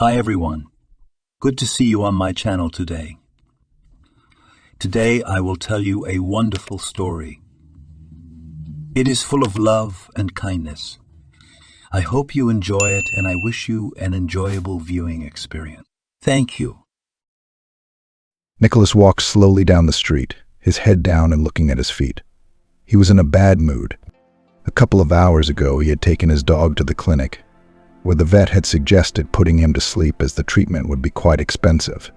Hi everyone. Good to see you on my channel today. Today I will tell you a wonderful story. It is full of love and kindness. I hope you enjoy it and I wish you an enjoyable viewing experience. Thank you. Nicholas walked slowly down the street, his head down and looking at his feet. He was in a bad mood. A couple of hours ago he had taken his dog to the clinic, where the vet had suggested putting him to sleep as the treatment would be quite expensive.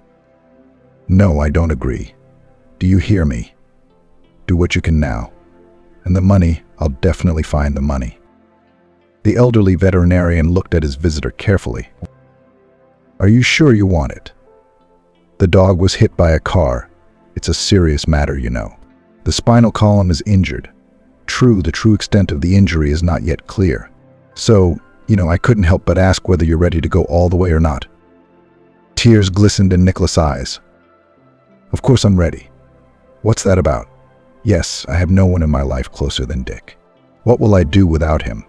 No, I don't agree. Do you hear me? Do what you can now. And the money, I'll definitely find the money. The elderly veterinarian looked at his visitor carefully. Are you sure you want it? The dog was hit by a car. It's a serious matter, you know. The spinal column is injured. True, the true extent of the injury is not yet clear. So, I couldn't help but ask whether you're ready to go all the way or not. Tears glistened in Nicholas' eyes. Of course I'm ready. What's that about? Yes, I have no one in my life closer than Dick. What will I do without him?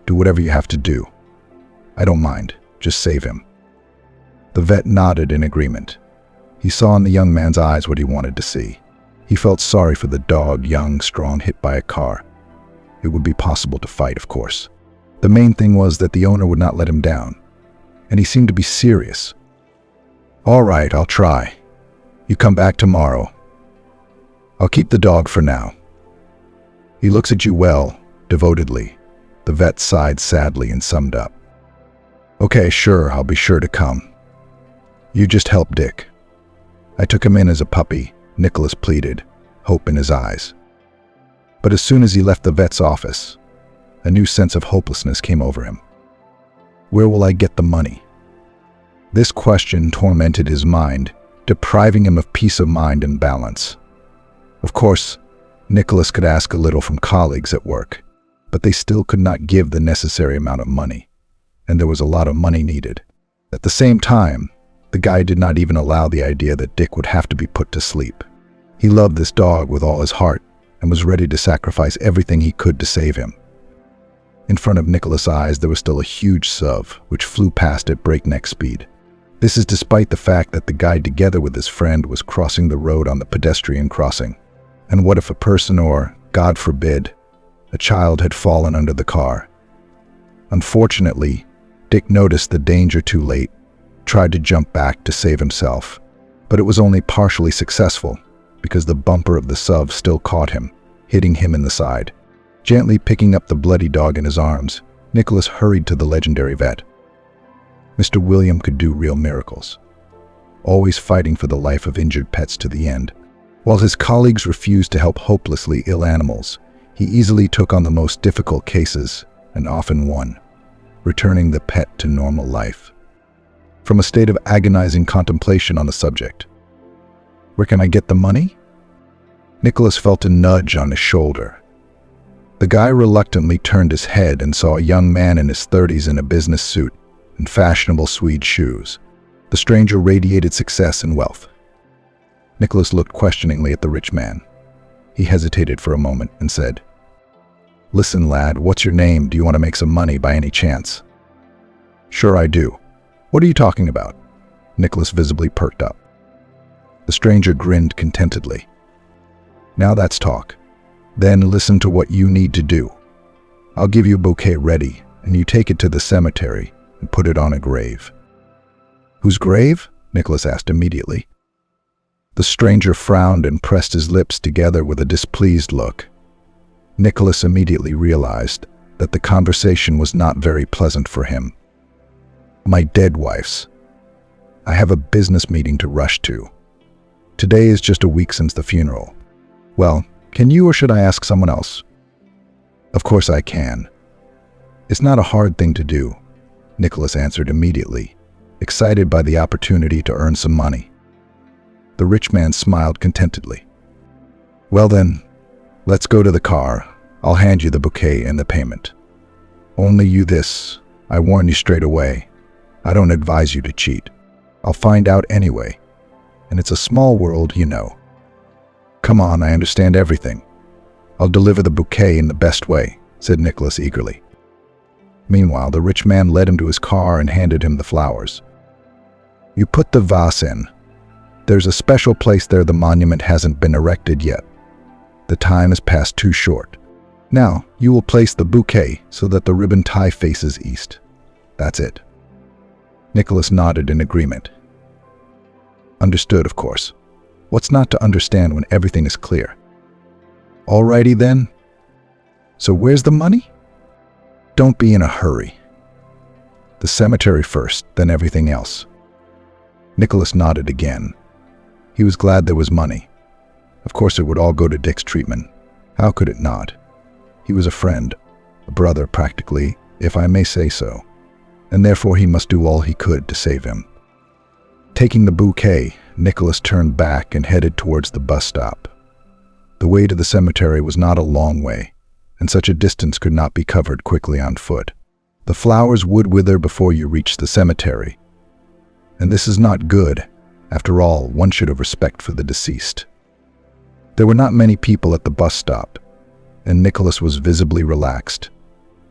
Do whatever you have to do. I don't mind. Just save him. The vet nodded in agreement. He saw in the young man's eyes what he wanted to see. He felt sorry for the dog, young, strong, hit by a car. It would be possible to fight, of course. The main thing was that the owner would not let him down, and he seemed to be serious. All right, I'll try. You come back tomorrow. I'll keep the dog for now. He looks at you well, devotedly. The vet sighed sadly and summed up. Okay, sure, I'll be sure to come. You just help Dick. I took him in as a puppy, Nicholas pleaded, hope in his eyes. But as soon as he left the vet's office, a new sense of hopelessness came over him. Where will I get the money? This question tormented his mind, depriving him of peace of mind and balance. Of course, Nicholas could ask a little from colleagues at work, but they still could not give the necessary amount of money, and there was a lot of money needed. At the same time, the guy did not even allow the idea that Dick would have to be put to sleep. He loved this dog with all his heart and was ready to sacrifice everything he could to save him. In front of Nicholas' eyes, there was still a huge SUV, which flew past at breakneck speed. This is despite the fact that the guy, together with his friend, was crossing the road on the pedestrian crossing. And what if a person or, God forbid, a child had fallen under the car? Unfortunately, Dick noticed the danger too late, tried to jump back to save himself, but it was only partially successful because the bumper of the SUV still caught him, hitting him in the side. Gently picking up the bloody dog in his arms, Nicholas hurried to the legendary vet. Mr. William could do real miracles, always fighting for the life of injured pets to the end. While his colleagues refused to help hopelessly ill animals, he easily took on the most difficult cases and often won, returning the pet to normal life. From a state of agonizing contemplation on the subject, where can I get the money? Nicholas felt a nudge on his shoulder. The guy reluctantly turned his head and saw a young man in his 30s in a business suit and fashionable Swede shoes. The stranger radiated success and wealth. Nicholas looked questioningly at the rich man. He hesitated for a moment and said, "Listen, lad, what's your name? Do you want to make some money by any chance?" "Sure I do. What are you talking about?" Nicholas visibly perked up. The stranger grinned contentedly. "Now that's talk. Then listen to what you need to do. I'll give you a bouquet ready, and you take it to the cemetery and put it on a grave." "Whose grave?" Nicholas asked immediately. The stranger frowned and pressed his lips together with a displeased look. Nicholas immediately realized that the conversation was not very pleasant for him. "My dead wife's. I have a business meeting to rush to. Today is just a week since the funeral. Well, can you or should I ask someone else?" "Of course I can. It's not a hard thing to do," Nicholas answered immediately, excited by the opportunity to earn some money. The rich man smiled contentedly. "Well then, let's go to the car. I'll hand you the bouquet and the payment. Only you this, I warn you straight away. I don't advise you to cheat. I'll find out anyway. And it's a small world, you know. Come on, I understand everything. I'll deliver the bouquet in the best way," said Nicholas eagerly. Meanwhile, the rich man led him to his car and handed him the flowers. You put the vase in. There's a special place there. The monument hasn't been erected yet. The time is past too short. Now, you will place the bouquet so that the ribbon tie faces east. That's it. Nicholas nodded in agreement. Understood, of course. What's not to understand when everything is clear? Alrighty then. So where's the money? Don't be in a hurry. The cemetery first, then everything else. Nicholas nodded again. He was glad there was money. Of course it would all go to Dick's treatment. How could it not? He was a friend, a brother practically, if I may say so, and therefore he must do all he could to save him. Taking the bouquet, Nicholas turned back and headed towards the bus stop. The way to the cemetery was not a long way, and such a distance could not be covered quickly on foot. The flowers would wither before you reached the cemetery. And this is not good. After all, one should have respect for the deceased. There were not many people at the bus stop, and Nicholas was visibly relaxed.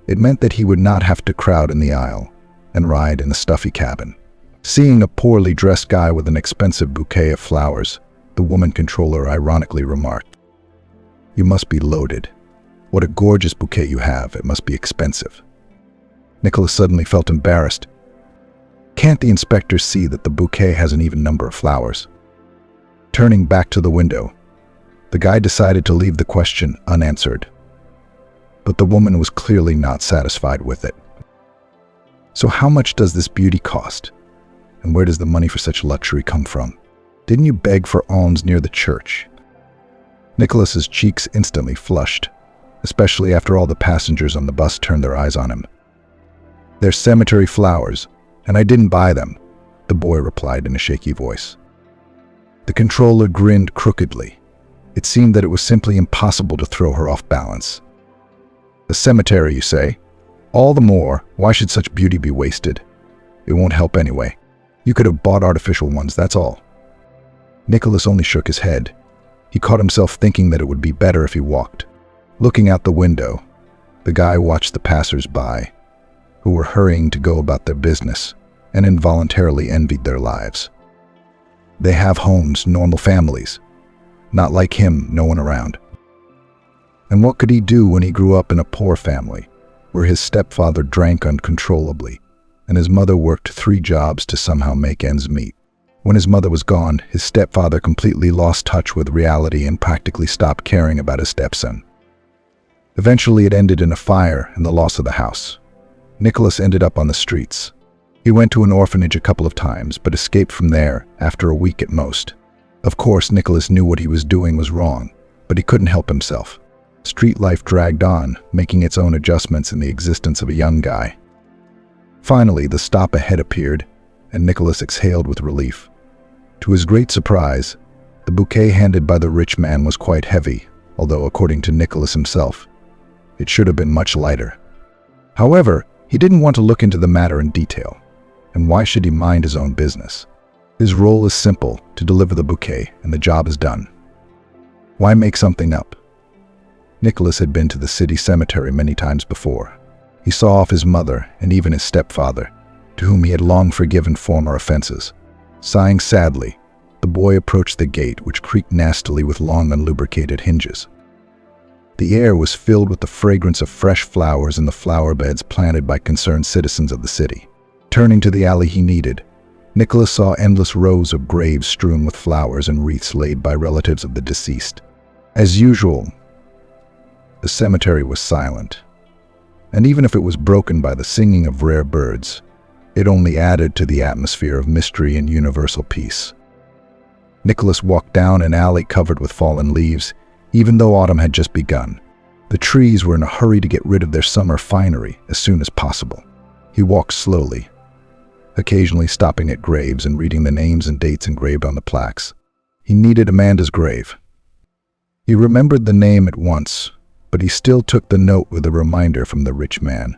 It meant that he would not have to crowd in the aisle and ride in a stuffy cabin. Seeing a poorly dressed guy with an expensive bouquet of flowers, the woman controller ironically remarked, "You must be loaded. What a gorgeous bouquet you have. It must be expensive." Nicholas suddenly felt embarrassed. Can't the inspector see that the bouquet has an even number of flowers? Turning back to the window, the guy decided to leave the question unanswered. But the woman was clearly not satisfied with it. "So how much does this beauty cost? And where does the money for such luxury come from? Didn't you beg for alms near the church?" Nicholas's cheeks instantly flushed, especially after all the passengers on the bus turned their eyes on him. "They're cemetery flowers, and I didn't buy them," the boy replied in a shaky voice. The controller grinned crookedly. It seemed that it was simply impossible to throw her off balance. "The cemetery, you say? All the more, why should such beauty be wasted? It won't help anyway. You could have bought artificial ones, that's all." Nicholas only shook his head. He caught himself thinking that it would be better if he walked. Looking out the window, the guy watched the passers-by, who were hurrying to go about their business, and involuntarily envied their lives. They have homes, normal families. Not like him, no one around. And what could he do when he grew up in a poor family, where his stepfather drank uncontrollably, and his mother worked 3 jobs to somehow make ends meet? When his mother was gone, his stepfather completely lost touch with reality and practically stopped caring about his stepson. Eventually it ended in a fire and the loss of the house. Nicholas ended up on the streets. He went to an orphanage a couple of times, but escaped from there after a week at most. Of course, Nicholas knew what he was doing was wrong, but he couldn't help himself. Street life dragged on, making its own adjustments in the existence of a young guy. Finally, the stop ahead appeared, and Nicholas exhaled with relief. To his great surprise, the bouquet handed by the rich man was quite heavy, although according to Nicholas himself, it should have been much lighter. However, he didn't want to look into the matter in detail, and why should he mind his own business? His role is simple, to deliver the bouquet, and the job is done. Why make something up? Nicholas had been to the city cemetery many times before. He saw off his mother and even his stepfather, to whom he had long forgiven former offenses. Sighing sadly, the boy approached the gate, which creaked nastily with long unlubricated hinges. The air was filled with the fragrance of fresh flowers in the flower beds planted by concerned citizens of the city. Turning to the alley he needed, Nicholas saw endless rows of graves strewn with flowers and wreaths laid by relatives of the deceased. As usual, the cemetery was silent, and even if it was broken by the singing of rare birds, it only added to the atmosphere of mystery and universal peace. Nicholas walked down an alley covered with fallen leaves, even though autumn had just begun. The trees were in a hurry to get rid of their summer finery as soon as possible. He walked slowly, occasionally stopping at graves and reading the names and dates engraved on the plaques. He needed Amanda's grave. He remembered the name at once, but he still took the note with a reminder from the rich man,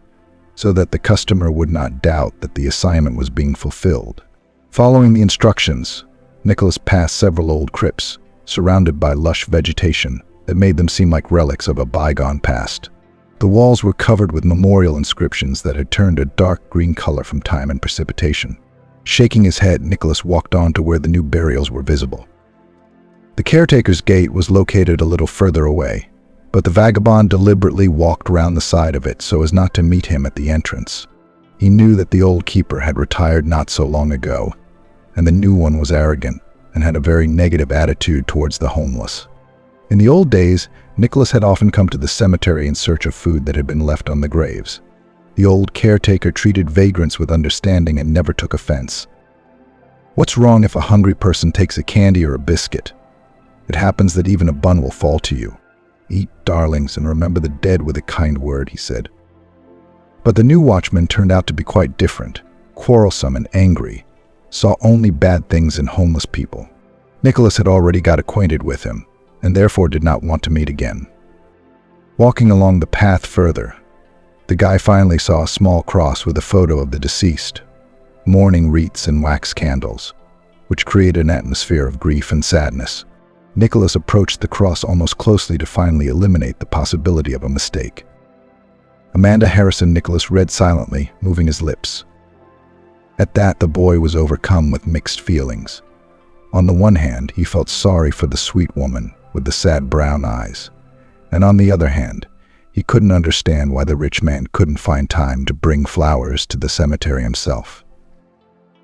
so that the customer would not doubt that the assignment was being fulfilled. Following the instructions, Nicholas passed several old crypts, surrounded by lush vegetation that made them seem like relics of a bygone past. The walls were covered with memorial inscriptions that had turned a dark green color from time and precipitation. Shaking his head, Nicholas walked on to where the new burials were visible. The caretaker's gate was located a little further away, but the vagabond deliberately walked round the side of it so as not to meet him at the entrance. He knew that the old keeper had retired not so long ago, and the new one was arrogant and had a very negative attitude towards the homeless. In the old days, Nicholas had often come to the cemetery in search of food that had been left on the graves. The old caretaker treated vagrants with understanding and never took offense. What's wrong if a hungry person takes a candy or a biscuit? It happens that even a bun will fall to you. Eat, darlings, and remember the dead with a kind word, he said. But the new watchman turned out to be quite different, quarrelsome and angry, saw only bad things in homeless people. Nicholas had already got acquainted with him, and therefore did not want to meet again. Walking along the path further, the guy finally saw a small cross with a photo of the deceased, mourning wreaths and wax candles, which created an atmosphere of grief and sadness. Nicholas approached the cross almost closely to finally eliminate the possibility of a mistake. Amanda Harrison, Nicholas read silently, moving his lips. At that, the boy was overcome with mixed feelings. On the one hand, he felt sorry for the sweet woman with the sad brown eyes, and on the other hand, he couldn't understand why the rich man couldn't find time to bring flowers to the cemetery himself.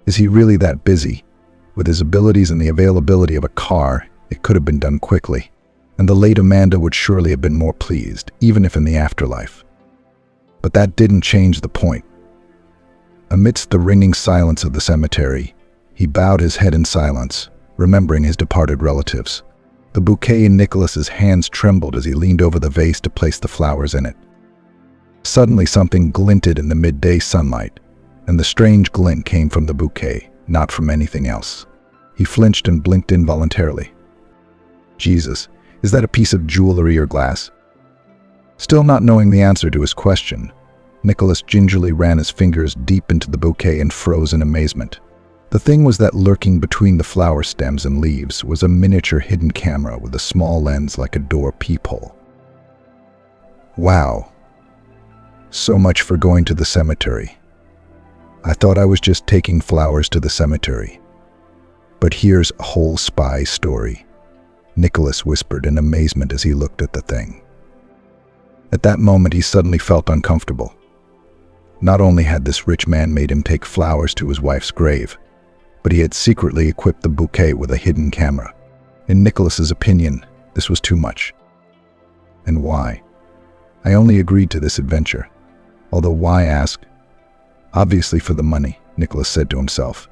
Is he really that busy? With his abilities and the availability of a car, it could have been done quickly, and the late Amanda would surely have been more pleased, even if in the afterlife. But that didn't change the point. Amidst the ringing silence of the cemetery, he bowed his head in silence, remembering his departed relatives. The bouquet in Nicholas's hands trembled as he leaned over the vase to place the flowers in it. Suddenly something glinted in the midday sunlight, and the strange glint came from the bouquet, not from anything else. He flinched and blinked involuntarily. Jesus, is that a piece of jewelry or glass? Still not knowing the answer to his question, Nicholas gingerly ran his fingers deep into the bouquet and froze in amazement. The thing was that lurking between the flower stems and leaves was a miniature hidden camera with a small lens like a door peephole. Wow. So much for going to the cemetery. I thought I was just taking flowers to the cemetery. But here's a whole spy story, Nicholas whispered in amazement as he looked at the thing. At that moment, he suddenly felt uncomfortable. Not only had this rich man made him take flowers to his wife's grave, but he had secretly equipped the bouquet with a hidden camera. In Nicholas's opinion, this was too much. And why? I only agreed to this adventure. Although why ask? Obviously for the money, Nicholas said to himself.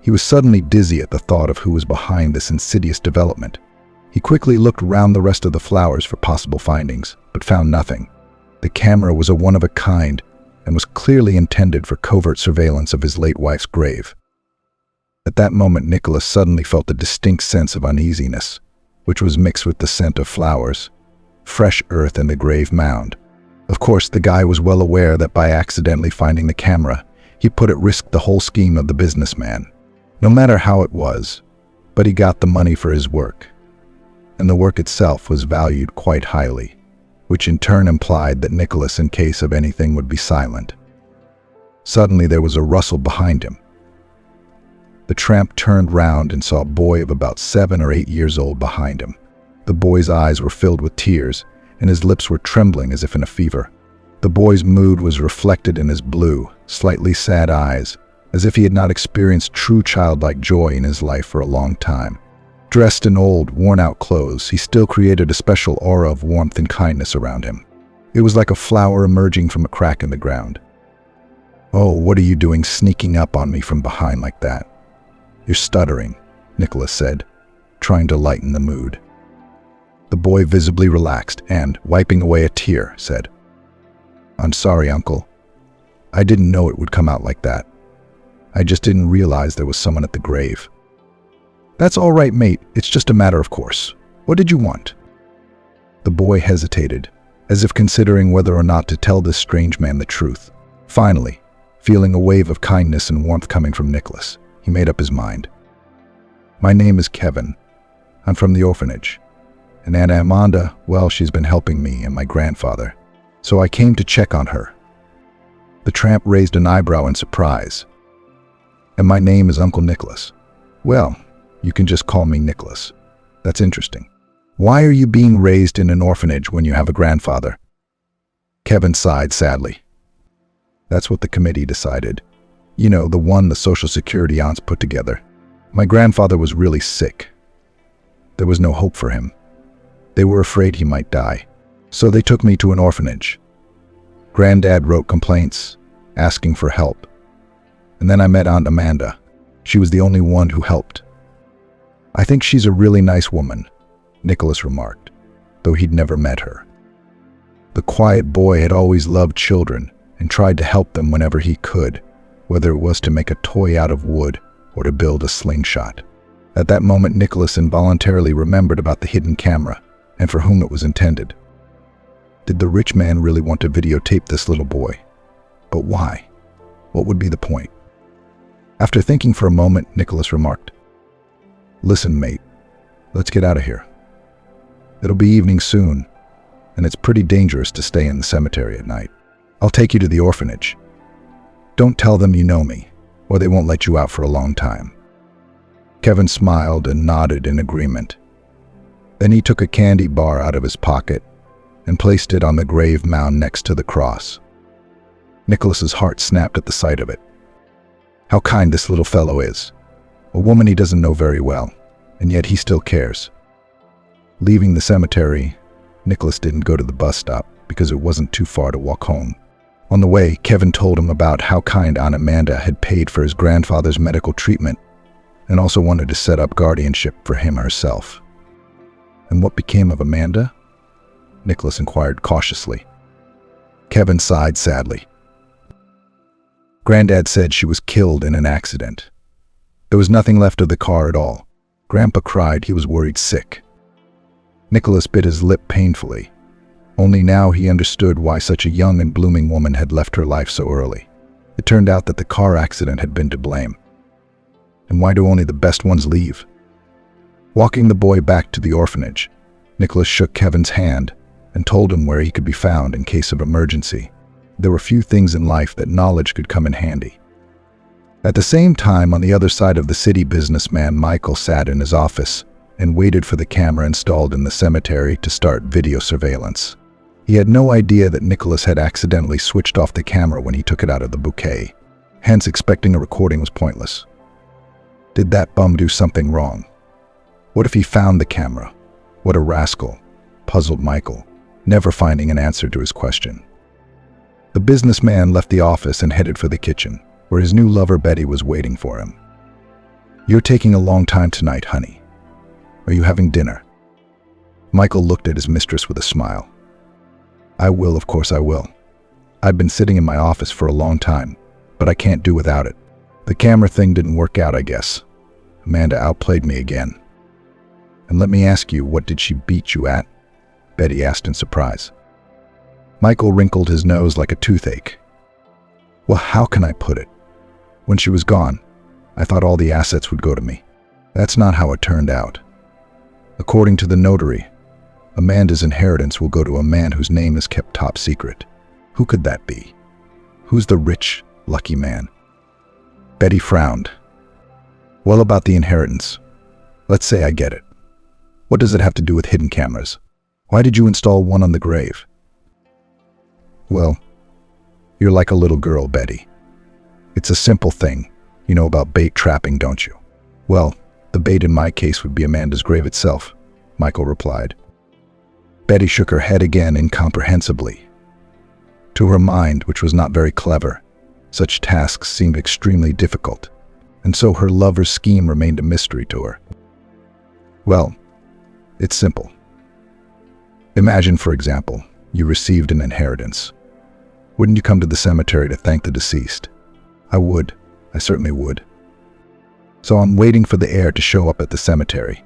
He was suddenly dizzy at the thought of who was behind this insidious development. He quickly looked round the rest of the flowers for possible findings, but found nothing. The camera was a one-of-a-kind and was clearly intended for covert surveillance of his late wife's grave. At that moment, Nicholas suddenly felt a distinct sense of uneasiness, which was mixed with the scent of flowers, fresh earth, and the grave mound. Of course, the guy was well aware that by accidentally finding the camera, he put at risk the whole scheme of the businessman. No matter how it was, but he got the money for his work, and the work itself was valued quite highly, which in turn implied that Nicholas, in case of anything, would be silent. Suddenly there was a rustle behind him. The tramp turned round and saw a boy of about 7 or 8 years old behind him. The boy's eyes were filled with tears, and his lips were trembling as if in a fever. The boy's mood was reflected in his blue, slightly sad eyes, as if he had not experienced true childlike joy in his life for a long time. Dressed in old, worn-out clothes, he still created a special aura of warmth and kindness around him. It was like a flower emerging from a crack in the ground. "Oh, what are you doing sneaking up on me from behind like that? You're stuttering," Nicholas said, trying to lighten the mood. The boy visibly relaxed and, wiping away a tear, said, "I'm sorry, Uncle. I didn't know it would come out like that. I just didn't realize there was someone at the grave." "That's all right, mate. It's just a matter of course. What did you want?" The boy hesitated, as if considering whether or not to tell this strange man the truth. Finally, feeling a wave of kindness and warmth coming from Nicholas, he made up his mind. "My name is Kevin. I'm from the orphanage. And Aunt Amanda, well, she's been helping me and my grandfather, so I came to check on her." The tramp raised an eyebrow in surprise. And my name is Uncle Nicholas. Well, you can just call me Nicholas. That's interesting. Why are you being raised in an orphanage when you have a grandfather? Kevin sighed sadly. That's what the committee decided. You know, the one the Social Security aunts put together. My grandfather was really sick. There was no hope for him. They were afraid he might die. So they took me to an orphanage. Granddad wrote complaints, asking for help. And then I met Aunt Amanda. She was the only one who helped. I think she's a really nice woman, Nicholas remarked, though he'd never met her. The quiet boy had always loved children and tried to help them whenever he could, whether it was to make a toy out of wood or to build a slingshot. At that moment, Nicholas involuntarily remembered about the hidden camera and for whom it was intended. Did the rich man really want to videotape this little boy? But why? What would be the point? After thinking for a moment, Nicholas remarked, "Listen, mate, let's get out of here. It'll be evening soon, and it's pretty dangerous to stay in the cemetery at night. I'll take you to the orphanage. Don't tell them you know me, or they won't let you out for a long time." Kevin smiled and nodded in agreement. Then he took a candy bar out of his pocket and placed it on the grave mound next to the cross. Nicholas's heart snapped at the sight of it. How kind this little fellow is. A woman he doesn't know very well, and yet he still cares. Leaving the cemetery, Nicholas didn't go to the bus stop because it wasn't too far to walk home. On the way, Kevin told him about how kind Aunt Amanda had paid for his grandfather's medical treatment and also wanted to set up guardianship for him herself. And what became of Amanda? Nicholas inquired cautiously. Kevin sighed sadly. Granddad said she was killed in an accident. There was nothing left of the car at all. Grandpa cried he was worried sick. Nicholas bit his lip painfully. Only now he understood why such a young and blooming woman had left her life so early. It turned out that the car accident had been to blame. And why do only the best ones leave? Walking the boy back to the orphanage, Nicholas shook Kevin's hand and told him where he could be found in case of emergency. There were few things in life that knowledge could come in handy. At the same time, on the other side of the city, businessman Michael sat in his office and waited for the camera installed in the cemetery to start video surveillance. He had no idea that Nicholas had accidentally switched off the camera when he took it out of the bouquet, hence expecting a recording was pointless. Did that bum do something wrong? What if he found the camera? What a rascal, puzzled Michael, never finding an answer to his question. The businessman left the office and headed for the kitchen, where his new lover Betty was waiting for him. "You're taking a long time tonight, honey. Are you having dinner?" Michael looked at his mistress with a smile. "I will, of course I will. I've been sitting in my office for a long time, but I can't do without it. The camera thing didn't work out, I guess. Amanda outplayed me again." "And let me ask you, what did she beat you at?" Betty asked in surprise. Michael wrinkled his nose like a toothache. "Well, how can I put it? When she was gone, I thought all the assets would go to me. That's not how it turned out. According to the notary, Amanda's inheritance will go to a man whose name is kept top secret. Who could that be? Who's the rich, lucky man?" Betty frowned. "Well, about the inheritance. Let's say I get it. What does it have to do with hidden cameras? Why did you install one on the grave?" "Well, you're like a little girl, Betty. It's a simple thing. You know about bait trapping, don't you?" "Well, the bait in my case would be Amanda's grave itself," Michael replied. Betty shook her head again incomprehensibly. To her mind, which was not very clever, such tasks seemed extremely difficult, and so her lover's scheme remained a mystery to her. "Well, it's simple. Imagine, for example, you received an inheritance. Wouldn't you come to the cemetery to thank the deceased?" "I would. I certainly would. So I'm waiting for the heir to show up at the cemetery.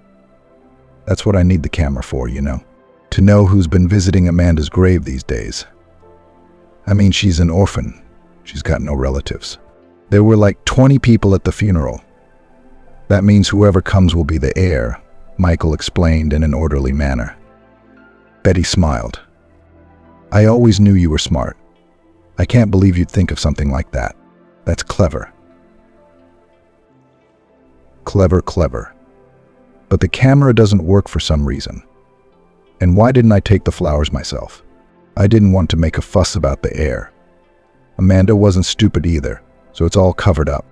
That's what I need the camera for, you know. To know who's been visiting Amanda's grave these days. I mean, she's an orphan. She's got no relatives. There were like 20 people at the funeral. That means whoever comes will be the heir," Michael explained in an orderly manner. Betty smiled. "I always knew you were smart. I can't believe you'd think of something like that. That's clever." Clever, clever. But the camera doesn't work for some reason. And why didn't I take the flowers myself? I didn't want to make a fuss about the air. Amanda wasn't stupid either, so it's all covered up.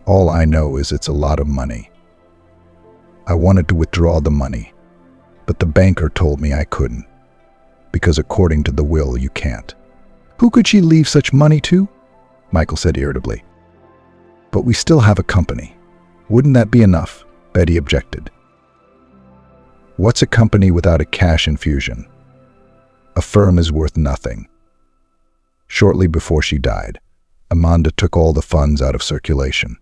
All I know is it's a lot of money. I wanted to withdraw the money, but the banker told me I couldn't, because according to the will, you can't. Who could she leave such money to? Michael said irritably. But we still have a company. Wouldn't that be enough? Betty objected. What's a company without a cash infusion? A firm is worth nothing. Shortly before she died, Amanda took all the funds out of circulation.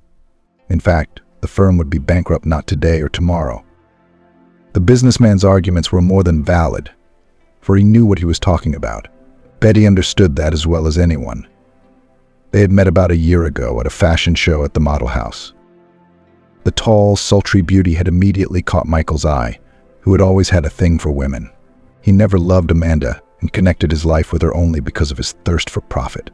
In fact, the firm would be bankrupt not today or tomorrow. The businessman's arguments were more than valid, for he knew what he was talking about. Betty understood that as well as anyone. They had met about a year ago at a fashion show at the model house. The tall, sultry beauty had immediately caught Michael's eye, who had always had a thing for women. He never loved Amanda and connected his life with her only because of his thirst for profit.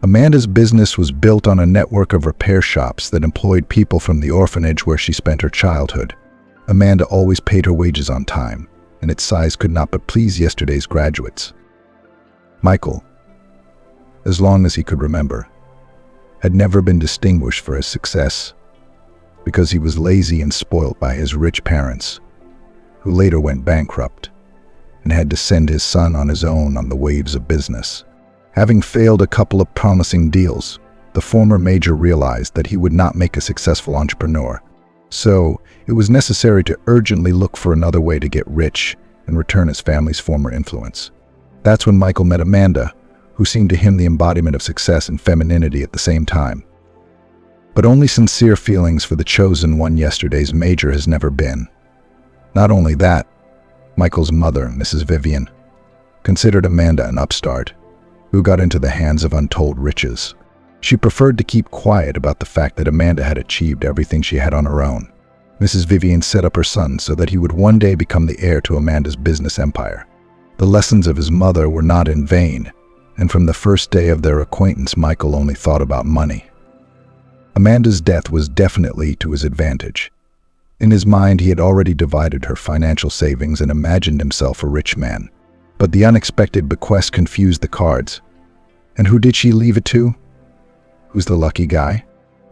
Amanda's business was built on a network of repair shops that employed people from the orphanage where she spent her childhood. Amanda always paid her wages on time, and its size could not but please yesterday's graduates. Michael, as long as he could remember, had never been distinguished for his success because he was lazy and spoilt by his rich parents, who later went bankrupt and had to send his son on his own on the waves of business. Having failed a couple of promising deals, the former major realized that he would not make a successful entrepreneur. So, it was necessary to urgently look for another way to get rich and return his family's former influence. That's when Michael met Amanda, who seemed to him the embodiment of success and femininity at the same time. But only sincere feelings for the chosen one yesterday's major has never been. Not only that, Michael's mother, Mrs. Vivian, considered Amanda an upstart who got into the hands of untold riches. She preferred to keep quiet about the fact that Amanda had achieved everything she had on her own. Mrs. Vivian set up her son so that he would one day become the heir to Amanda's business empire. The lessons of his mother were not in vain, and from the first day of their acquaintance, Michael only thought about money. Amanda's death was definitely to his advantage. In his mind, he had already divided her financial savings and imagined himself a rich man. But the unexpected bequest confused the cards. And who did she leave it to? Who's the lucky guy?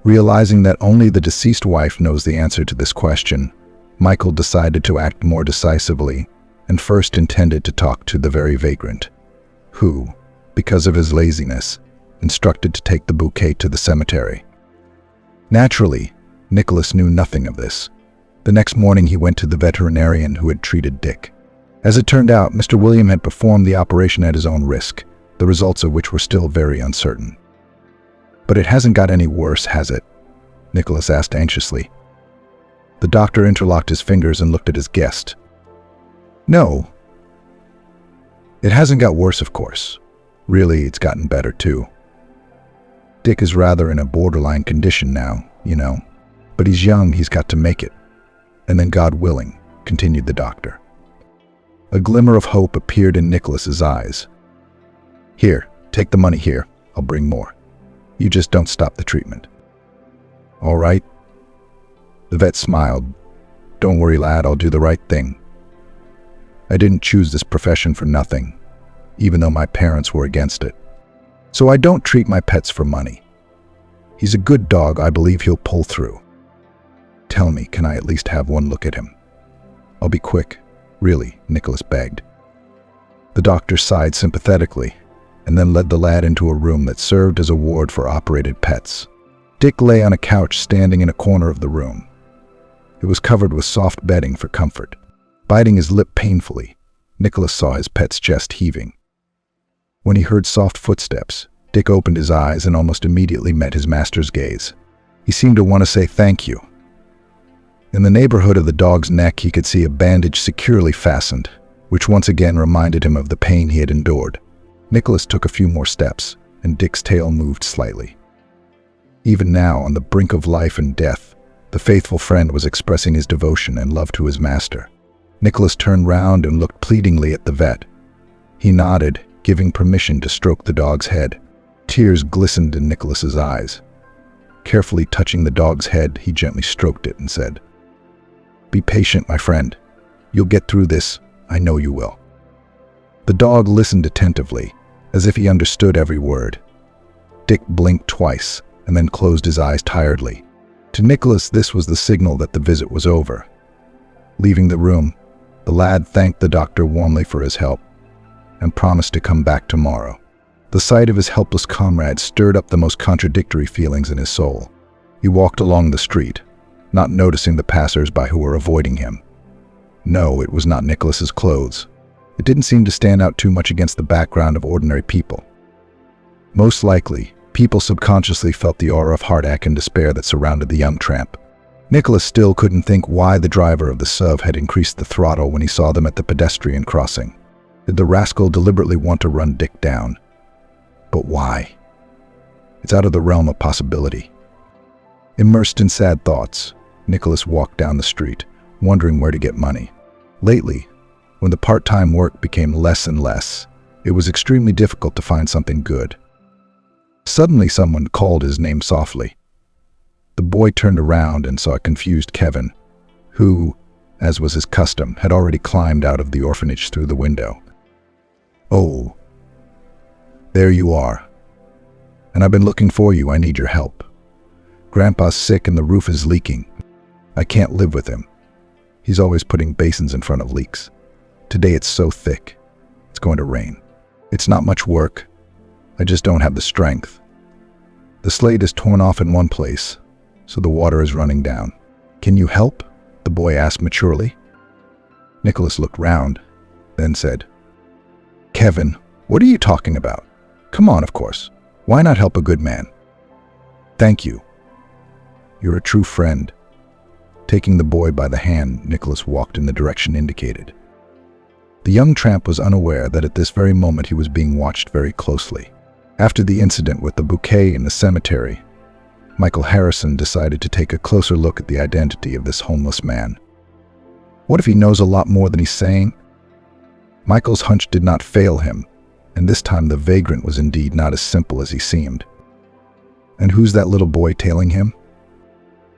Realizing that only the deceased wife knows the answer to this question, Michael decided to act more decisively and first intended to talk to the very vagrant, who, because of his laziness, instructed to take the bouquet to the cemetery. Naturally, Nicholas knew nothing of this. The next morning he went to the veterinarian who had treated Dick. As it turned out, Mr. William had performed the operation at his own risk, the results of which were still very uncertain. But it hasn't got any worse, has it? Nicholas asked anxiously. The doctor interlocked his fingers and looked at his guest. No. It hasn't got worse, of course. Really, it's gotten better, too. Dick is rather in a borderline condition now, you know. But he's young, he's got to make it. And then God willing, continued the doctor. A glimmer of hope appeared in Nicholas's eyes. Here, take the money here. I'll bring more. You just don't stop the treatment. All right? The vet smiled. Don't worry, lad, I'll do the right thing. I didn't choose this profession for nothing, even though my parents were against it. So I don't treat my pets for money. He's a good dog, I believe he'll pull through. Tell me, can I at least have one look at him? I'll be quick. Really, Nicholas begged. The doctor sighed sympathetically and then led the lad into a room that served as a ward for operated pets. Dick lay on a couch standing in a corner of the room. It was covered with soft bedding for comfort. Biting his lip painfully, Nicholas saw his pet's chest heaving. When he heard soft footsteps, Dick opened his eyes and almost immediately met his master's gaze. He seemed to want to say thank you. In the neighborhood of the dog's neck, he could see a bandage securely fastened, which once again reminded him of the pain he had endured. Nicholas took a few more steps, and Dick's tail moved slightly. Even now, on the brink of life and death, the faithful friend was expressing his devotion and love to his master. Nicholas turned round and looked pleadingly at the vet. He nodded, giving permission to stroke the dog's head. Tears glistened in Nicholas's eyes. Carefully touching the dog's head, he gently stroked it and said, "Be patient, my friend. You'll get through this. I know you will." The dog listened attentively, as if he understood every word. Dick blinked twice and then closed his eyes tiredly. To Nicholas, this was the signal that the visit was over. Leaving the room, the lad thanked the doctor warmly for his help and promised to come back tomorrow. The sight of his helpless comrade stirred up the most contradictory feelings in his soul. He walked along the street, not noticing the passers-by who were avoiding him. No, it was not Nicholas's clothes. It didn't seem to stand out too much against the background of ordinary people. Most likely, people subconsciously felt the aura of heartache and despair that surrounded the young tramp. Nicholas still couldn't think why the driver of the SUV had increased the throttle when he saw them at the pedestrian crossing. Did the rascal deliberately want to run Dick down? But why? It's out of the realm of possibility. Immersed in sad thoughts, Nicholas walked down the street, wondering where to get money. Lately, when the part-time work became less and less, it was extremely difficult to find something good. Suddenly, someone called his name softly. The boy turned around and saw a confused Kevin, who, as was his custom, had already climbed out of the orphanage through the window. "Oh, there you are. And I've been looking for you. I need your help. Grandpa's sick and the roof is leaking. I can't live with him. He's always putting basins in front of leaks. Today it's so thick. It's going to rain. It's not much work. I just don't have the strength. The slate is torn off in one place, so the water is running down. Can you help?" the boy asked maturely. Nicholas looked round, then said, "Kevin, what are you talking about? Come on, of course. Why not help a good man?" "Thank you. You're a true friend." Taking the boy by the hand, Nicholas walked in the direction indicated. The young tramp was unaware that at this very moment he was being watched very closely. After the incident with the bouquet in the cemetery, Michael Harrison decided to take a closer look at the identity of this homeless man. What if he knows a lot more than he's saying? Michael's hunch did not fail him, and this time the vagrant was indeed not as simple as he seemed. And who's that little boy tailing him?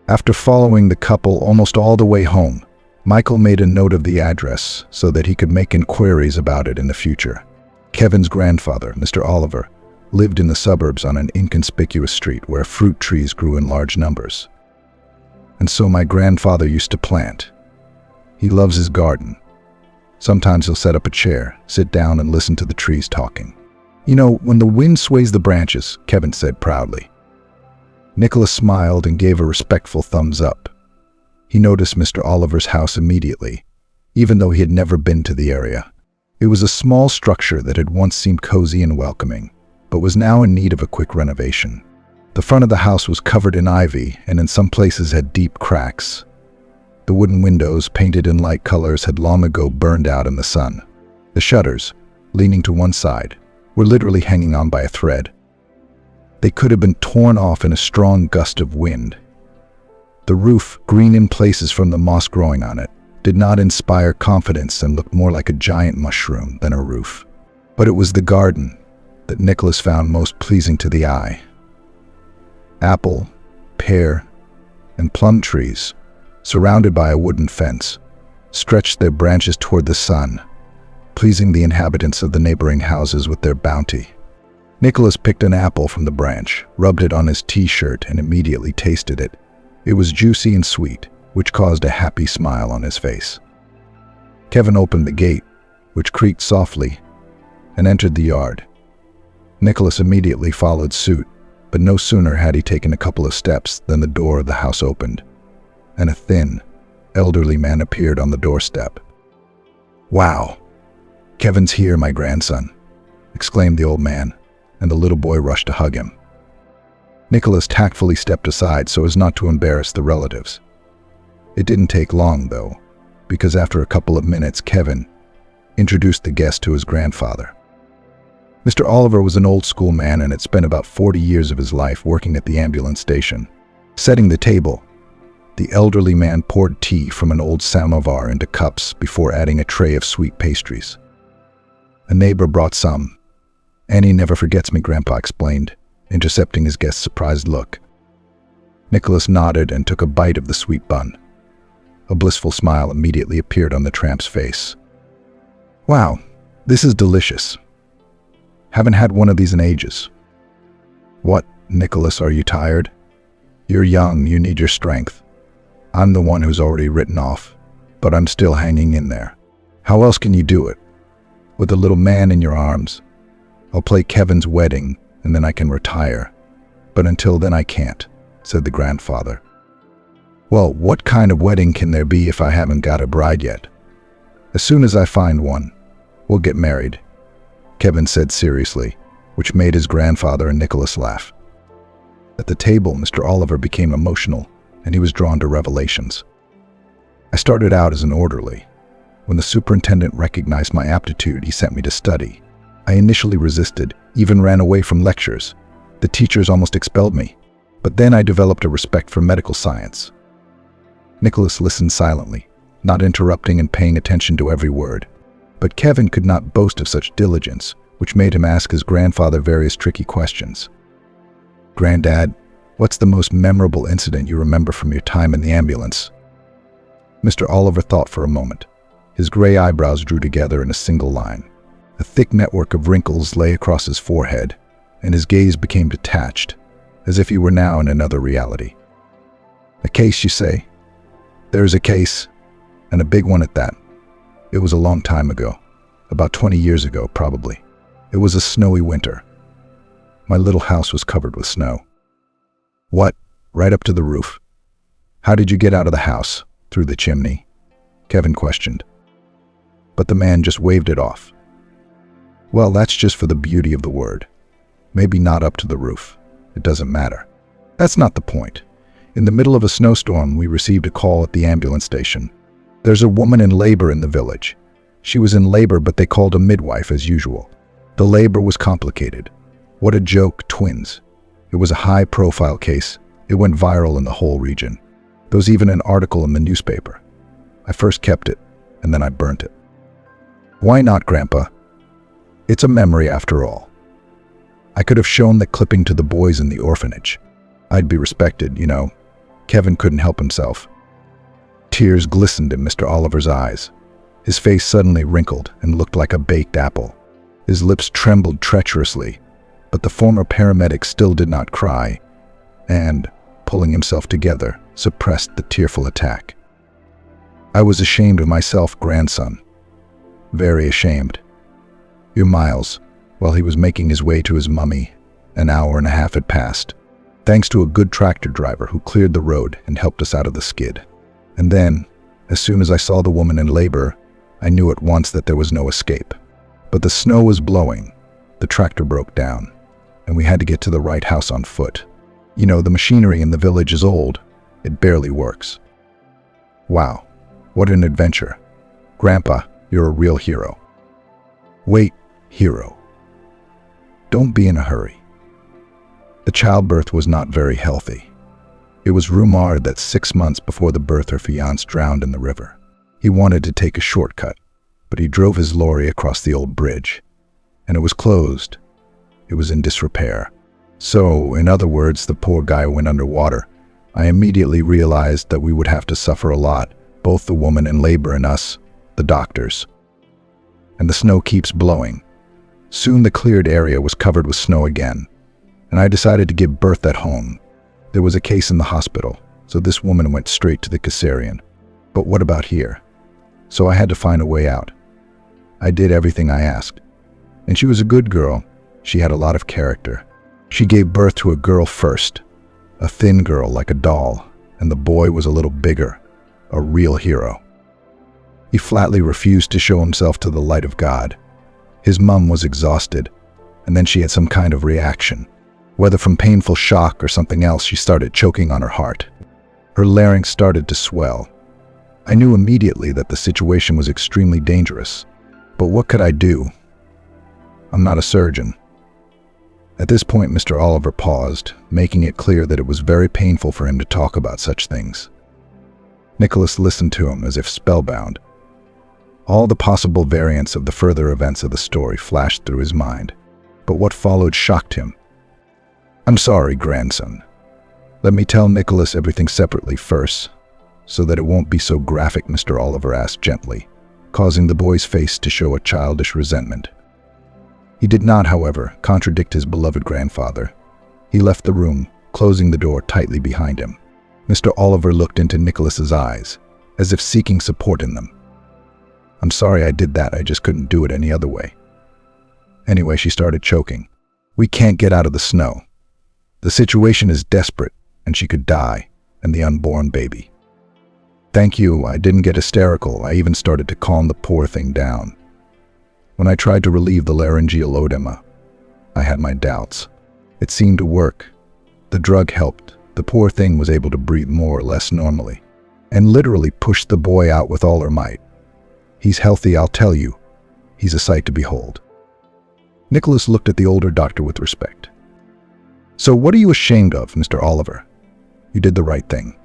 After following the couple almost all the way home, Michael made a note of the address so that he could make inquiries about it in the future. Kevin's grandfather, Mr. Oliver, lived in the suburbs on an inconspicuous street where fruit trees grew in large numbers. And so my grandfather used to plant. He loves his garden. Sometimes he'll set up a chair, sit down and listen to the trees talking. "You know, when the wind sways the branches," Kevin said proudly. Nicholas smiled and gave a respectful thumbs up. He noticed Mr. Oliver's house immediately, even though he had never been to the area. It was a small structure that had once seemed cozy and welcoming, but was now in need of a quick renovation. The front of the house was covered in ivy and in some places had deep cracks. The wooden windows, painted in light colors, had long ago burned out in the sun. The shutters, leaning to one side, were literally hanging on by a thread. They could have been torn off in a strong gust of wind. The roof, green in places from the moss growing on it, did not inspire confidence and looked more like a giant mushroom than a roof. But it was the garden that Nicholas found most pleasing to the eye. Apple, pear, and plum trees, surrounded by a wooden fence, stretched their branches toward the sun, pleasing the inhabitants of the neighboring houses with their bounty. Nicholas picked an apple from the branch, rubbed it on his t-shirt, and immediately tasted it. It was juicy and sweet, which caused a happy smile on his face. Kevin opened the gate, which creaked softly, and entered the yard. Nicholas immediately followed suit, but no sooner had he taken a couple of steps than the door of the house opened, and a thin, elderly man appeared on the doorstep. "Wow, Kevin's here, my grandson," exclaimed the old man, and the little boy rushed to hug him. Nicholas tactfully stepped aside so as not to embarrass the relatives. It didn't take long, though, because after a couple of minutes, Kevin introduced the guest to his grandfather. Mr. Oliver was an old-school man and had spent about 40 years of his life working at the ambulance station. Setting the table, the elderly man poured tea from an old samovar into cups before adding a tray of sweet pastries. A neighbor brought some. "Annie never forgets me," Grandpa explained, intercepting his guest's surprised look. Nicholas nodded and took a bite of the sweet bun. A blissful smile immediately appeared on the tramp's face. Wow, this is delicious. Haven't had one of these in ages. What, Nicholas, are you tired? You're young, you need your strength. I'm the one who's already written off, but I'm still hanging in there. How else can you do it? With a little man in your arms. I'll play Kevin's wedding, and then I can retire. But until then I can't, said the grandfather. Well, what kind of wedding can there be if I haven't got a bride yet? As soon as I find one, we'll get married, Kevin said seriously, which made his grandfather and Nicholas laugh. At the table, Mr. Oliver became emotional, and he was drawn to revelations. I started out as an orderly. When the superintendent recognized my aptitude, he sent me to study. I initially resisted, even ran away from lectures. The teachers almost expelled me. But then I developed a respect for medical science. Nicholas listened silently, not interrupting and paying attention to every word. But Kevin could not boast of such diligence, which made him ask his grandfather various tricky questions. Granddad, what's the most memorable incident you remember from your time in the ambulance? Mr. Oliver thought for a moment. His gray eyebrows drew together in a single line. A thick network of wrinkles lay across his forehead, and his gaze became detached, as if he were now in another reality. A case, you say? There is a case, and a big one at that. It was a long time ago, about 20 years ago, probably. It was a snowy winter. My little house was covered with snow. What? Right up to the roof? How did you get out of the house? Through the chimney? Kevin questioned. But the man just waved it off. Well, that's just for the beauty of the word. Maybe not up to the roof. It doesn't matter. That's not the point. In the middle of a snowstorm, we received a call at the ambulance station. There's a woman in labor in the village. She was in labor, but they called a midwife as usual. The labor was complicated. What a joke, twins. It was a high-profile case. It went viral in the whole region. There was even an article in the newspaper. I first kept it, and then I burnt it. Why not, Grandpa? It's a memory after all. I could have shown the clipping to the boys in the orphanage. I'd be respected, you know. Kevin couldn't help himself. Tears glistened in Mr. Oliver's eyes. His face suddenly wrinkled and looked like a baked apple. His lips trembled treacherously, but the former paramedic still did not cry, and, pulling himself together, suppressed the tearful attack. I was ashamed of myself, grandson. Very ashamed. Your Miles, while he was making his way to his mummy, an hour and a half had passed, thanks to a good tractor driver who cleared the road and helped us out of the skid. And then, as soon as I saw the woman in labor, I knew at once that there was no escape. But the snow was blowing, the tractor broke down, and we had to get to the right house on foot. You know, the machinery in the village is old. It barely works. Wow, what an adventure. Grandpa, you're a real hero. Wait, hero. Don't be in a hurry. The childbirth was not very healthy. It was rumored that 6 months before the birth her fiancé drowned in the river. He wanted to take a shortcut, but he drove his lorry across the old bridge, and it was closed. It was in disrepair. So, in other words, the poor guy went underwater. I immediately realized that we would have to suffer a lot, both the woman in labor and us, the doctors. And the snow keeps blowing. Soon the cleared area was covered with snow again, and I decided to give birth at home. There was a case in the hospital, so this woman went straight to the cesarean. But what about here? So I had to find a way out. I did everything I asked. And she was a good girl. She had a lot of character. She gave birth to a girl first, a thin girl like a doll, and the boy was a little bigger, a real hero. He flatly refused to show himself to the light of God. His mum was exhausted, and then she had some kind of reaction. Whether from painful shock or something else, she started choking on her heart. Her larynx started to swell. I knew immediately that the situation was extremely dangerous. But what could I do? I'm not a surgeon. At this point, Mr. Oliver paused, making it clear that it was very painful for him to talk about such things. Nicholas listened to him as if spellbound. All the possible variants of the further events of the story flashed through his mind, but what followed shocked him. I'm sorry, grandson. Let me tell Nicholas everything separately first, so that it won't be so graphic, Mr. Oliver asked gently, causing the boy's face to show a childish resentment. He did not, however, contradict his beloved grandfather. He left the room, closing the door tightly behind him. Mr. Oliver looked into Nicholas's eyes, as if seeking support in them. I'm sorry I did that, I just couldn't do it any other way. Anyway, she started choking. We can't get out of the snow. The situation is desperate, and she could die, and the unborn baby. Thank you, I didn't get hysterical. I even started to calm the poor thing down. When I tried to relieve the laryngeal edema, I had my doubts. It seemed to work. The drug helped. The poor thing was able to breathe more or less normally, and literally pushed the boy out with all her might. He's healthy, I'll tell you. He's a sight to behold. Nicholas looked at the older doctor with respect. So what are you ashamed of, Mr. Oliver? You did the right thing.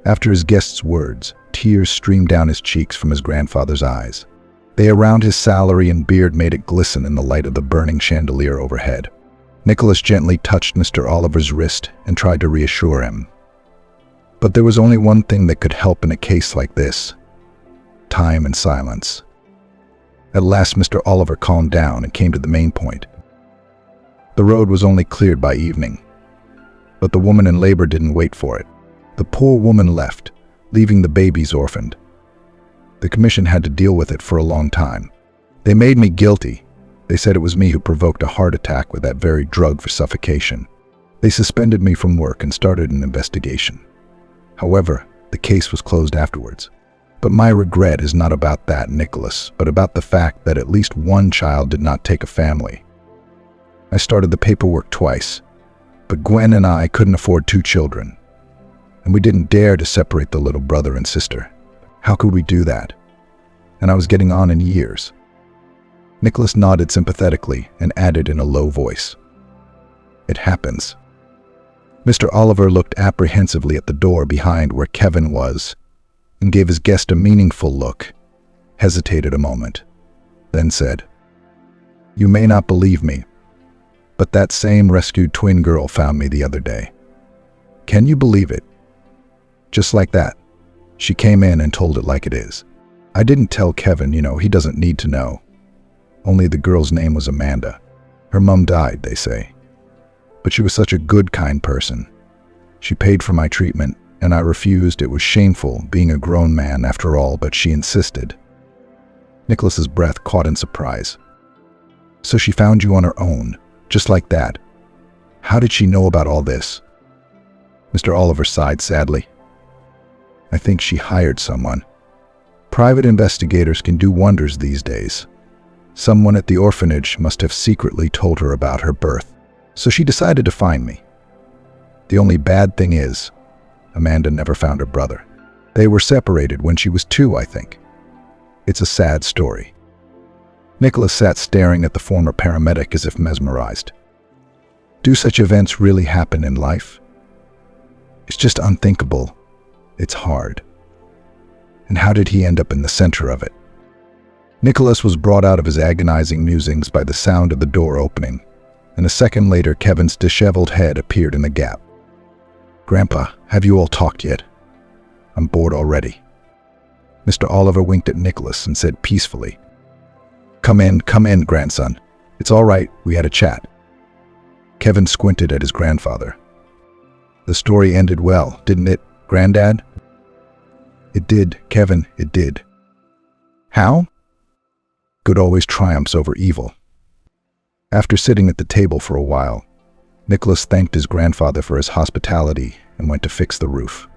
After his guest's words, tears streamed down his cheeks from his grandfather's eyes. They around his salary and beard made it glisten in the light of the burning chandelier overhead. Nicholas gently touched Mr. Oliver's wrist and tried to reassure him. But there was only one thing that could help in a case like this: time and silence. At last, Mr. Oliver calmed down and came to the main point. The road was only cleared by evening, but the woman in labor didn't wait for it. The poor woman left, leaving the babies orphaned. The commission had to deal with it for a long time. They made me guilty. They said it was me who provoked a heart attack with that very drug for suffocation. They suspended me from work and started an investigation. However, the case was closed afterwards. But my regret is not about that, Nicholas, but about the fact that at least one child did not take a family. I started the paperwork twice, but Gwen and I couldn't afford 2 children. And we didn't dare to separate the little brother and sister. How could we do that? And I was getting on in years. Nicholas nodded sympathetically and added in a low voice, "It happens." Mr. Oliver looked apprehensively at the door behind where Kevin was and gave his guest a meaningful look, hesitated a moment, then said, "You may not believe me, but that same rescued twin girl found me the other day. Can you believe it? Just like that. She came in and told it like it is. I didn't tell Kevin, he doesn't need to know. Only the girl's name was Amanda. Her mom died, they say. But she was such a good, kind person. She paid for my treatment, and I refused. It was shameful, being a grown man after all, but she insisted." Nicholas's breath caught in surprise. "So she found you on her own, just like that. How did she know about all this?" Mr. Oliver sighed sadly. "I think she hired someone. Private investigators can do wonders these days. Someone at the orphanage must have secretly told her about her birth, so she decided to find me. The only bad thing is, Amanda never found her brother. They were separated when she was 2, I think. It's a sad story." Nicholas sat staring at the former paramedic as if mesmerized. Do such events really happen in life? It's just unthinkable. It's hard. And how did he end up in the center of it? Nicholas was brought out of his agonizing musings by the sound of the door opening, and a second later Kevin's disheveled head appeared in the gap. "Grandpa, have you all talked yet? I'm bored already." Mr. Oliver winked at Nicholas and said peacefully, come in, grandson. It's all right, we had a chat." Kevin squinted at his grandfather. "The story ended well, didn't it, Granddad?" "It did, Kevin, it did." "How?" "Good always triumphs over evil." After sitting at the table for a while, Nicholas thanked his grandfather for his hospitality and went to fix the roof.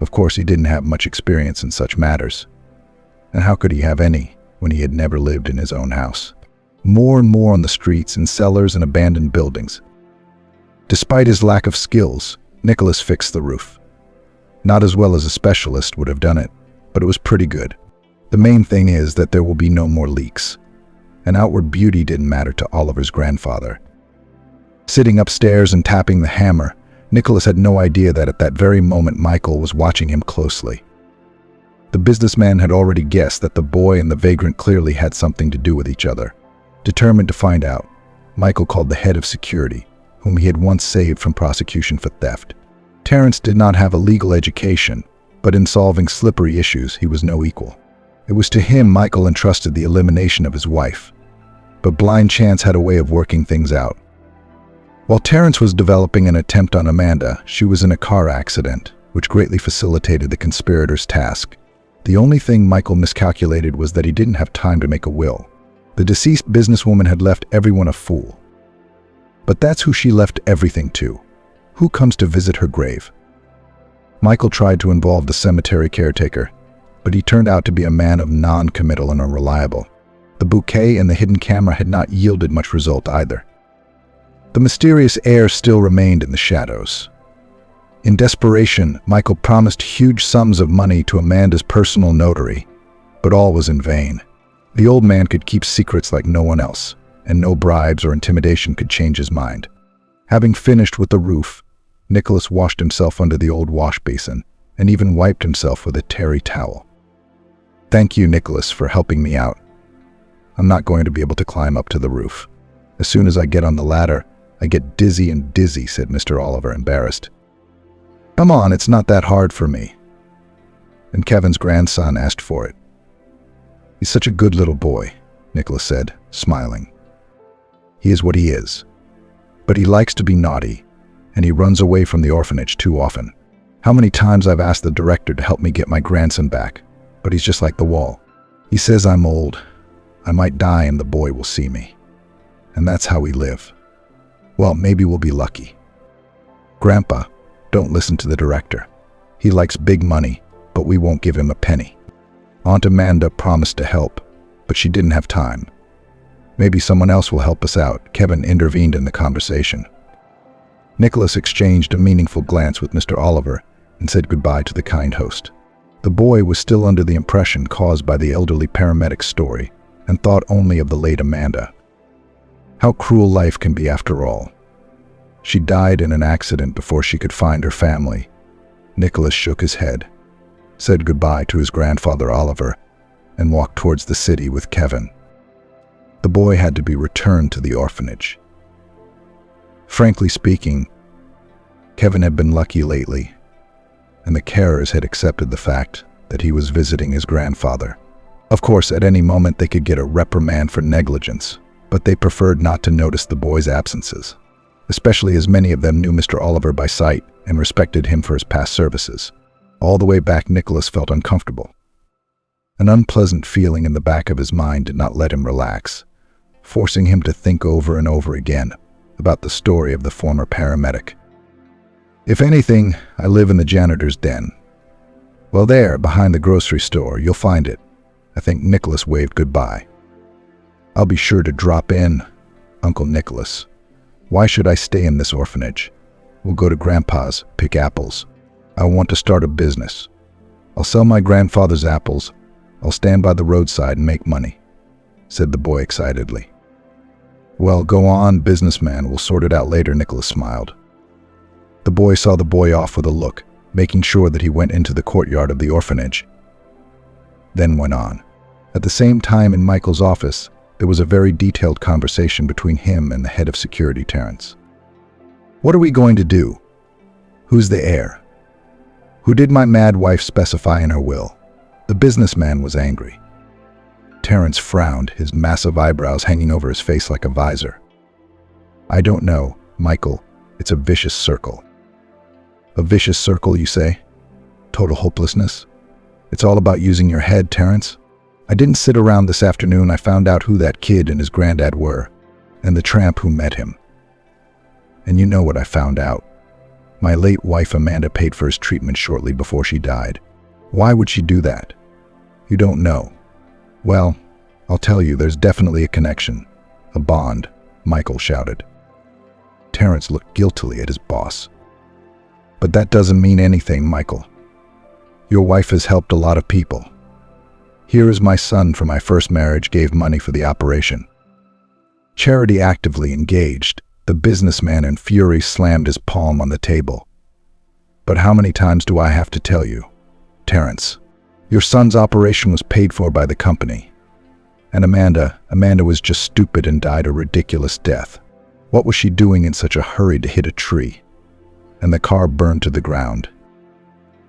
Of course, he didn't have much experience in such matters. And how could he have any when he had never lived in his own house? More and more on the streets, in cellars and abandoned buildings. Despite his lack of skills, Nicholas fixed the roof. Not as well as a specialist would have done it, but it was pretty good. The main thing is that there will be no more leaks. And outward beauty didn't matter to Oliver's grandfather. Sitting upstairs and tapping the hammer, Nicholas had no idea that at that very moment Michael was watching him closely. The businessman had already guessed that the boy and the vagrant clearly had something to do with each other. Determined to find out, Michael called the head of security, whom he had once saved from prosecution for theft. Terrence did not have a legal education, but in solving slippery issues, he was no equal. It was to him Michael entrusted the elimination of his wife, but blind chance had a way of working things out. While Terrence was developing an attempt on Amanda, she was in a car accident, which greatly facilitated the conspirators' task. The only thing Michael miscalculated was that he didn't have time to make a will. The deceased businesswoman had left everyone a fool. But that's who she left everything to. Who comes to visit her grave? Michael tried to involve the cemetery caretaker, but he turned out to be a man of non-committal and unreliable. The bouquet and the hidden camera had not yielded much result either. The mysterious heir still remained in the shadows. In desperation, Michael promised huge sums of money to Amanda's personal notary, but all was in vain. The old man could keep secrets like no one else, and no bribes or intimidation could change his mind. Having finished with the roof, Nicholas washed himself under the old wash basin and even wiped himself with a terry towel. "Thank you, Nicholas, for helping me out. I'm not going to be able to climb up to the roof. As soon as I get on the ladder, I get dizzy and dizzy," said Mr. Oliver, embarrassed. "Come on, it's not that hard for me." And Kevin's grandson asked for it. "He's such a good little boy," Nicholas said, smiling. "He is what he is. But he likes to be naughty, and he runs away from the orphanage too often. How many times I've asked the director to help me get my grandson back, but he's just like the wall. He says I'm old, I might die and the boy will see me. And that's how we live. Well, maybe we'll be lucky. Grandpa, don't listen to the director. He likes big money, but we won't give him a penny." Aunt Amanda promised to help, but she didn't have time. "Maybe someone else will help us out," Kevin intervened in the conversation. Nicholas exchanged a meaningful glance with Mr. Oliver and said goodbye to the kind host. The boy was still under the impression caused by the elderly paramedic's story and thought only of the late Amanda. How cruel life can be after all. She died in an accident before she could find her family. Nicholas shook his head, said goodbye to his grandfather Oliver, and walked towards the city with Kevin. The boy had to be returned to the orphanage. Frankly speaking, Kevin had been lucky lately, and the carers had accepted the fact that he was visiting his grandfather. Of course, at any moment they could get a reprimand for negligence, but they preferred not to notice the boy's absences, especially as many of them knew Mr. Oliver by sight and respected him for his past services. All the way back, Nicholas felt uncomfortable. An unpleasant feeling in the back of his mind did not let him relax, forcing him to think over and over again about the story of the former paramedic. "If anything, I live in the janitor's den. Well, there, behind the grocery store, you'll find it." I think Nicholas waved goodbye. "I'll be sure to drop in, Uncle Nicholas. Why should I stay in this orphanage? We'll go to Grandpa's, pick apples. I want to start a business. I'll sell my grandfather's apples. I'll stand by the roadside and make money," said the boy excitedly. "Well, go on, businessman. We'll sort it out later," Nicholas smiled. The boy saw the boy off with a look, making sure that he went into the courtyard of the orphanage, then went on. At the same time, in Michael's office, there was a very detailed conversation between him and the head of security, Terrence. "What are we going to do? Who's the heir? Who did my mad wife specify in her will?" The businessman was angry. Terrence frowned, his massive eyebrows hanging over his face like a visor. "I don't know, Michael. It's a vicious circle." "A vicious circle, you say? Total hopelessness? It's all about using your head, Terrence. I didn't sit around this afternoon. I found out who that kid and his granddad were, and the tramp who met him. And you know what I found out. My late wife Amanda paid for his treatment shortly before she died. Why would she do that? You don't know. Well, I'll tell you, there's definitely a connection. A bond," Michael shouted. Terrence looked guiltily at his boss. "But that doesn't mean anything, Michael. Your wife has helped a lot of people. Here is my son from my first marriage gave money for the operation." Charity actively engaged. The businessman in fury slammed his palm on the table. "But how many times do I have to tell you, Terrence? Your son's operation was paid for by the company. And Amanda was just stupid and died a ridiculous death. What was she doing in such a hurry to hit a tree? and the car burned to the ground.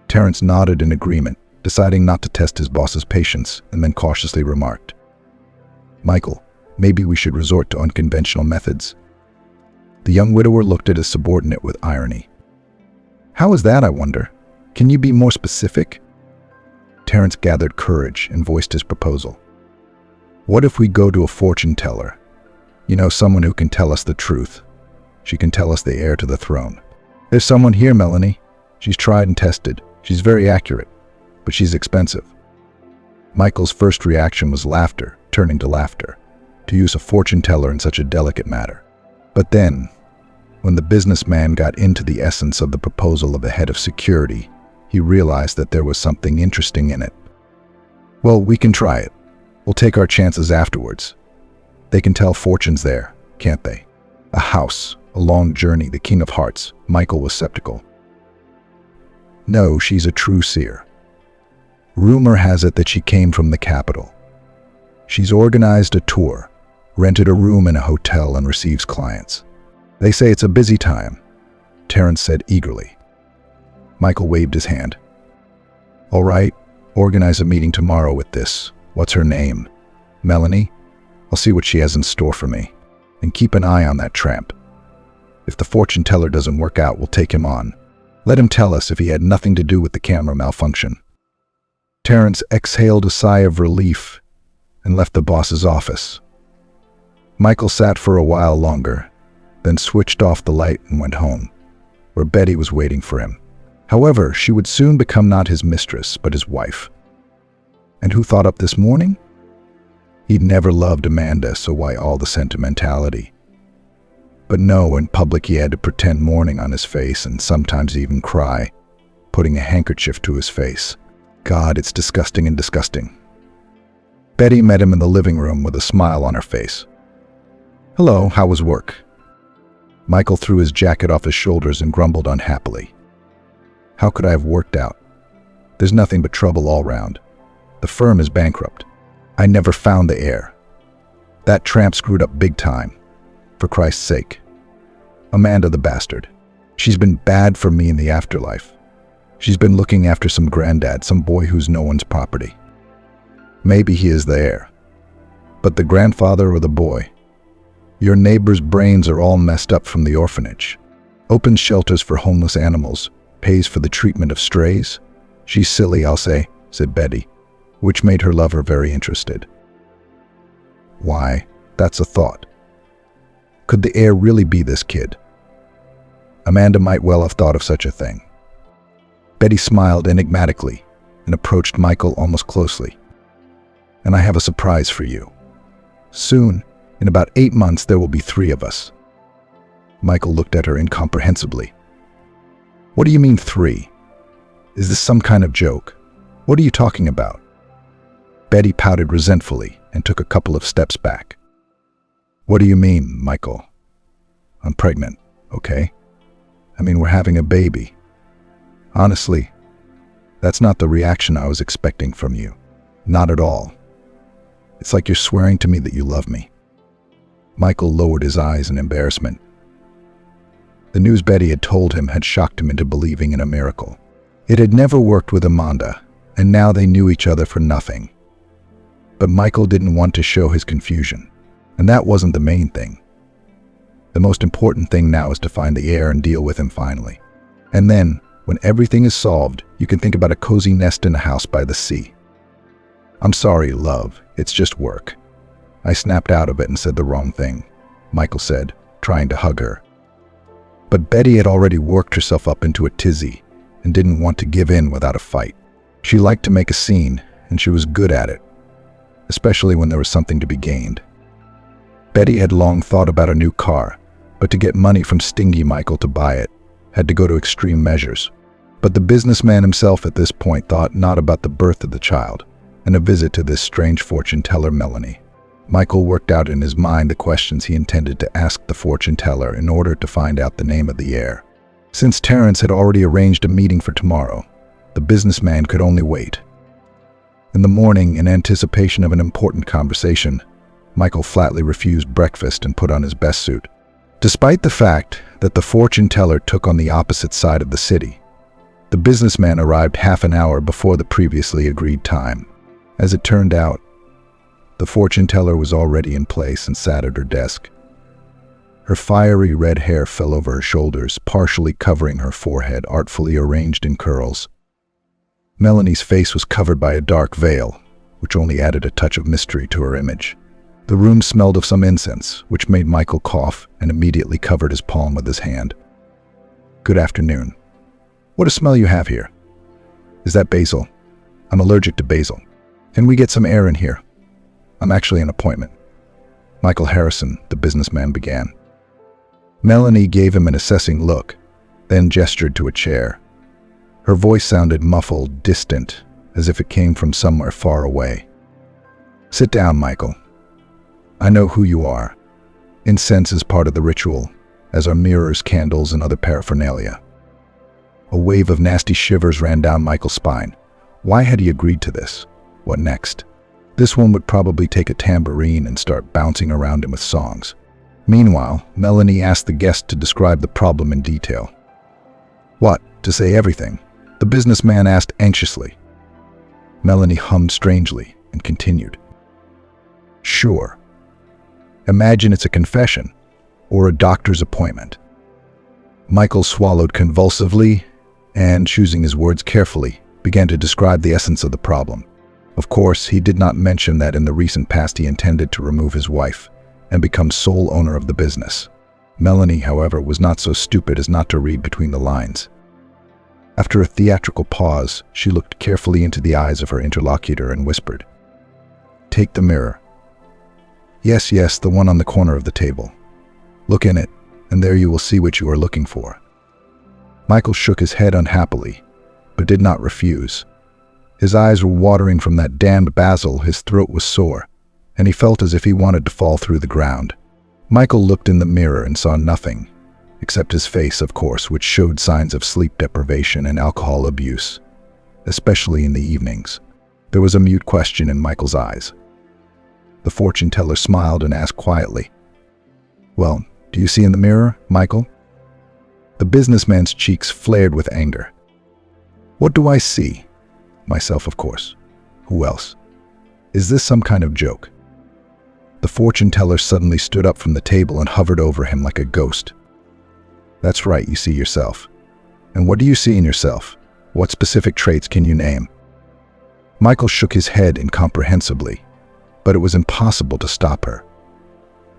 Terrence nodded in agreement, deciding not to test his boss's patience, and then cautiously remarked, "Michael, maybe we should resort to unconventional methods." The young widower looked at his subordinate with irony. "How is that, I wonder? Can you be more specific?" Terrence gathered courage and voiced his proposal. "What if we go to a fortune teller? You know, someone who can tell us the truth. She can tell us the heir to the throne. There's someone here, Melanie. She's tried and tested. She's very accurate, but she's expensive." Michael's first reaction was laughter, turning to laughter, to use a fortune teller in such a delicate matter. But then, when the businessman got into the essence of the proposal of the head of security, he realized that there was something interesting in it. "Well, we can try it. We'll take our chances afterwards. They can tell fortunes there, can't they? A house, a long journey, the King of Hearts." Michael was skeptical. "No, she's a true seer. Rumor has it that she came from the capital. She's organized a tour, rented a room in a hotel, and receives clients. They say it's a busy time," Terrence said eagerly. Michael waved his hand. "All right, organize a meeting tomorrow with this. What's her name? Melanie? I'll see what she has in store for me. And keep an eye on that tramp. If the fortune teller doesn't work out, we'll take him on. Let him tell us if he had nothing to do with the camera malfunction." Terrence exhaled a sigh of relief and left the boss's office. Michael sat for a while longer, then switched off the light and went home, where Betty was waiting for him. However, she would soon become not his mistress, but his wife. And who thought up this morning? He'd never loved Amanda, so why all the sentimentality? But no, in public he had to pretend mourning on his face and sometimes even cry, putting a handkerchief to his face. God, it's disgusting and disgusting. Betty met him in the living room with a smile on her face. "Hello, how was work?" Michael threw his jacket off his shoulders and grumbled unhappily. "How could I have worked out? There's nothing but trouble all round. The firm is bankrupt. I never found the heir. That tramp screwed up big time. For Christ's sake. Amanda the bastard. She's been bad for me in the afterlife. She's been looking after some granddad, some boy who's no one's property. Maybe he is the heir. But the grandfather or the boy? Your neighbor's brains are all messed up from the orphanage. Opens shelters for homeless animals, pays for the treatment of strays. She's silly, I'll say," said Betty, which made her lover very interested. "Why, that's a thought. Could the heir really be this kid? Amanda might well have thought of such a thing." Betty smiled enigmatically and approached Michael almost closely. "And I have a surprise for you. Soon, in about 8 months, there will be 3 of us." Michael looked at her incomprehensibly. "What do you mean 3? Is this some kind of joke? What are you talking about?" Betty pouted resentfully and took a couple of steps back. "What do you mean, Michael? I'm pregnant, okay? I mean, we're having a baby. Honestly, that's not the reaction I was expecting from you. Not at all. It's like you're swearing to me that you love me." Michael lowered his eyes in embarrassment. The news Betty had told him had shocked him into believing in a miracle. It had never worked with Amanda, and now they knew each other for nothing. But Michael didn't want to show his confusion, and that wasn't the main thing. The most important thing now is to find the heir and deal with him finally. And then, when everything is solved, you can think about a cozy nest in a house by the sea. "I'm sorry, love, it's just work. I snapped out of it and said the wrong thing," Michael said, trying to hug her. But Betty had already worked herself up into a tizzy and didn't want to give in without a fight. She liked to make a scene, and she was good at it, especially when there was something to be gained. Betty had long thought about a new car, but to get money from stingy Michael to buy it, had to go to extreme measures. But the businessman himself at this point thought not about the birth of the child, and a visit to this strange fortune teller Melanie. Michael worked out in his mind the questions he intended to ask the fortune teller in order to find out the name of the heir. Since Terrence had already arranged a meeting for tomorrow, the businessman could only wait. In the morning, in anticipation of an important conversation, Michael flatly refused breakfast and put on his best suit. Despite the fact that the fortune teller took on the opposite side of the city, the businessman arrived half an hour before the previously agreed time. As it turned out, the fortune teller was already in place and sat at her desk. Her fiery red hair fell over her shoulders, partially covering her forehead, artfully arranged in curls. Melanie's face was covered by a dark veil, which only added a touch of mystery to her image. The room smelled of some incense, which made Michael cough and immediately covered his palm with his hand. "Good afternoon. What a smell you have here. Is that basil? I'm allergic to basil. Can we get some air in here? I'm actually an appointment." Michael Harrison, the businessman, began. Melanie gave him an assessing look, then gestured to a chair. Her voice sounded muffled, distant, as if it came from somewhere far away. "Sit down, Michael. I know who you are. Incense is part of the ritual, as are mirrors, candles, and other paraphernalia." A wave of nasty shivers ran down Michael's spine. Why had he agreed to this? What next? This one would probably take a tambourine and start bouncing around him with songs. Meanwhile, Melanie asked the guest to describe the problem in detail. "What, to say everything?" the businessman asked anxiously. Melanie hummed strangely and continued. "Sure. Imagine it's a confession or a doctor's appointment." Michael swallowed convulsively and, choosing his words carefully, began to describe the essence of the problem. Of course, he did not mention that in the recent past he intended to remove his wife and become sole owner of the business. Melanie, however, was not so stupid as not to read between the lines. After a theatrical pause, she looked carefully into the eyes of her interlocutor and whispered, "Take the mirror." Yes, the one on the corner of the table. Look in it, and there you will see what you are looking for." Michael shook his head unhappily, but did not refuse. His eyes were watering from that damned basil, his throat was sore, and he felt as if he wanted to fall through the ground. Michael looked in the mirror and saw nothing, except his face, of course, which showed signs of sleep deprivation and alcohol abuse, especially in the evenings. There was a mute question in Michael's eyes. The fortune teller smiled and asked quietly, "Well, do you see in the mirror, Michael?" The businessman's cheeks flared with anger. "What do I see? Myself, of course. Who else? Is this some kind of joke?" The fortune teller suddenly stood up from the table and hovered over him like a ghost. "That's right, you see yourself. And what do you see in yourself? What specific traits can you name?" Michael shook his head incomprehensibly, but it was impossible to stop her.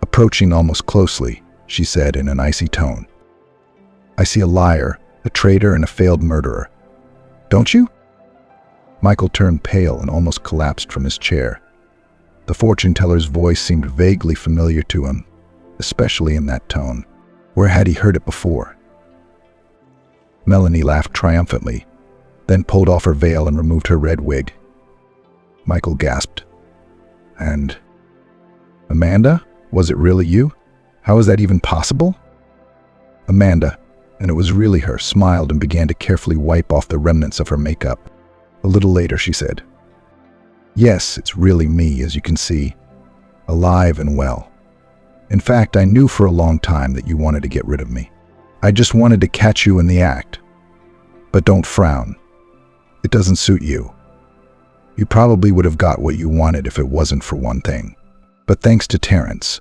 Approaching almost closely, she said in an icy tone, "I see a liar, a traitor, and a failed murderer. Don't you?" Michael turned pale and almost collapsed from his chair. The fortune teller's voice seemed vaguely familiar to him, especially in that tone. Where had he heard it before? Melanie laughed triumphantly, then pulled off her veil and removed her red wig. Michael gasped. "And Amanda? Was it really you? How is that even possible?" Amanda, and it was really her, smiled and began to carefully wipe off the remnants of her makeup. A little later, she said, "Yes, it's really me, as you can see, alive and well. In fact, I knew for a long time that you wanted to get rid of me. I just wanted to catch you in the act. But don't frown. It doesn't suit you. You probably would have got what you wanted if it wasn't for one thing. But thanks to Terrence,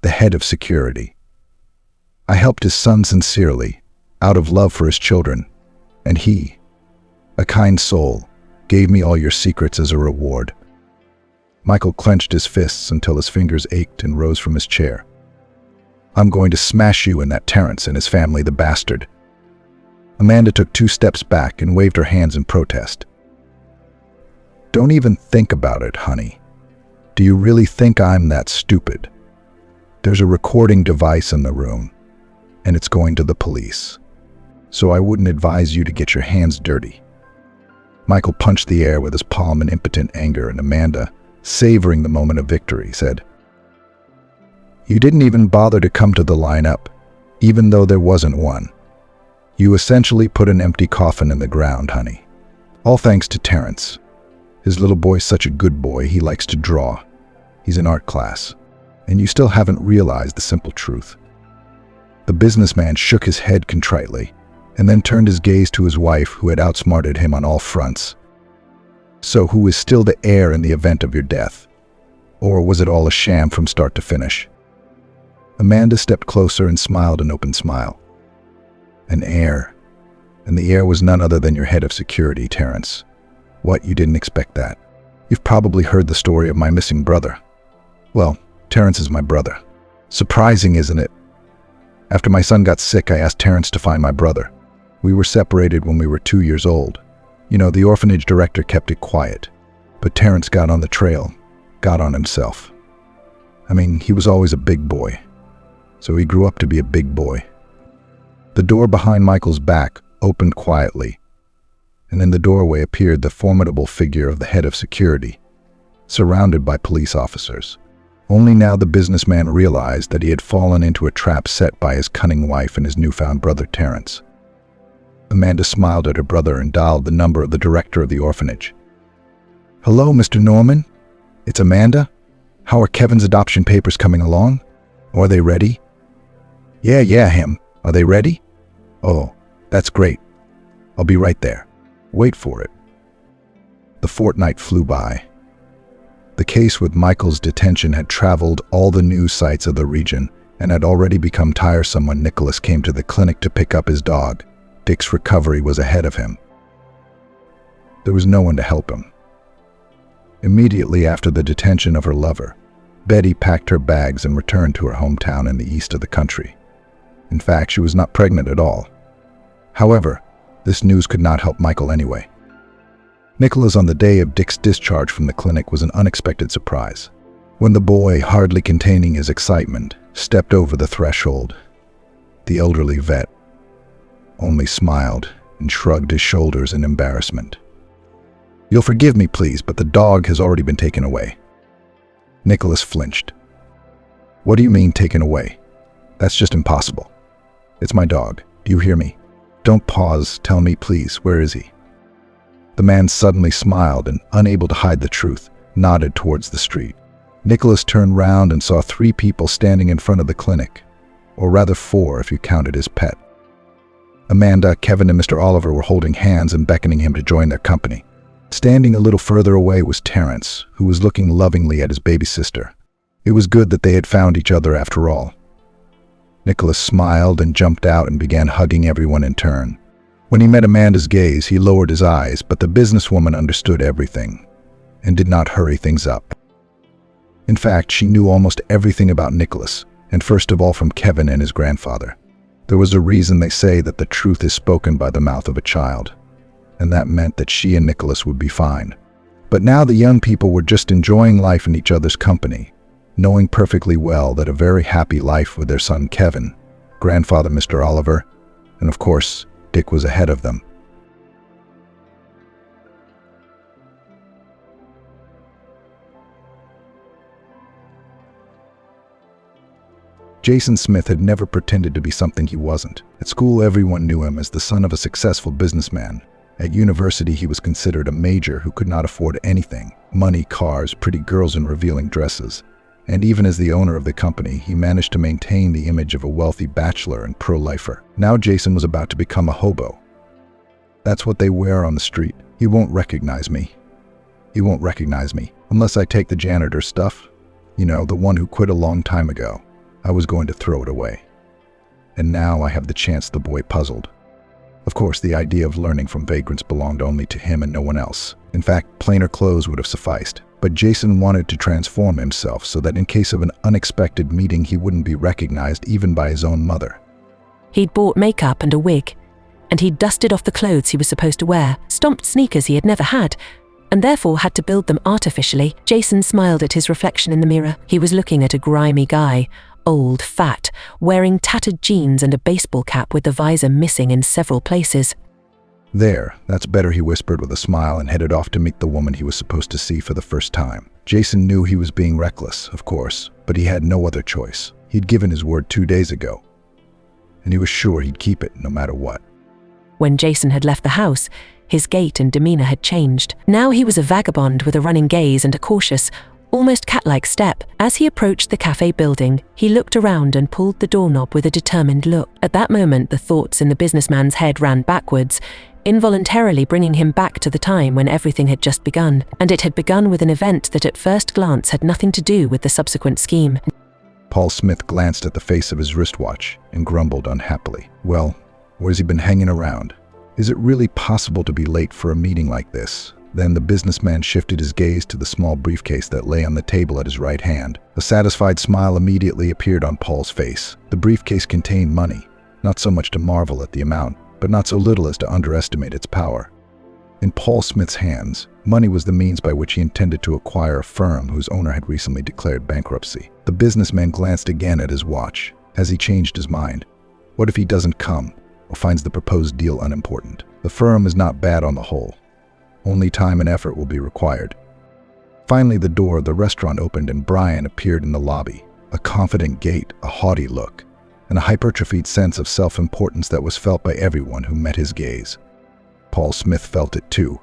the head of security. I helped his son sincerely, out of love for his children, and he, a kind soul, gave me all your secrets as a reward." Michael clenched his fists until his fingers ached and rose from his chair. "I'm going to smash you and that Terrence and his family, the bastard." Amanda took 2 steps back and waved her hands in protest. "Don't even think about it, honey. Do you really think I'm that stupid? There's a recording device in the room, and it's going to the police. So I wouldn't advise you to get your hands dirty." Michael punched the air with his palm in impotent anger, and Amanda, savoring the moment of victory, said, "You didn't even bother to come to the lineup, even though there wasn't one. You essentially put an empty coffin in the ground, honey. All thanks to Terrence. His little boy's such a good boy, he likes to draw. He's in art class. And you still haven't realized the simple truth. The businessman shook his head contritely, and then turned his gaze to his wife, who had outsmarted him on all fronts. So who is still the heir in the event of your death? Or was it all a sham from start to finish? Amanda stepped closer and smiled an open smile. An heir. And the heir was none other than your head of security, Terrence. What, you didn't expect that? You've probably heard the story of my missing brother. Well, Terrence is my brother. Surprising, isn't it? After my son got sick, I asked Terrence to find my brother. We were separated when we were 2 years old. You know, the orphanage director kept it quiet. But Terrence got on the trail, got on himself. I mean, he was always a big boy. So he grew up to be a big boy. The door behind Michael's back opened quietly, and in the doorway appeared the formidable figure of the head of security, surrounded by police officers. Only now the businessman realized that he had fallen into a trap set by his cunning wife and his newfound brother Terrence. Amanda smiled at her brother and dialed the number of the director of the orphanage. "Hello, Mr. Norman? It's Amanda. How are Kevin's adoption papers coming along? Are they ready?" Yeah, him. Are they ready? Oh, that's great. I'll be right there. Wait for it." The fortnight flew by. The case with Michael's detention had traveled all the news sites of the region and had already become tiresome when Nicholas came to the clinic to pick up his dog. Dick's recovery was ahead of him. There was no one to help him. Immediately after the detention of her lover, Betty packed her bags and returned to her hometown in the east of the country. In fact, she was not pregnant at all. However, this news could not help Michael anyway. Nicholas, on the day of Dick's discharge from the clinic, was an unexpected surprise. When the boy, hardly containing his excitement, stepped over the threshold, the elderly vet only smiled and shrugged his shoulders in embarrassment. "You'll forgive me, please, but the dog has already been taken away." Nicholas flinched. "What do you mean, taken away? That's just impossible. It's my dog. Do you hear me? Don't pause. Tell me, please, where is he?" The man suddenly smiled and, unable to hide the truth, nodded towards the street. Nicholas turned round and saw 3 people standing in front of the clinic, or rather 4 if you counted his pet. Amanda, Kevin, and Mr. Oliver were holding hands and beckoning him to join their company. Standing a little further away was Terrence, who was looking lovingly at his baby sister. It was good that they had found each other after all. Nicholas smiled and jumped out and began hugging everyone in turn. When he met Amanda's gaze, he lowered his eyes, but the businesswoman understood everything and did not hurry things up. In fact, she knew almost everything about Nicholas, and first of all from Kevin and his grandfather. There was a reason they say that the truth is spoken by the mouth of a child, and that meant that she and Nicholas would be fine. But now the young people were just enjoying life in each other's company, knowing perfectly well that a very happy life with their son Kevin, grandfather Mr. Oliver, and of course, Dick was ahead of them. Jason Smith had never pretended to be something he wasn't. At school, everyone knew him as the son of a successful businessman. At university, he was considered a major who could not afford anything: money, cars, pretty girls, and revealing dresses. And even as the owner of the company, he managed to maintain the image of a wealthy bachelor and pro-lifer. Now Jason was about to become a hobo. That's what they wear on the street. He won't recognize me. He won't recognize me unless I take the janitor's stuff. You know, the one who quit a long time ago. I was going to throw it away. And now I have the chance, the boy puzzled. Of course, the idea of learning from vagrants belonged only to him and no one else. In fact, plainer clothes would have sufficed. But Jason wanted to transform himself so that in case of an unexpected meeting, he wouldn't be recognized even by his own mother. He'd bought makeup and a wig, and he'd dusted off the clothes he was supposed to wear, stomped sneakers he had never had, and therefore had to build them artificially. Jason smiled at his reflection in the mirror. He was looking at a grimy guy, old, fat, wearing tattered jeans and a baseball cap with the visor missing in several places. "There, that's better," he whispered with a smile and headed off to meet the woman he was supposed to see for the first time. Jason knew he was being reckless, of course, but he had no other choice. He'd given his word 2 days ago, and he was sure he'd keep it no matter what. When Jason had left the house, his gait and demeanor had changed. Now he was a vagabond with a running gaze and a cautious, almost cat-like step. As he approached the cafe building, he looked around and pulled the doorknob with a determined look. At that moment, the thoughts in the businessman's head ran backwards, involuntarily bringing him back to the time when everything had just begun, and it had begun with an event that at first glance had nothing to do with the subsequent scheme. Paul Smith glanced at the face of his wristwatch and grumbled unhappily. Well, where's he been hanging around? Is it really possible to be late for a meeting like this? Then the businessman shifted his gaze to the small briefcase that lay on the table at his right hand. A satisfied smile immediately appeared on Paul's face. The briefcase contained money, not so much to marvel at the amount, but not so little as to underestimate its power. In Paul Smith's hands, money was the means by which he intended to acquire a firm whose owner had recently declared bankruptcy. The businessman glanced again at his watch. Has he changed his mind? What if he doesn't come, or finds the proposed deal unimportant? The firm is not bad on the whole. Only time and effort will be required. Finally, the door of the restaurant opened and Brian appeared in the lobby. A confident gait, a haughty look, and a hypertrophied sense of self-importance that was felt by everyone who met his gaze. Paul Smith felt it too.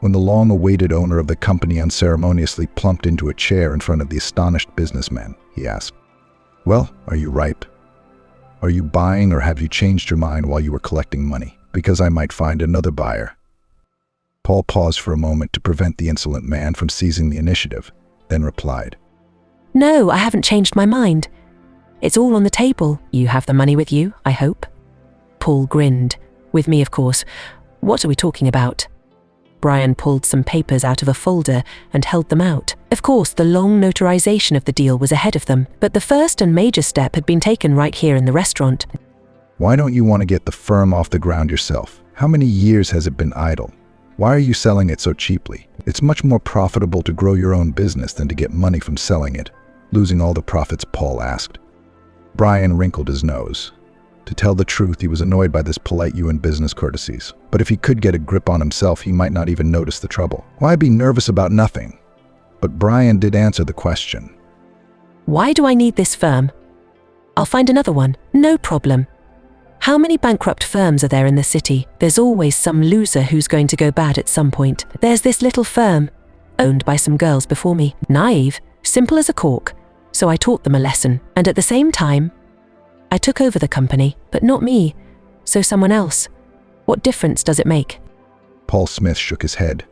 When the long-awaited owner of the company unceremoniously plumped into a chair in front of the astonished businessman, he asked, "Well, are you ripe? Are you buying, or have you changed your mind while you were collecting money? Because I might find another buyer." Paul paused for a moment to prevent the insolent man from seizing the initiative, then replied, "No, I haven't changed my mind. It's all on the table. You have the money with you, I hope?" Paul grinned. "With me, of course. What are we talking about?" Brian pulled some papers out of a folder and held them out. Of course, the long notarization of the deal was ahead of them, but the first and major step had been taken right here in the restaurant. "Why don't you want to get the firm off the ground yourself? How many years has it been idle? Why are you selling it so cheaply? It's much more profitable to grow your own business than to get money from selling it, losing all the profits," Paul asked. Brian wrinkled his nose. To tell the truth, he was annoyed by this polite you-in business courtesies. But if he could get a grip on himself, he might not even notice the trouble. Why be nervous about nothing? But Brian did answer the question. "Why do I need this firm? I'll find another one, no problem. How many bankrupt firms are there in the city? There's always some loser who's going to go bad at some point. There's this little firm, owned by some girls before me. Naive, simple as a cork. So I taught them a lesson. And at the same time, I took over the company, but not me, so someone else. What difference does it make?" Paul Smith shook his head.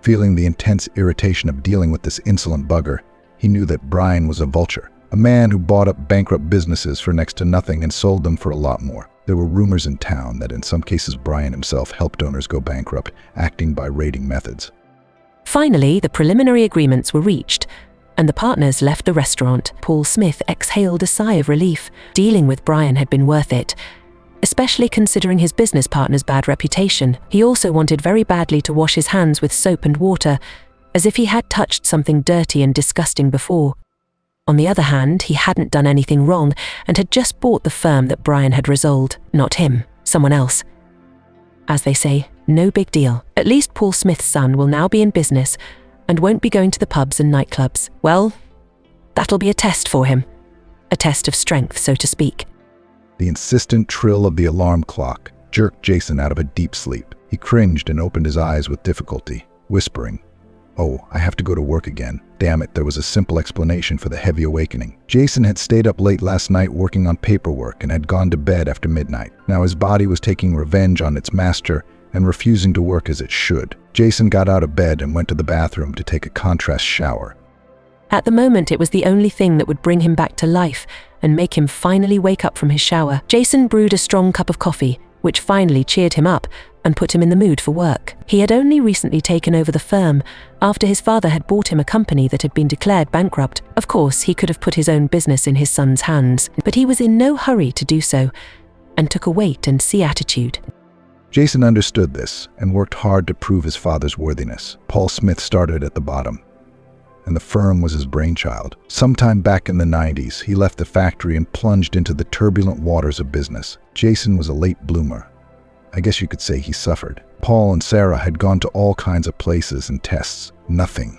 Feeling the intense irritation of dealing with this insolent bugger, he knew that Brian was a vulture, a man who bought up bankrupt businesses for next to nothing and sold them for a lot more. There were rumors in town that in some cases Brian himself helped owners go bankrupt, acting by raiding methods. Finally, the preliminary agreements were reached, and the partners left the restaurant. Paul Smith exhaled a sigh of relief. Dealing with Brian had been worth it, especially considering his business partner's bad reputation. He also wanted very badly to wash his hands with soap and water, as if he had touched something dirty and disgusting before. On the other hand, he hadn't done anything wrong and had just bought the firm that Brian had resold. Not him, someone else. As they say, no big deal. At least Paul Smith's son will now be in business and won't be going to the pubs and nightclubs. Well, that'll be a test for him. A test of strength, so to speak. The insistent trill of the alarm clock jerked Jason out of a deep sleep. He cringed and opened his eyes with difficulty, whispering, "Oh, I have to go to work again." Damn it, there was a simple explanation for the heavy awakening. Jason had stayed up late last night working on paperwork and had gone to bed after midnight. Now his body was taking revenge on its master and refusing to work as it should. Jason got out of bed and went to the bathroom to take a contrast shower. At the moment, it was the only thing that would bring him back to life and make him finally wake up from his shower. Jason brewed a strong cup of coffee, which finally cheered him up and put him in the mood for work. He had only recently taken over the firm after his father had bought him a company that had been declared bankrupt. Of course, he could have put his own business in his son's hands, but he was in no hurry to do so and took a wait-and-see attitude. Jason understood this and worked hard to prove his father's worthiness. Paul Smith started at the bottom, and the firm was his brainchild. Sometime back in the 90s, he left the factory and plunged into the turbulent waters of business. Jason was a late bloomer. I guess you could say he suffered. Paul and Sarah had gone to all kinds of places and tests. Nothing.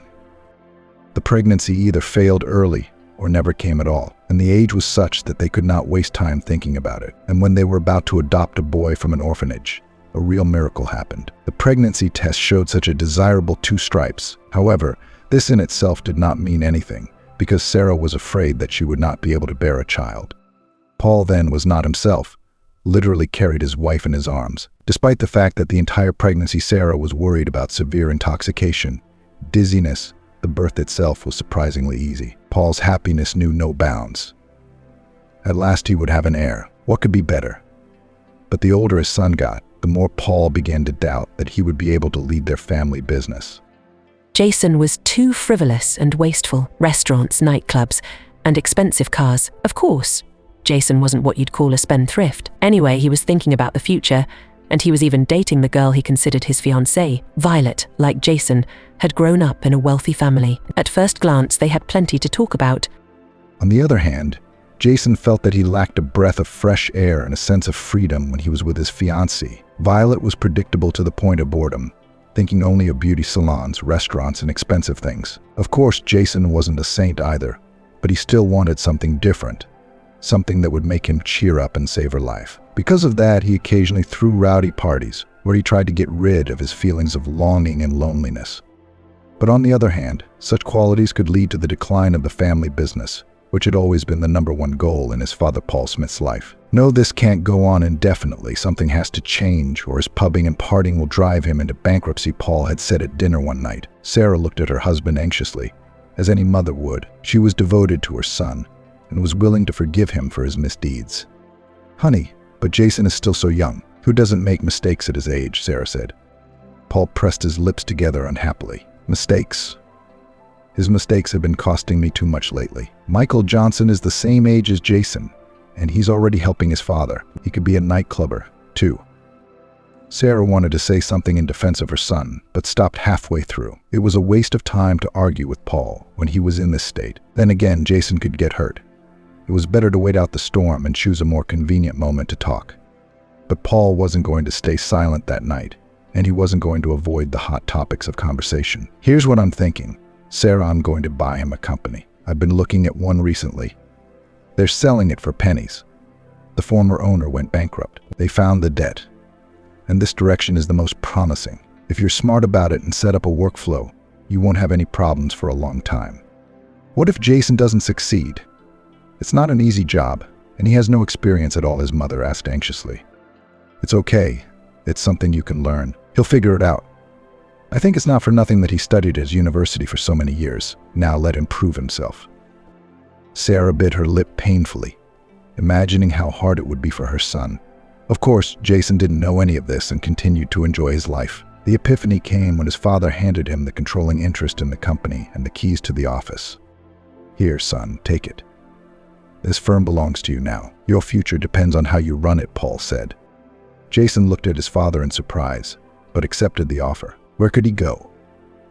The pregnancy either failed early or never came at all, and the age was such that they could not waste time thinking about it. And when they were about to adopt a boy from an orphanage, a real miracle happened. The pregnancy test showed such a desirable 2 stripes. However, This in itself did not mean anything, because Sarah was afraid that she would not be able to bear a child. Paul then was not himself, literally carried his wife in his arms. Despite the fact that the entire pregnancy Sarah was worried about severe intoxication, dizziness, the birth itself was surprisingly easy. Paul's happiness knew no bounds. At last he would have an heir. What could be better? But the older his son got, the more Paul began to doubt that he would be able to lead their family business. Jason was too frivolous and wasteful. Restaurants, nightclubs, and expensive cars. Of course, Jason wasn't what you'd call a spendthrift. Anyway, he was thinking about the future, and he was even dating the girl he considered his fiancée. Violet, like Jason, had grown up in a wealthy family. At first glance, they had plenty to talk about. On the other hand, Jason felt that he lacked a breath of fresh air and a sense of freedom when he was with his fiancée. Violet was predictable to the point of boredom, thinking only of beauty salons, restaurants, and expensive things. Of course, Jason wasn't a saint either, but he still wanted something different, something that would make him cheer up and save her life. Because of that, he occasionally threw rowdy parties where he tried to get rid of his feelings of longing and loneliness. But on the other hand, such qualities could lead to the decline of the family business, which had always been the #1 goal in his father Paul Smith's life. No, this can't go on indefinitely. Something has to change, or his pubbing and partying will drive him into bankruptcy, Paul had said at dinner one night. Sarah looked at her husband anxiously, as any mother would. She was devoted to her son, and was willing to forgive him for his misdeeds. "Honey, but Jason is still so young. Who doesn't make mistakes at his age?" Sarah said. Paul pressed his lips together unhappily. "Mistakes. His mistakes have been costing me too much lately. Michael Johnson is the same age as Jason, and he's already helping his father. He could be a nightclubber, too." Sarah wanted to say something in defense of her son, but stopped halfway through. It was a waste of time to argue with Paul when he was in this state. Then again, Jason could get hurt. It was better to wait out the storm and choose a more convenient moment to talk. But Paul wasn't going to stay silent that night, and he wasn't going to avoid the hot topics of conversation. "Here's what I'm thinking. Sarah, I'm going to buy him a company. I've been looking at one recently. They're selling it for pennies. The former owner went bankrupt. They found the debt. And this direction is the most promising. If you're smart about it and set up a workflow, you won't have any problems for a long time." "What if Jason doesn't succeed?" "It's not an easy job, and he has no experience at all," his mother asked anxiously. "It's okay. It's something you can learn. He'll figure it out. I think it's not for nothing that he studied at university for so many years. Now let him prove himself." Sarah bit her lip painfully, imagining how hard it would be for her son. Of course, Jason didn't know any of this and continued to enjoy his life. The epiphany came when his father handed him the controlling interest in the company and the keys to the office. "Here, son, take it. This firm belongs to you now. Your future depends on how you run it," Paul said. Jason looked at his father in surprise, but accepted the offer. Where could he go?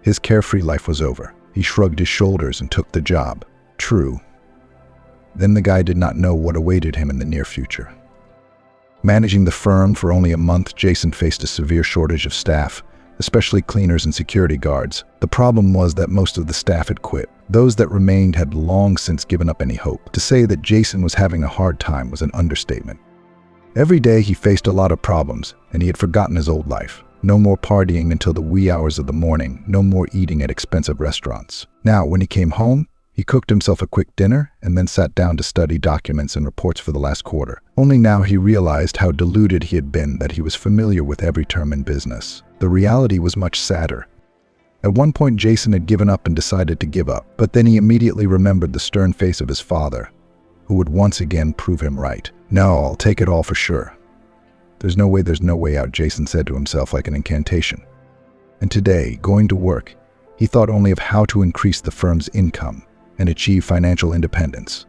His carefree life was over. He shrugged his shoulders and took the job. True. Then the guy did not know what awaited him in the near future. Managing the firm for only a month, Jason faced a severe shortage of staff, especially cleaners and security guards. The problem was that most of the staff had quit. Those that remained had long since given up any hope. To say that Jason was having a hard time was an understatement. Every day he faced a lot of problems, and he had forgotten his old life. No more partying until the wee hours of the morning, no more eating at expensive restaurants. Now, when he came home, he cooked himself a quick dinner and then sat down to study documents and reports for the last quarter. Only now he realized how deluded he had been, that he was familiar with every term in business. The reality was much sadder. At one point, Jason had given up and decided to give up, but then he immediately remembered the stern face of his father, who would once again prove him right. "No, I'll take it all for sure. There's no way out," Jason said to himself like an incantation. And today, going to work, he thought only of how to increase the firm's income and achieve financial independence.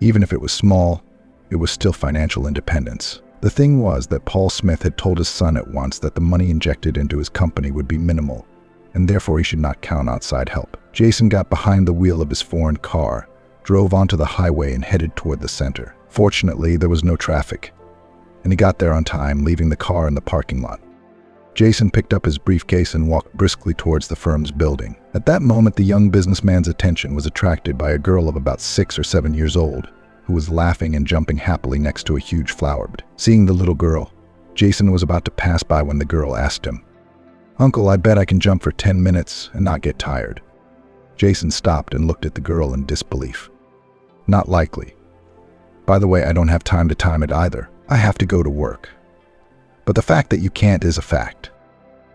Even if it was small, it was still financial independence. The thing was that Paul Smith had told his son at once that the money injected into his company would be minimal, and therefore he should not count outside help. Jason got behind the wheel of his foreign car, drove onto the highway and headed toward the center. Fortunately, there was no traffic, and he got there on time, leaving the car in the parking lot. Jason picked up his briefcase and walked briskly towards the firm's building. At that moment, the young businessman's attention was attracted by a girl of about 6 or 7 years old, who was laughing and jumping happily next to a huge flower bed. Seeing the little girl, Jason was about to pass by when the girl asked him, "Uncle, I bet I can jump for 10 minutes and not get tired." Jason stopped and looked at the girl in disbelief. Not likely. By the way, I don't have time to time it either. I have to go to work. But the fact that you can't is a fact.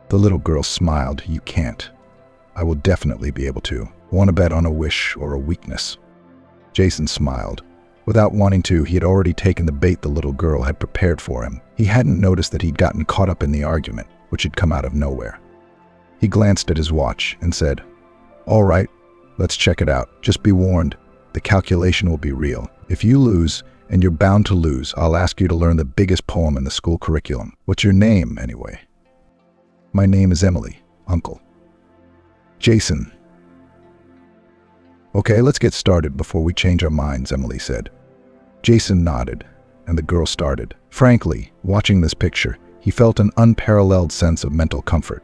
The little girl smiled. You can't. I will definitely be able to. Want to bet on a wish or a weakness? Jason smiled. Without wanting to, he had already taken the bait the little girl had prepared for him. He hadn't noticed that he'd gotten caught up in the argument, which had come out of nowhere. He glanced at his watch and said, "All right, let's check it out. Just be warned, the calculation will be real. If you lose, and you're bound to lose, I'll ask you to learn the biggest poem in the school curriculum. What's your name, anyway?" "My name is Emily, Uncle." "Jason." "Okay, let's get started before we change our minds," Emily said. Jason nodded, and the girl started. Frankly, watching this picture, he felt an unparalleled sense of mental comfort.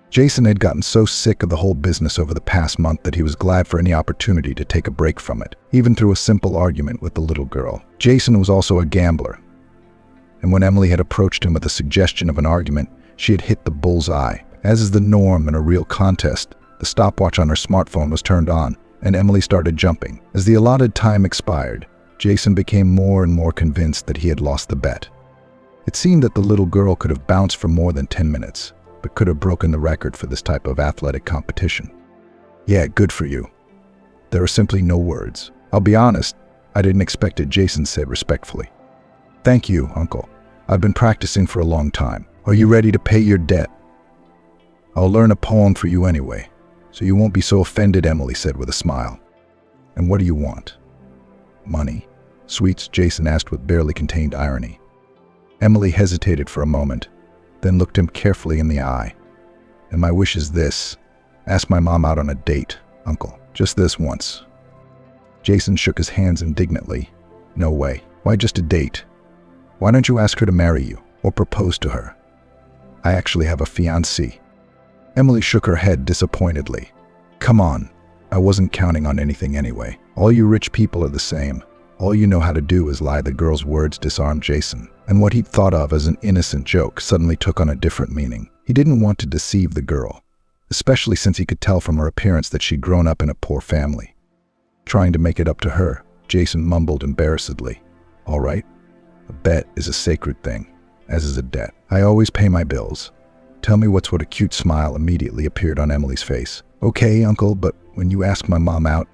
Jason had gotten so sick of the whole business over the past month that he was glad for any opportunity to take a break from it, even through a simple argument with the little girl. Jason was also a gambler, and when Emily had approached him with a suggestion of an argument, she had hit the bull's eye. As is the norm in a real contest, the stopwatch on her smartphone was turned on, and Emily started jumping. As the allotted time expired, Jason became more and more convinced that he had lost the bet. It seemed that the little girl could have bounced for more than 10 minutes, but could have broken the record for this type of athletic competition. "Yeah, good for you." There are simply no words. "I'll be honest, I didn't expect it," Jason said respectfully. "Thank you, Uncle. I've been practicing for a long time. Are you ready to pay your debt?" "I'll learn a poem for you anyway, so you won't be so offended," Emily said with a smile. "And what do you want?" "Money." "Sweets?" Jason asked with barely contained irony. Emily hesitated for a moment, then looked him carefully in the eye. "And my wish is this. Ask my mom out on a date, Uncle. Just this once." Jason shook his hands indignantly. "No way. Why just a date? Why don't you ask her to marry you, or propose to her?" "I actually have a fiancée." Emily shook her head disappointedly. "Come on. I wasn't counting on anything anyway. All you rich people are the same. All you know how to do is lie." The girl's words disarmed Jason, and what he'd thought of as an innocent joke suddenly took on a different meaning. He didn't want to deceive the girl, especially since he could tell from her appearance that she'd grown up in a poor family. Trying to make it up to her, Jason mumbled embarrassedly, "All right, a bet is a sacred thing, as is a debt. I always pay my bills. Tell me what's what." A cute smile immediately appeared on Emily's face. "Okay, Uncle, but when you ask my mom out,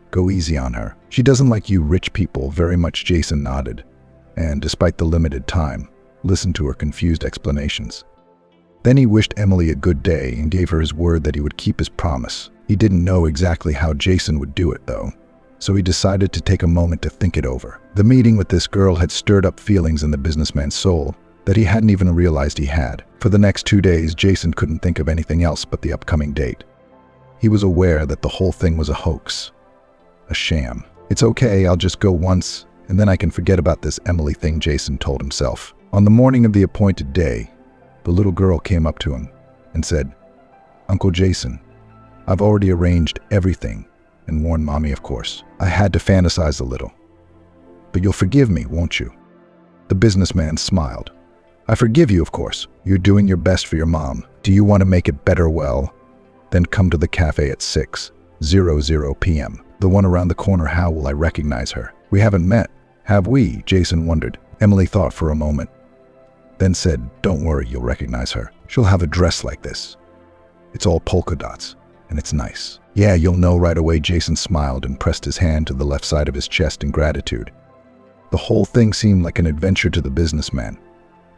go easy on her. She doesn't like you rich people very much." Jason nodded, and despite the limited time, listened to her confused explanations. Then he wished Emily a good day and gave her his word that he would keep his promise. He didn't know exactly how Jason would do it, though, so he decided to take a moment to think it over. The meeting with this girl had stirred up feelings in the businessman's soul that he hadn't even realized he had. For the next 2 days, Jason couldn't think of anything else but the upcoming date. He was aware that the whole thing was a hoax, a sham. "It's okay, I'll just go once, and then I can forget about this Emily thing," Jason told himself. On the morning of the appointed day, the little girl came up to him and said, "Uncle Jason, I've already arranged everything," and warned Mommy, of course. "I had to fantasize a little. But you'll forgive me, won't you?" The businessman smiled. "I forgive you, of course. You're doing your best for your mom. Do you want to make it better? Well, then come to the cafe at 6:00 p.m. The one around the corner. How will I recognize her? We haven't met, have we?" Jason wondered. Emily thought for a moment, then said, "Don't worry, you'll recognize her. She'll have a dress like this. It's all polka dots, and it's nice." "Yeah, you'll know right away." Jason smiled and pressed his hand to the left side of his chest in gratitude. The whole thing seemed like an adventure to the businessman,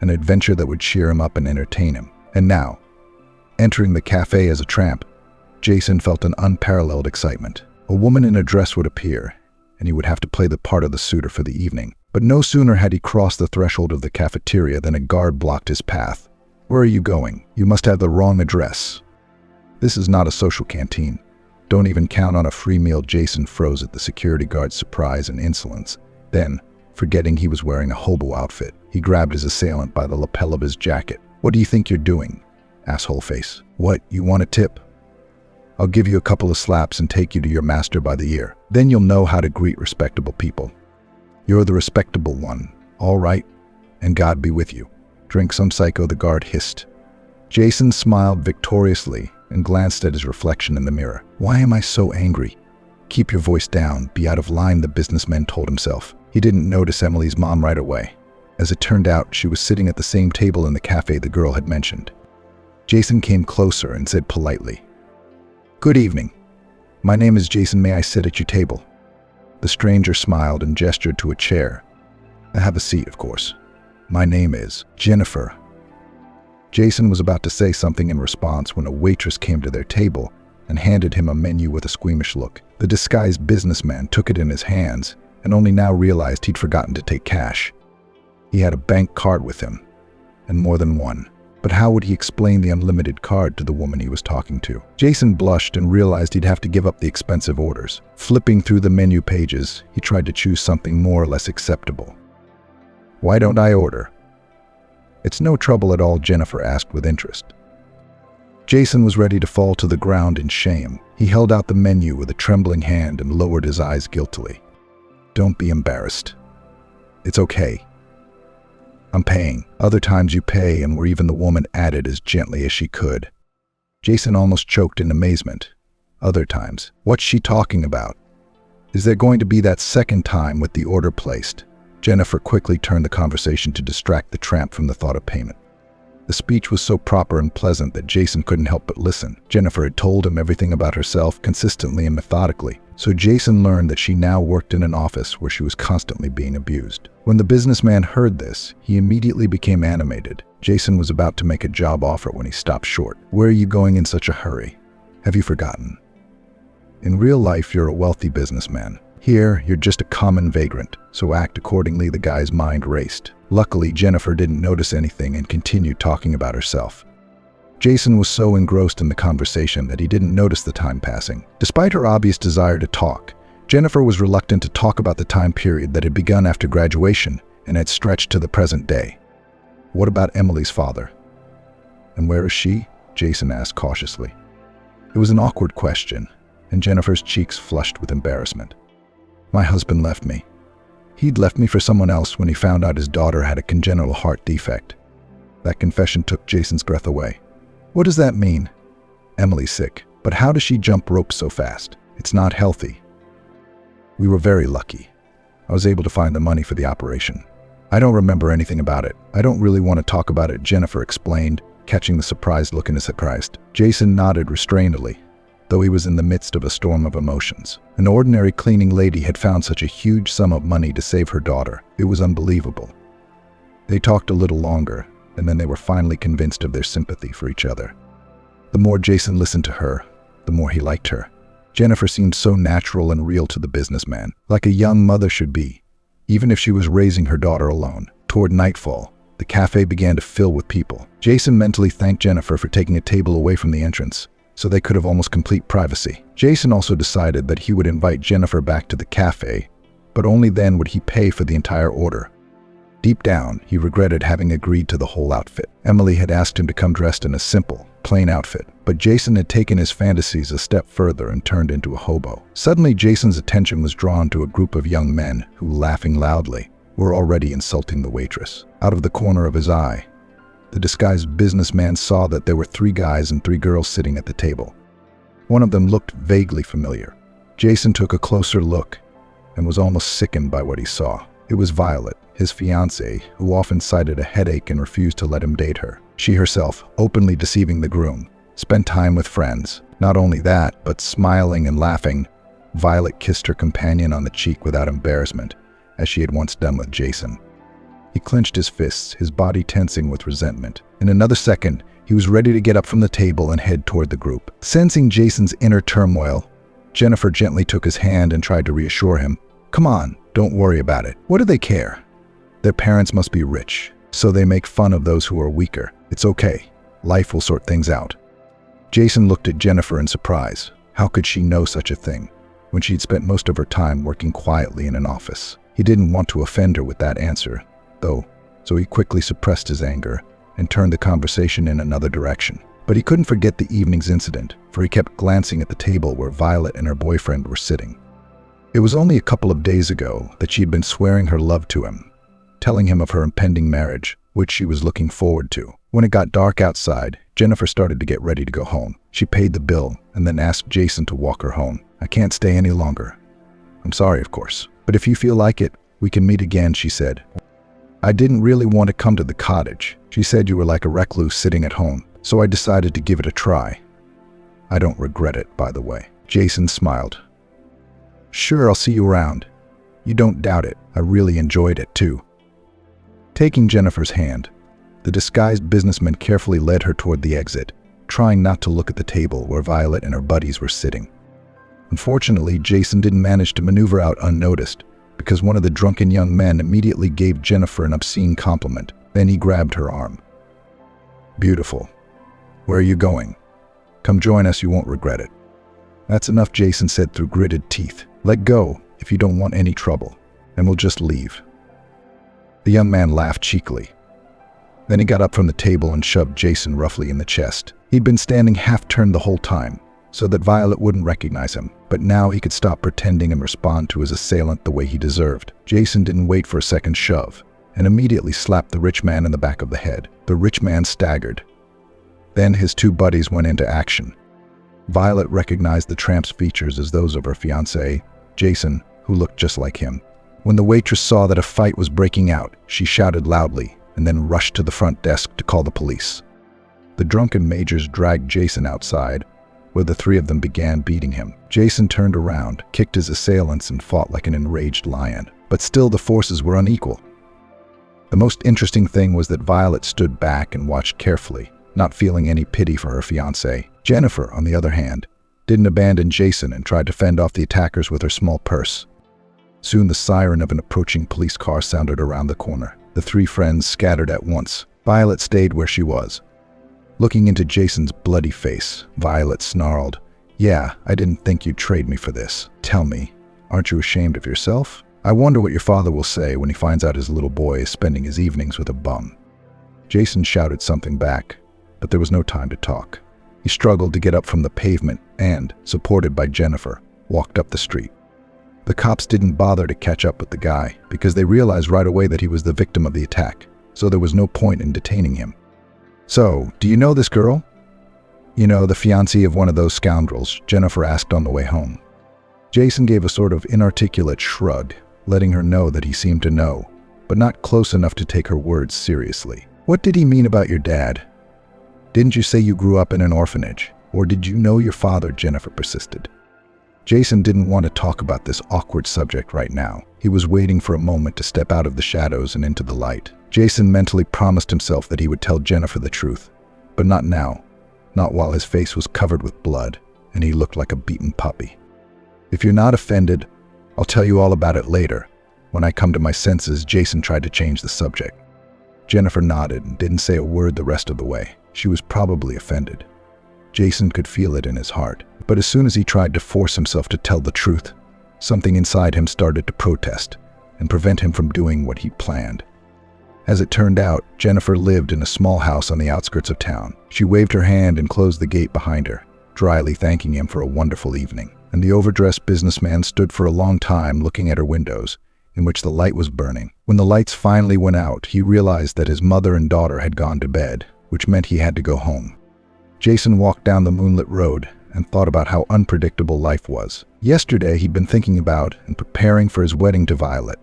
an adventure that would cheer him up and entertain him. And now, entering the cafe as a tramp, Jason felt an unparalleled excitement. A woman in a dress would appear, and he would have to play the part of the suitor for the evening. But no sooner had he crossed the threshold of the cafeteria than a guard blocked his path. "Where are you going? You must have the wrong address. This is not a social canteen. Don't even count on a free meal." Jason froze at the security guard's surprise and insolence. Then, forgetting he was wearing a hobo outfit, he grabbed his assailant by the lapel of his jacket. "What do you think you're doing, asshole face? What, you want a tip? I'll give you a couple of slaps and take you to your master by the ear. Then you'll know how to greet respectable people. You're the respectable one, all right? And God be with you." "Drink some, psycho," the guard hissed. Jason smiled victoriously and glanced at his reflection in the mirror. Why am I so angry? Keep your voice down, be out of line, the businessman told himself. He didn't notice Emily's mom right away. As it turned out, she was sitting at the same table in the cafe the girl had mentioned. Jason came closer and said politely, "Good evening. My name is Jason. May I sit at your table?" The stranger smiled and gestured to a chair. "I have a seat, of course. My name is Jennifer." Jason was about to say something in response when a waitress came to their table and handed him a menu with a squeamish look. The disguised businessman took it in his hands and only now realized he'd forgotten to take cash. He had a bank card with him, and more than one. But how would he explain the unlimited card to the woman he was talking to? Jason blushed and realized he'd have to give up the expensive orders. Flipping through the menu pages, he tried to choose something more or less acceptable. "Why don't I order?" "It's no trouble at all," Jennifer asked with interest. Jason was ready to fall to the ground in shame. He held out the menu with a trembling hand and lowered his eyes guiltily. "Don't be embarrassed. It's okay. I'm paying." "Other times you pay," and where even the woman added as gently as she could. Jason almost choked in amazement. "Other times? What's she talking about? Is there going to be that second time with the order placed?" Jennifer quickly turned the conversation to distract the tramp from the thought of payment. The speech was so proper and pleasant that Jason couldn't help but listen. Jennifer had told him everything about herself consistently and methodically, so Jason learned that she now worked in an office where she was constantly being abused. When the businessman heard this, he immediately became animated. Jason was about to make a job offer when he stopped short. "Where are you going in such a hurry? Have you forgotten? In real life, you're a wealthy businessman. Here, you're just a common vagrant, so act accordingly." The guy's mind raced. Luckily, Jennifer didn't notice anything and continued talking about herself. Jason was so engrossed in the conversation that he didn't notice the time passing. Despite her obvious desire to talk, Jennifer was reluctant to talk about the time period that had begun after graduation and had stretched to the present day. "What about Emily's father? And where is she?" Jason asked cautiously. It was an awkward question, and Jennifer's cheeks flushed with embarrassment. "My husband left me. He'd left me for someone else when he found out his daughter had a congenital heart defect." That confession took Jason's breath away. "What does that mean?" "Emily's sick. But how does she jump ropes so fast? It's not healthy. We were very lucky. I was able to find the money for the operation. I don't remember anything about it. I don't really want to talk about it," Jennifer explained, catching the surprised look in his eyes. Jason nodded restrainedly, though he was in the midst of a storm of emotions. An ordinary cleaning lady had found such a huge sum of money to save her daughter. It was unbelievable. They talked a little longer, and then they were finally convinced of their sympathy for each other. The more Jason listened to her, the more he liked her. Jennifer seemed so natural and real to the businessman, like a young mother should be, even if she was raising her daughter alone. Toward nightfall, the cafe began to fill with people. Jason mentally thanked Jennifer for taking a table away from the entrance, so they could have almost complete privacy. Jason also decided that he would invite Jennifer back to the cafe, but only then would he pay for the entire order. Deep down, he regretted having agreed to the whole outfit. Emily had asked him to come dressed in a simple, plain outfit, but Jason had taken his fantasies a step further and turned into a hobo. Suddenly, Jason's attention was drawn to a group of young men who, laughing loudly, were already insulting the waitress. Out of the corner of his eye, the disguised businessman saw that there were 3 guys and 3 girls sitting at the table. One of them looked vaguely familiar. Jason took a closer look and was almost sickened by what he saw. It was Violet, his fiancée, who often cited a headache and refused to let him date her. She herself, openly deceiving the groom, spent time with friends. Not only that, but smiling and laughing, Violet kissed her companion on the cheek without embarrassment, as she had once done with Jason. He clenched his fists, his body tensing with resentment. In another second, he was ready to get up from the table and head toward the group. Sensing Jason's inner turmoil, Jennifer gently took his hand and tried to reassure him. "Come on, don't worry about it. What do they care? Their parents must be rich, so they make fun of those who are weaker. It's okay. Life will sort things out." Jason looked at Jennifer in surprise. How could she know such a thing, when she'd spent most of her time working quietly in an office? He didn't want to offend her with that answer, though, so he quickly suppressed his anger and turned the conversation in another direction. But he couldn't forget the evening's incident, for he kept glancing at the table where Violet and her boyfriend were sitting. It was only a couple of days ago that she had been swearing her love to him, telling him of her impending marriage, which she was looking forward to. When it got dark outside, Jennifer started to get ready to go home. She paid the bill and then asked Jason to walk her home. "I can't stay any longer. I'm sorry, of course. But if you feel like it, we can meet again," she said. "I didn't really want to come to the cottage. She said you were like a recluse sitting at home, so I decided to give it a try. I don't regret it, by the way." Jason smiled. "Sure, I'll see you around. You don't doubt it. I really enjoyed it, too." Taking Jennifer's hand, the disguised businessman carefully led her toward the exit, trying not to look at the table where Violet and her buddies were sitting. Unfortunately, Jason didn't manage to maneuver out unnoticed, because one of the drunken young men immediately gave Jennifer an obscene compliment. Then he grabbed her arm. "Beautiful. Where are you going? Come join us, you won't regret it." "That's enough," Jason said through gritted teeth. "Let go if you don't want any trouble, and we'll just leave." The young man laughed cheekily. Then he got up from the table and shoved Jason roughly in the chest. He'd been standing half-turned the whole time, so that Violet wouldn't recognize him, but now he could stop pretending and respond to his assailant the way he deserved. Jason didn't wait for a second shove, and immediately slapped the rich man in the back of the head. The rich man staggered. Then his two buddies went into action. Violet recognized the tramp's features as those of her fiancé, Jason, who looked just like him. When the waitress saw that a fight was breaking out, she shouted loudly and then rushed to the front desk to call the police. The drunken majors dragged Jason outside, where the three of them began beating him. Jason turned around, kicked his assailants, and fought like an enraged lion. But still the forces were unequal. The most interesting thing was that Violet stood back and watched carefully, not feeling any pity for her fiancé. Jennifer, on the other hand, didn't abandon Jason and tried to fend off the attackers with her small purse. Soon the siren of an approaching police car sounded around the corner. The three friends scattered at once. Violet stayed where she was. Looking into Jason's bloody face, Violet snarled, "Yeah, I didn't think you'd trade me for this. Tell me, aren't you ashamed of yourself? I wonder what your father will say when he finds out his little boy is spending his evenings with a bum." Jason shouted something back, but there was no time to talk. He struggled to get up from the pavement and, supported by Jennifer, walked up the street. The cops didn't bother to catch up with the guy because they realized right away that he was the victim of the attack, so there was no point in detaining him. "So, do you know this girl?" "You know, the fiancée of one of those scoundrels," Jennifer asked on the way home. Jason gave a sort of inarticulate shrug, letting her know that he seemed to know, but not close enough to take her words seriously. "What did he mean about your dad? Didn't you say you grew up in an orphanage? Or did you know your father?" Jennifer persisted. Jason didn't want to talk about this awkward subject right now. He was waiting for a moment to step out of the shadows and into the light. Jason mentally promised himself that he would tell Jennifer the truth, but not now, not while his face was covered with blood and he looked like a beaten puppy. "If you're not offended, I'll tell you all about it later. When I come to my senses," Jason tried to change the subject. Jennifer nodded and didn't say a word the rest of the way. She was probably offended. Jason could feel it in his heart. But as soon as he tried to force himself to tell the truth, something inside him started to protest and prevent him from doing what he planned. As it turned out, Jennifer lived in a small house on the outskirts of town. She waved her hand and closed the gate behind her, dryly thanking him for a wonderful evening. And the overdressed businessman stood for a long time looking at her windows, in which the light was burning. When the lights finally went out, he realized that his mother and daughter had gone to bed, which meant he had to go home. Jason walked down the moonlit road and thought about how unpredictable life was. Yesterday, he'd been thinking about and preparing for his wedding to Violet.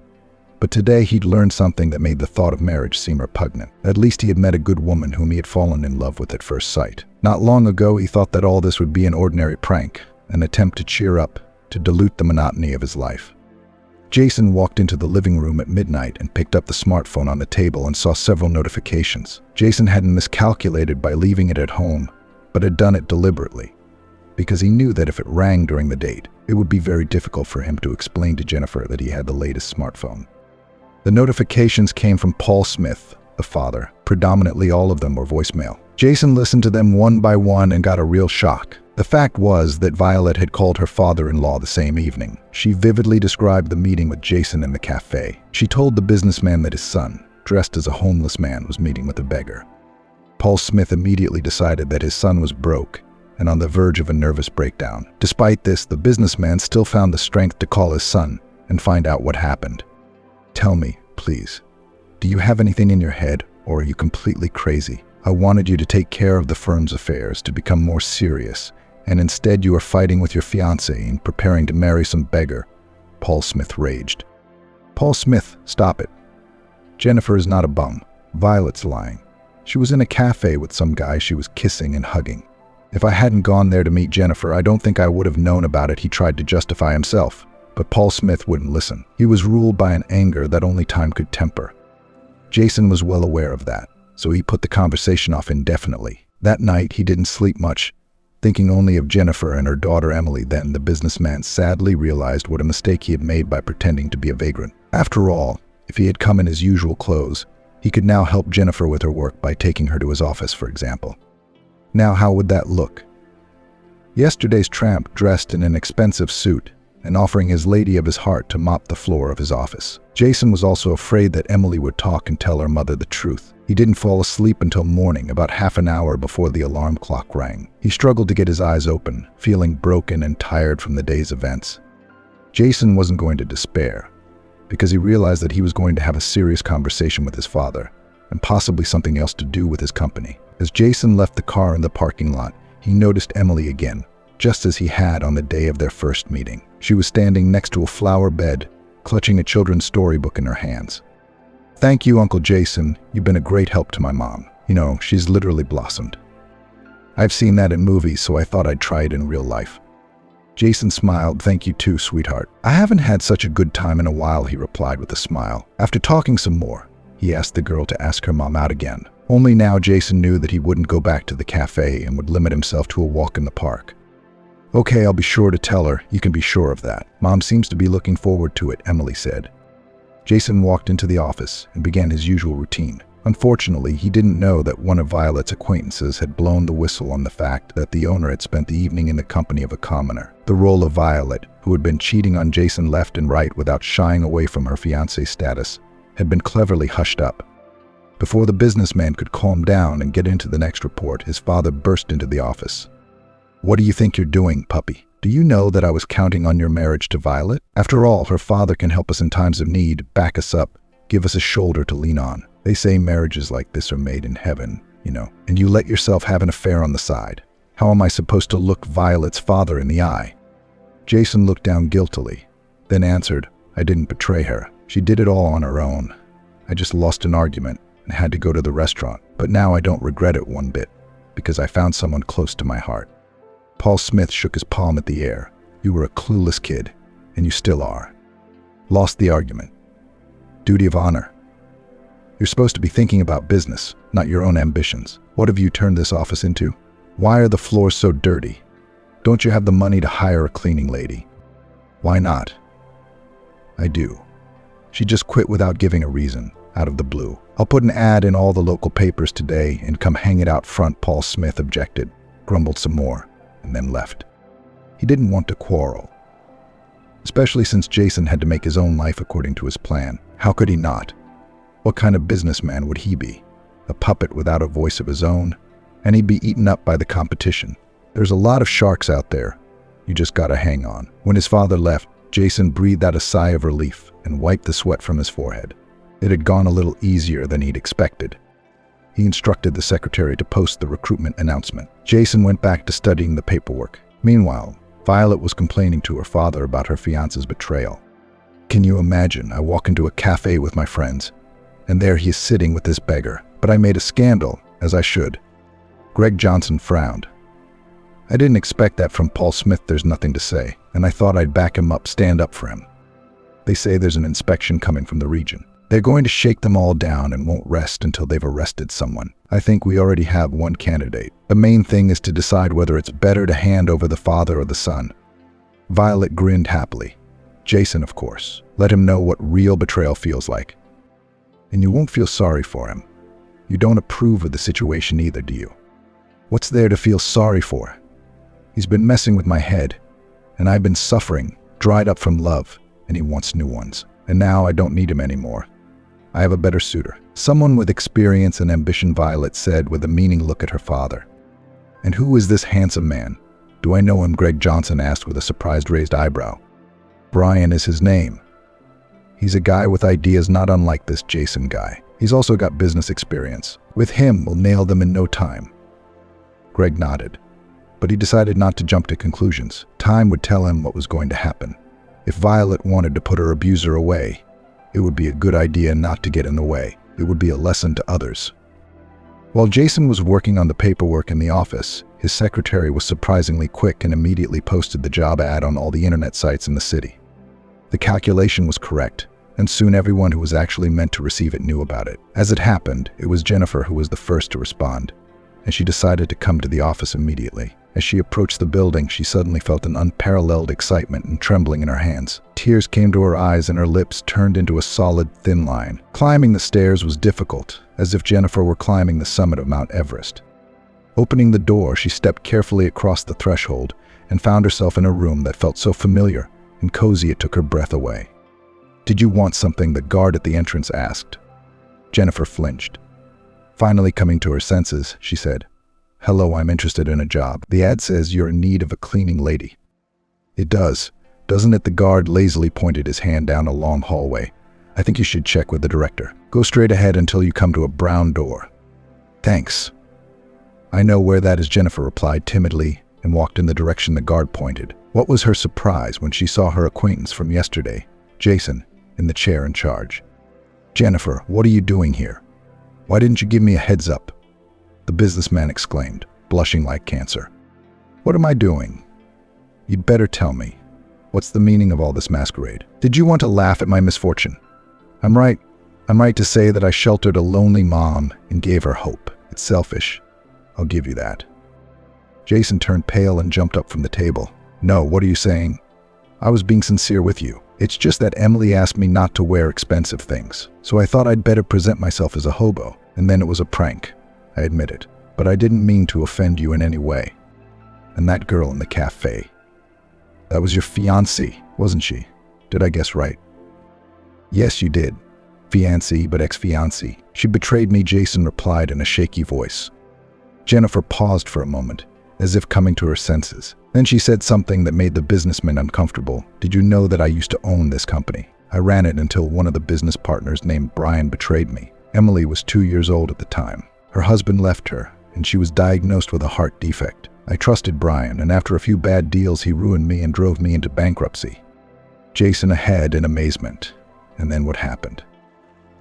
But today, he'd learned something that made the thought of marriage seem repugnant. At least he had met a good woman whom he had fallen in love with at first sight. Not long ago, he thought that all this would be an ordinary prank, an attempt to cheer up, to dilute the monotony of his life. Jason walked into the living room at midnight and picked up the smartphone on the table and saw several notifications. Jason hadn't miscalculated by leaving it at home, but had done it deliberately, because he knew that if it rang during the date, it would be very difficult for him to explain to Jennifer that he had the latest smartphone. The notifications came from Paul Smith, the father. Predominantly all of them were voicemail. Jason listened to them one by one and got a real shock. The fact was that Violet had called her father-in-law the same evening. She vividly described the meeting with Jason in the cafe. She told the businessman that his son, dressed as a homeless man, was meeting with a beggar. Paul Smith immediately decided that his son was broke and on the verge of a nervous breakdown. Despite this, the businessman still found the strength to call his son and find out what happened. "Tell me, please, do you have anything in your head, Or are you completely crazy? I wanted you to take care of the firm's affairs, to become more serious, and instead you are fighting with your fiancé and preparing to marry some beggar." Paul Smith raged. "Paul Smith, stop it. Jennifer is not a bum. Violet's lying. She was in a cafe with some guy she was kissing and hugging. If I hadn't gone there to meet Jennifer, I don't think I would have known about it," he tried to justify himself. But Paul Smith wouldn't listen. He was ruled by an anger that only time could temper. Jason was well aware of that, so he put the conversation off indefinitely. That night, he didn't sleep much, thinking only of Jennifer and her daughter Emily. Then the businessman sadly realized what a mistake he had made by pretending to be a vagrant. After all, if he had come in his usual clothes, he could now help Jennifer with her work by taking her to his office, for example. Now, how would that look? Yesterday's tramp dressed in an expensive suit and offering his lady of his heart to mop the floor of his office. Jason was also afraid that Emily would talk and tell her mother the truth. He didn't fall asleep until morning, about half an hour before the alarm clock rang. He struggled to get his eyes open, feeling broken and tired from the day's events. Jason wasn't going to despair, because he realized that he was going to have a serious conversation with his father, and possibly something else to do with his company. As Jason left the car in the parking lot, he noticed Emily again, just as he had on the day of their first meeting. She was standing next to a flower bed, clutching a children's storybook in her hands. "Thank you, Uncle Jason. You've been a great help to my mom. You know, she's literally blossomed. I've seen that in movies, so I thought I'd try it in real life." Jason smiled. "Thank you too, sweetheart. I haven't had such a good time in a while," he replied with a smile. After talking some more, he asked the girl to ask her mom out again. Only now Jason knew that he wouldn't go back to the cafe and would limit himself to a walk in the park. "Okay, I'll be sure to tell her. You can be sure of that. Mom seems to be looking forward to it," Emily said. Jason walked into the office and began his usual routine. Unfortunately, he didn't know that one of Violet's acquaintances had blown the whistle on the fact that the owner had spent the evening in the company of a commoner. The role of Violet, who had been cheating on Jason left and right without shying away from her fiancé status, had been cleverly hushed up. Before the businessman could calm down and get into the next report, his father burst into the office. "What do you think you're doing, puppy? Do you know that I was counting on your marriage to Violet? After all, her father can help us in times of need, back us up, give us a shoulder to lean on. They say marriages like this are made in heaven, you know, and you let yourself have an affair on the side. How am I supposed to look Violet's father in the eye?" Jason looked down guiltily, then answered, "I didn't betray her. She did it all on her own. I just lost an argument and had to go to the restaurant. But now I don't regret it one bit, because I found someone close to my heart." Paul Smith shook his palm at the air. "You were a clueless kid, and you still are. Lost the argument. Duty of honor. You're supposed to be thinking about business, not your own ambitions. What have you turned this office into? Why are the floors so dirty? Don't you have the money to hire a cleaning lady?" "Why not?" "I do. She just quit without giving a reason, out of the blue. I'll put an ad in all the local papers today and come hang it out front," Paul Smith objected, grumbled some more, and then left. He didn't want to quarrel, especially since Jason had to make his own life according to his plan. How could he not? What kind of businessman would he be? A puppet without a voice of his own? And he'd be eaten up by the competition. There's a lot of sharks out there. You just gotta hang on. When his father left, Jason breathed out a sigh of relief and wiped the sweat from his forehead. It had gone a little easier than he'd expected. He instructed the secretary to post the recruitment announcement. Jason went back to studying the paperwork. Meanwhile, Violet was complaining to her father about her fiance's betrayal. "Can you imagine? I walk into a cafe with my friends, and there he is sitting with this beggar. But I made a scandal, as I should." Greg Johnson frowned. "I didn't expect that from Paul Smith. There's nothing to say, and I thought I'd back him up, stand up for him. They say there's an inspection coming from the region. They're going to shake them all down and won't rest until they've arrested someone. I think we already have one candidate. The main thing is to decide whether it's better to hand over the father or the son." Violet grinned happily. "Jason, of course. Let him know what real betrayal feels like. And you won't feel sorry for him. You don't approve of the situation either, do you? What's there to feel sorry for? He's been messing with my head, and I've been suffering, dried up from love, and he wants new ones. And now I don't need him anymore. I have a better suitor. Someone with experience and ambition," Violet said with a meaning look at her father. "And who is this handsome man? Do I know him?" Greg Johnson asked with a surprised raised eyebrow. "Brian is his name. He's a guy with ideas not unlike this Jason guy. He's also got business experience. With him, we'll nail them in no time. Greg nodded, but he decided not to jump to conclusions. Time would tell him what was going to happen. If Violet wanted to put her abuser away, it would be a good idea not to get in the way. It would be a lesson to others. While Jason was working on the paperwork in the office, his secretary was surprisingly quick and immediately posted the job ad on all the internet sites in the city. The calculation was correct, and soon everyone who was actually meant to receive it knew about it. As it happened, it was Jennifer who was the first to respond, and she decided to come to the office immediately. As she approached the building, she suddenly felt an unparalleled excitement and trembling in her hands. Tears came to her eyes and her lips turned into a solid, thin line. Climbing the stairs was difficult, as if Jennifer were climbing the summit of Mount Everest. Opening the door, she stepped carefully across the threshold and found herself in a room that felt so familiar and cozy it took her breath away. "Did you want something?" the guard at the entrance asked. Jennifer flinched. Finally coming to her senses, she said, "Hello, I'm interested in a job. The ad says you're in need of a cleaning lady." "It does, doesn't it?" The guard lazily pointed his hand down a long hallway. "I think you should check with the director. Go straight ahead until you come to a brown door." "Thanks. I know where that is," Jennifer replied timidly and walked in the direction the guard pointed. What was her surprise when she saw her acquaintance from yesterday, Jason, in the chair in charge. "Jennifer, what are you doing here? Why didn't you give me a heads up?" the businessman exclaimed, blushing like cancer. "What am I doing? You'd better tell me. What's the meaning of all this masquerade? Did you want to laugh at my misfortune? I'm right to say that I sheltered a lonely mom and gave her hope. It's selfish. I'll give you that." Jason turned pale and jumped up from the table. "No, what are you saying? I was being sincere with you. It's just that Emily asked me not to wear expensive things, so I thought I'd better present myself as a hobo, and then it was a prank. I admit it, but I didn't mean to offend you in any way. And that girl in the cafe, that was your fiancée, wasn't she? Did I guess right?" "Yes, you did. Fiancée, but ex-fiancée. She betrayed me," Jason replied in a shaky voice. Jennifer paused for a moment, as if coming to her senses. Then she said something that made the businessman uncomfortable. "Did you know that I used to own this company? I ran it until one of the business partners named Brian betrayed me. Emily was 2 years old at the time. Her husband left her, and she was diagnosed with a heart defect. I trusted Brian, and after a few bad deals, he ruined me and drove me into bankruptcy." Jason ahead in amazement. And then what happened?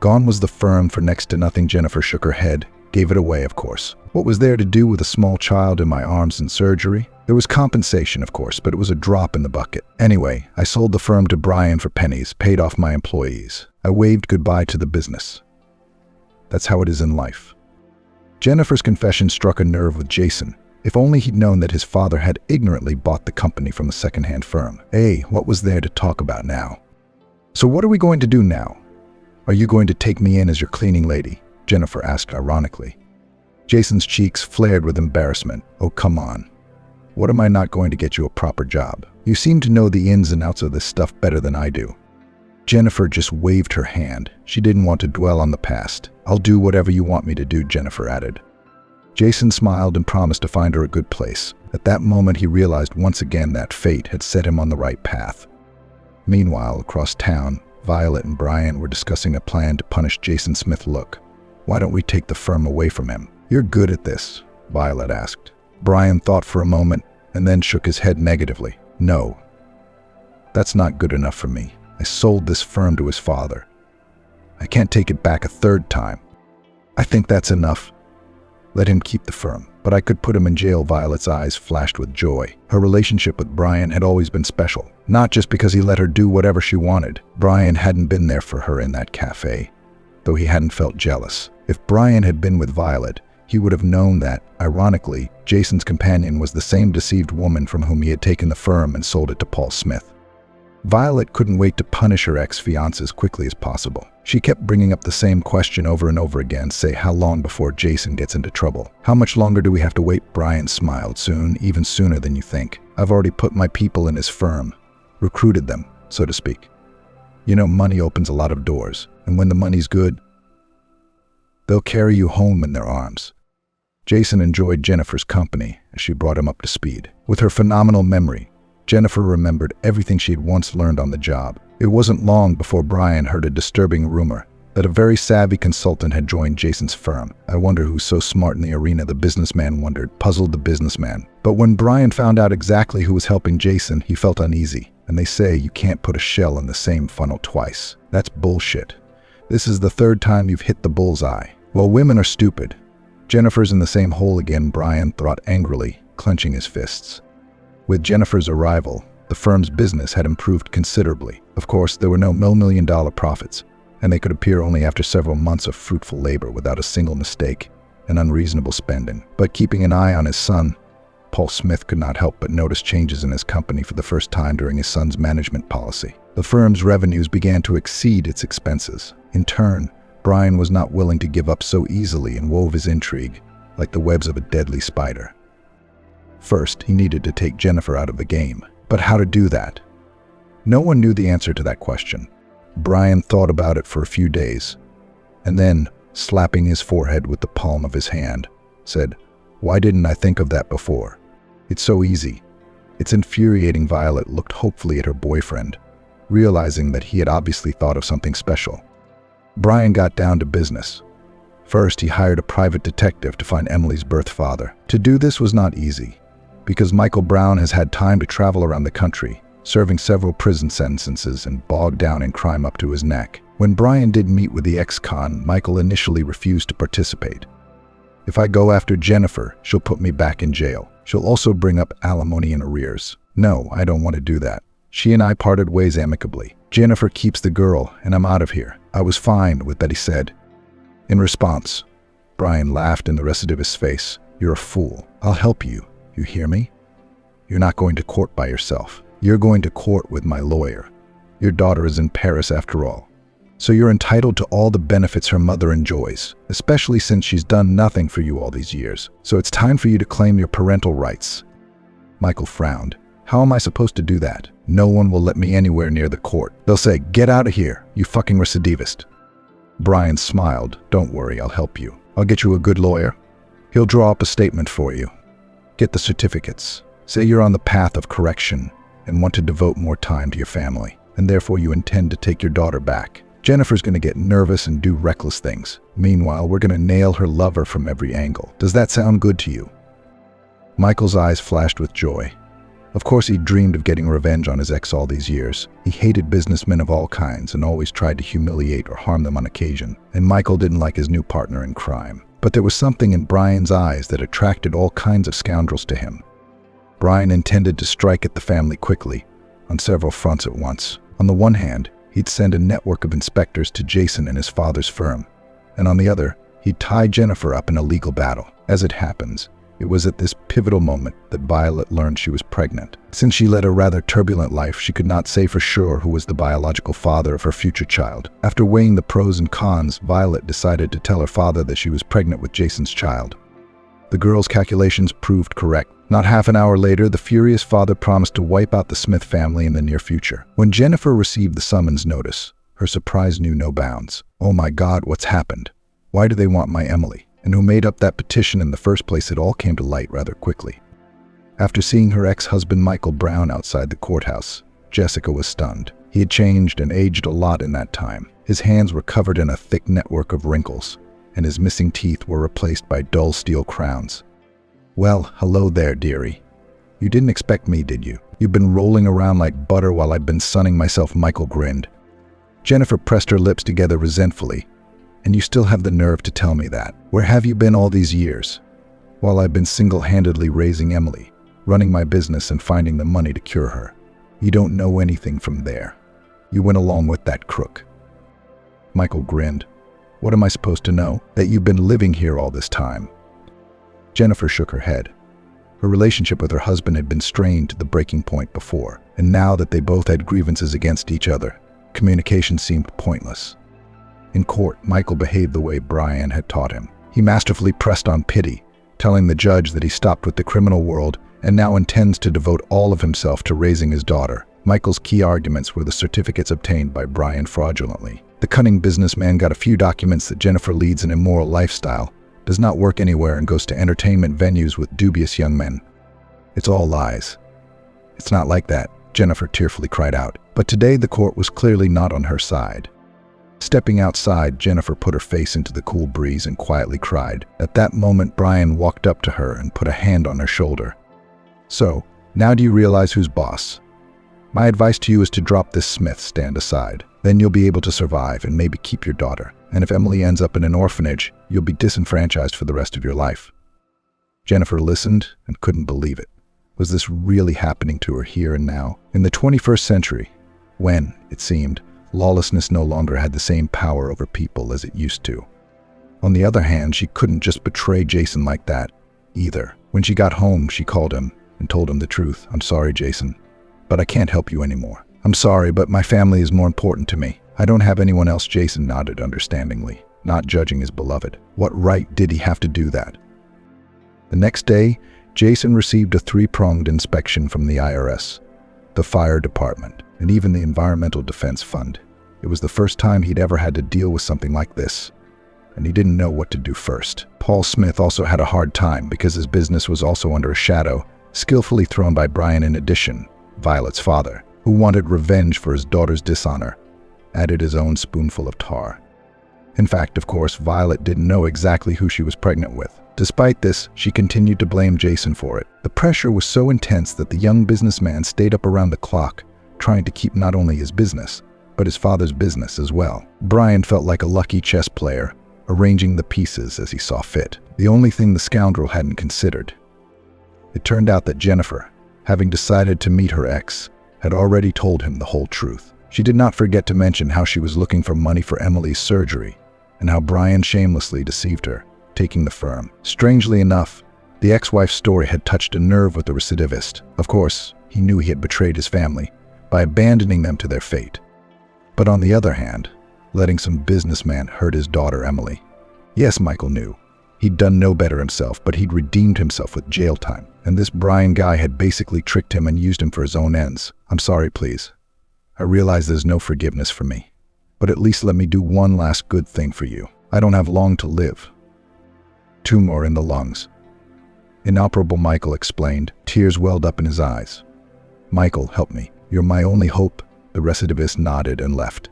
Gone was the firm for next to nothing. Jennifer shook her head. Gave it away, of course. What was there to do with a small child in my arms and surgery? There was compensation, of course, but it was a drop in the bucket. Anyway, I sold the firm to Brian for pennies, paid off my employees. I waved goodbye to the business. That's how it is in life. Jennifer's confession struck a nerve with Jason. If only he'd known that his father had ignorantly bought the company from a second-hand firm. Hey, what was there to talk about now? "So what are we going to do now? Are you going to take me in as your cleaning lady?" Jennifer asked ironically. Jason's cheeks flared with embarrassment. "Oh, come on. What am I not going to get you a proper job? You seem to know the ins and outs of this stuff better than I do." Jennifer just waved her hand. She didn't want to dwell on the past. "I'll do whatever you want me to do," Jennifer added. Jason smiled and promised to find her a good place. At that moment, he realized once again that fate had set him on the right path. Meanwhile, across town, Violet and Brian were discussing a plan to punish Jason Smith. "Look, why don't we take the firm away from him?" "You're good at this," Violet asked. Brian thought for a moment and then shook his head negatively. "No, that's not good enough for me. I sold this firm to his father. I can't take it back a third time. I think that's enough. Let him keep the firm, but I could put him in jail." Violet's eyes flashed with joy. Her relationship with Brian had always been special, not just because he let her do whatever she wanted. Brian hadn't been there for her in that cafe, though he hadn't felt jealous. If Brian had been with Violet, he would have known that, ironically, Jason's companion was the same deceived woman from whom he had taken the firm and sold it to Paul Smith. Violet couldn't wait to punish her ex-fiancé as quickly as possible. She kept bringing up the same question over and over again, say how long before Jason gets into trouble. "How much longer do we have to wait?" Brian smiled. "Soon, even sooner than you think. I've already put my people in his firm, recruited them, so to speak. You know, money opens a lot of doors, and when the money's good, they'll carry you home in their arms." Jason enjoyed Jennifer's company as she brought him up to speed. With her phenomenal memory, Jennifer remembered everything she had once learned on the job. It wasn't long before Brian heard a disturbing rumor that a very savvy consultant had joined Jason's firm. I wonder who's so smart in the arena, the businessman wondered, puzzled the businessman. But when Brian found out exactly who was helping Jason, he felt uneasy. And they say you can't put a shell in the same funnel twice. That's bullshit. This is the third time you've hit the bullseye. Well, women are stupid. Jennifer's in the same hole again, Brian thought angrily, clenching his fists. With Jennifer's arrival, the firm's business had improved considerably. Of course, there were no million-dollar profits, and they could appear only after several months of fruitful labor without a single mistake and unreasonable spending. But keeping an eye on his son, Paul Smith could not help but notice changes in his company for the first time during his son's management policy. The firm's revenues began to exceed its expenses. In turn, Brian was not willing to give up so easily and wove his intrigue like the webs of a deadly spider. First, he needed to take Jennifer out of the game. But how to do that? No one knew the answer to that question. Brian thought about it for a few days, and then, slapping his forehead with the palm of his hand, said, "Why didn't I think of that before? It's so easy." It's infuriating. Violet looked hopefully at her boyfriend, realizing that he had obviously thought of something special. Brian got down to business. First, he hired a private detective to find Emily's birth father. To do this was not easy, because Michael Brown has had time to travel around the country, serving several prison sentences and bogged down in crime up to his neck. When Brian did meet with the ex-con, Michael initially refused to participate. "If I go after Jennifer, she'll put me back in jail. She'll also bring up alimony in arrears. No, I don't want to do that. She and I parted ways amicably. Jennifer keeps the girl, and I'm out of here." "I was fine with that," he said. In response, Brian laughed in the rest of his face. "You're a fool. I'll help you. You hear me? You're not going to court by yourself. You're going to court with my lawyer. Your daughter is in Paris after all. So you're entitled to all the benefits her mother enjoys, especially since she's done nothing for you all these years. So it's time for you to claim your parental rights." Michael frowned. "How am I supposed to do that? No one will let me anywhere near the court. They'll say, 'Get out of here, you fucking recidivist.'" Brian smiled. "Don't worry, I'll help you. I'll get you a good lawyer. He'll draw up a statement for you. Get the certificates. Say you're on the path of correction and want to devote more time to your family, and therefore you intend to take your daughter back. Jennifer's going to get nervous and do reckless things. Meanwhile, we're going to nail her lover from every angle. Does that sound good to you?" Michael's eyes flashed with joy. Of course, he dreamed of getting revenge on his ex all these years. He hated businessmen of all kinds and always tried to humiliate or harm them on occasion. And Michael didn't like his new partner in crime. But there was something in Brian's eyes that attracted all kinds of scoundrels to him. Brian intended to strike at the family quickly, on several fronts at once. On the one hand, he'd send a network of inspectors to Jason and his father's firm. And on the other, he'd tie Jennifer up in a legal battle. As it happens, it was at this pivotal moment that Violet learned she was pregnant. Since she led a rather turbulent life, she could not say for sure who was the biological father of her future child. After weighing the pros and cons, Violet decided to tell her father that she was pregnant with Jason's child. The girl's calculations proved correct. Not half an hour later, the furious father promised to wipe out the Smith family in the near future. When Jennifer received the summons notice, her surprise knew no bounds. "Oh my God, what's happened? Why do they want my Emily? And who made up that petition in the first place?" It all came to light rather quickly. After seeing her ex-husband Michael Brown outside the courthouse, Jessica was stunned. He had changed and aged a lot in that time. His hands were covered in a thick network of wrinkles, and his missing teeth were replaced by dull steel crowns. "Well, hello there, dearie. You didn't expect me, did you? You've been rolling around like butter while I've been sunning myself," Michael grinned. Jennifer pressed her lips together resentfully. "And you still have the nerve to tell me that? Where have you been all these years? While I've been single-handedly raising Emily, running my business and finding the money to cure her. You don't know anything from there. You went along with that crook." Michael grinned. "What am I supposed to know? That you've been living here all this time?" Jennifer shook her head. Her relationship with her husband had been strained to the breaking point before, and now that they both had grievances against each other, communication seemed pointless. In court, Michael behaved the way Brian had taught him. He masterfully pressed on pity, telling the judge that he stopped with the criminal world and now intends to devote all of himself to raising his daughter. Michael's key arguments were the certificates obtained by Brian fraudulently. The cunning businessman got a few documents that Jennifer leads an immoral lifestyle, does not work anywhere, and goes to entertainment venues with dubious young men. It's all lies. "It's not like that," Jennifer tearfully cried out. But today the court was clearly not on her side. Stepping outside, Jennifer put her face into the cool breeze and quietly cried. At that moment, Brian walked up to her and put a hand on her shoulder. "So, now do you realize who's boss? My advice to you is to drop this Smith stand aside. Then you'll be able to survive and maybe keep your daughter. And if Emily ends up in an orphanage, you'll be disenfranchised for the rest of your life." Jennifer listened and couldn't believe it. Was this really happening to her here and now? In the 21st century, when, it seemed, lawlessness no longer had the same power over people as it used to. On the other hand, she couldn't just betray Jason like that, either. When she got home, she called him and told him the truth. "I'm sorry, Jason, but I can't help you anymore. I'm sorry, but my family is more important to me. I don't have anyone else." Jason nodded understandingly, not judging his beloved. What right did he have to do that? The next day, Jason received a 3-pronged inspection from the IRS, the fire department, and even the Environmental Defense Fund. It was the first time he'd ever had to deal with something like this, and he didn't know what to do first. Paul Smith also had a hard time because his business was also under a shadow, skillfully thrown by Brian in addition. Violet's father, who wanted revenge for his daughter's dishonor, added his own spoonful of tar. In fact, of course, Violet didn't know exactly who she was pregnant with. Despite this, she continued to blame Jason for it. The pressure was so intense that the young businessman stayed up around the clock, trying to keep not only his business, but his father's business as well. Brian felt like a lucky chess player, arranging the pieces as he saw fit. The only thing the scoundrel hadn't considered. It turned out that Jennifer, having decided to meet her ex, had already told him the whole truth. She did not forget to mention how she was looking for money for Emily's surgery, and how Brian shamelessly deceived her, taking the firm. Strangely enough, the ex-wife's story had touched a nerve with the recidivist. Of course, he knew he had betrayed his family by abandoning them to their fate. But on the other hand, letting some businessman hurt his daughter Emily. Yes, Michael knew. He'd done no better himself, but he'd redeemed himself with jail time. And this Brian guy had basically tricked him and used him for his own ends. "I'm sorry, please. I realize there's no forgiveness for me. But at least let me do one last good thing for you. I don't have long to live." Tumor in the lungs. Inoperable Michael explained. Tears welled up in his eyes. "Michael, help me. You're my only hope." The recidivist nodded and left.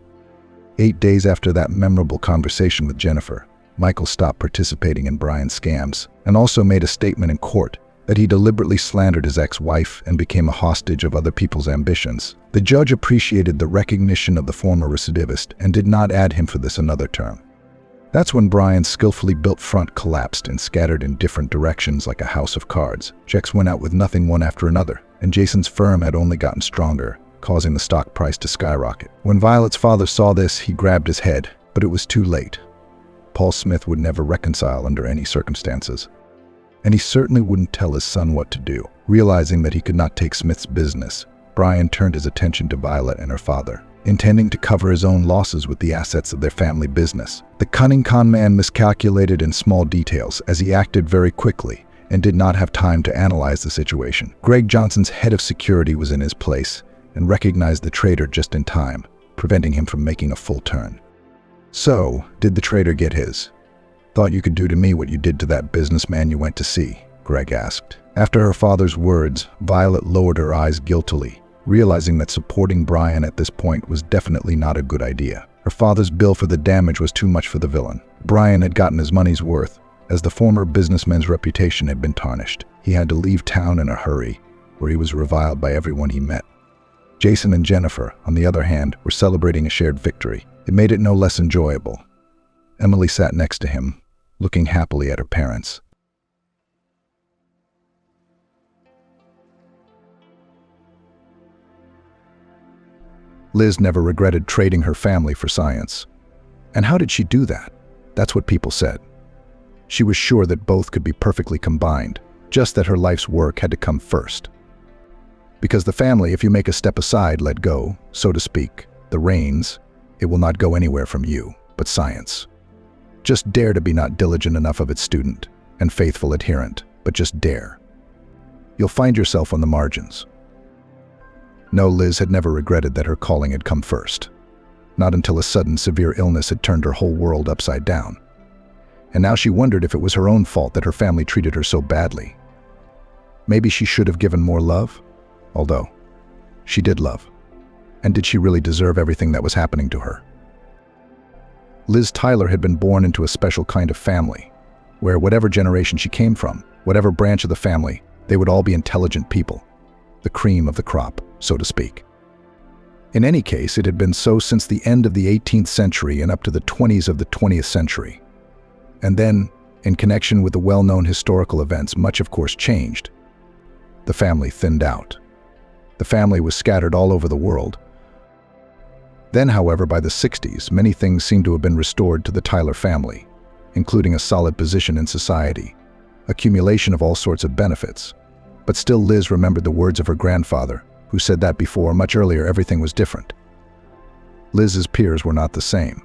8 days after that memorable conversation with Jennifer, Michael stopped participating in Brian's scams and also made a statement in court that he deliberately slandered his ex-wife and became a hostage of other people's ambitions. The judge appreciated the recognition of the former recidivist and did not add him for this another term. That's when Brian's skillfully built front collapsed and scattered in different directions like a house of cards. Checks went out with nothing one after another, and Jason's firm had only gotten stronger, causing the stock price to skyrocket. When Violet's father saw this, he grabbed his head, but it was too late. Paul Smith would never reconcile under any circumstances. And he certainly wouldn't tell his son what to do. Realizing that he could not take Smith's business, Brian turned his attention to Violet and her father, intending to cover his own losses with the assets of their family business. The cunning con man miscalculated in small details as he acted very quickly and did not have time to analyze the situation. Greg Johnson's head of security was in his place and recognized the traitor just in time, preventing him from making a full turn. "So, did the traitor get his? Thought you could do to me what you did to that businessman you went to see?" Greg asked. After her father's words, Violet lowered her eyes guiltily, realizing that supporting Brian at this point was definitely not a good idea. Her father's bill for the damage was too much for the villain. Brian had gotten his money's worth, as the former businessman's reputation had been tarnished. He had to leave town in a hurry, where he was reviled by everyone he met. Jason and Jennifer, on the other hand, were celebrating a shared victory. It made it no less enjoyable. Emily sat next to him, looking happily at her parents. Liz never regretted trading her family for science. And how did she do that? That's what people said. She was sure that both could be perfectly combined, just that her life's work had to come first. Because the family, if you make a step aside, let go, so to speak, the reins, it will not go anywhere from you, but science. Just dare to be not diligent enough of its student and faithful adherent, but just dare. You'll find yourself on the margins. No, Liz had never regretted that her calling had come first. Not until a sudden severe illness had turned her whole world upside down. And now she wondered if it was her own fault that her family treated her so badly. Maybe she should have given more love? Although, she did love. And did she really deserve everything that was happening to her? Liz Tyler had been born into a special kind of family, where whatever generation she came from, whatever branch of the family, they would all be intelligent people, the cream of the crop, so to speak. In any case, it had been so since the end of the 18th century and up to the 20s of the 20th century. And then, in connection with the well-known historical events, much of course changed. The family thinned out. The family was scattered all over the world. Then, however, by the 60s, many things seemed to have been restored to the Tyler family, including a solid position in society, accumulation of all sorts of benefits. But still Liz remembered the words of her grandfather, who said that before, much earlier, everything was different. Liz's peers were not the same,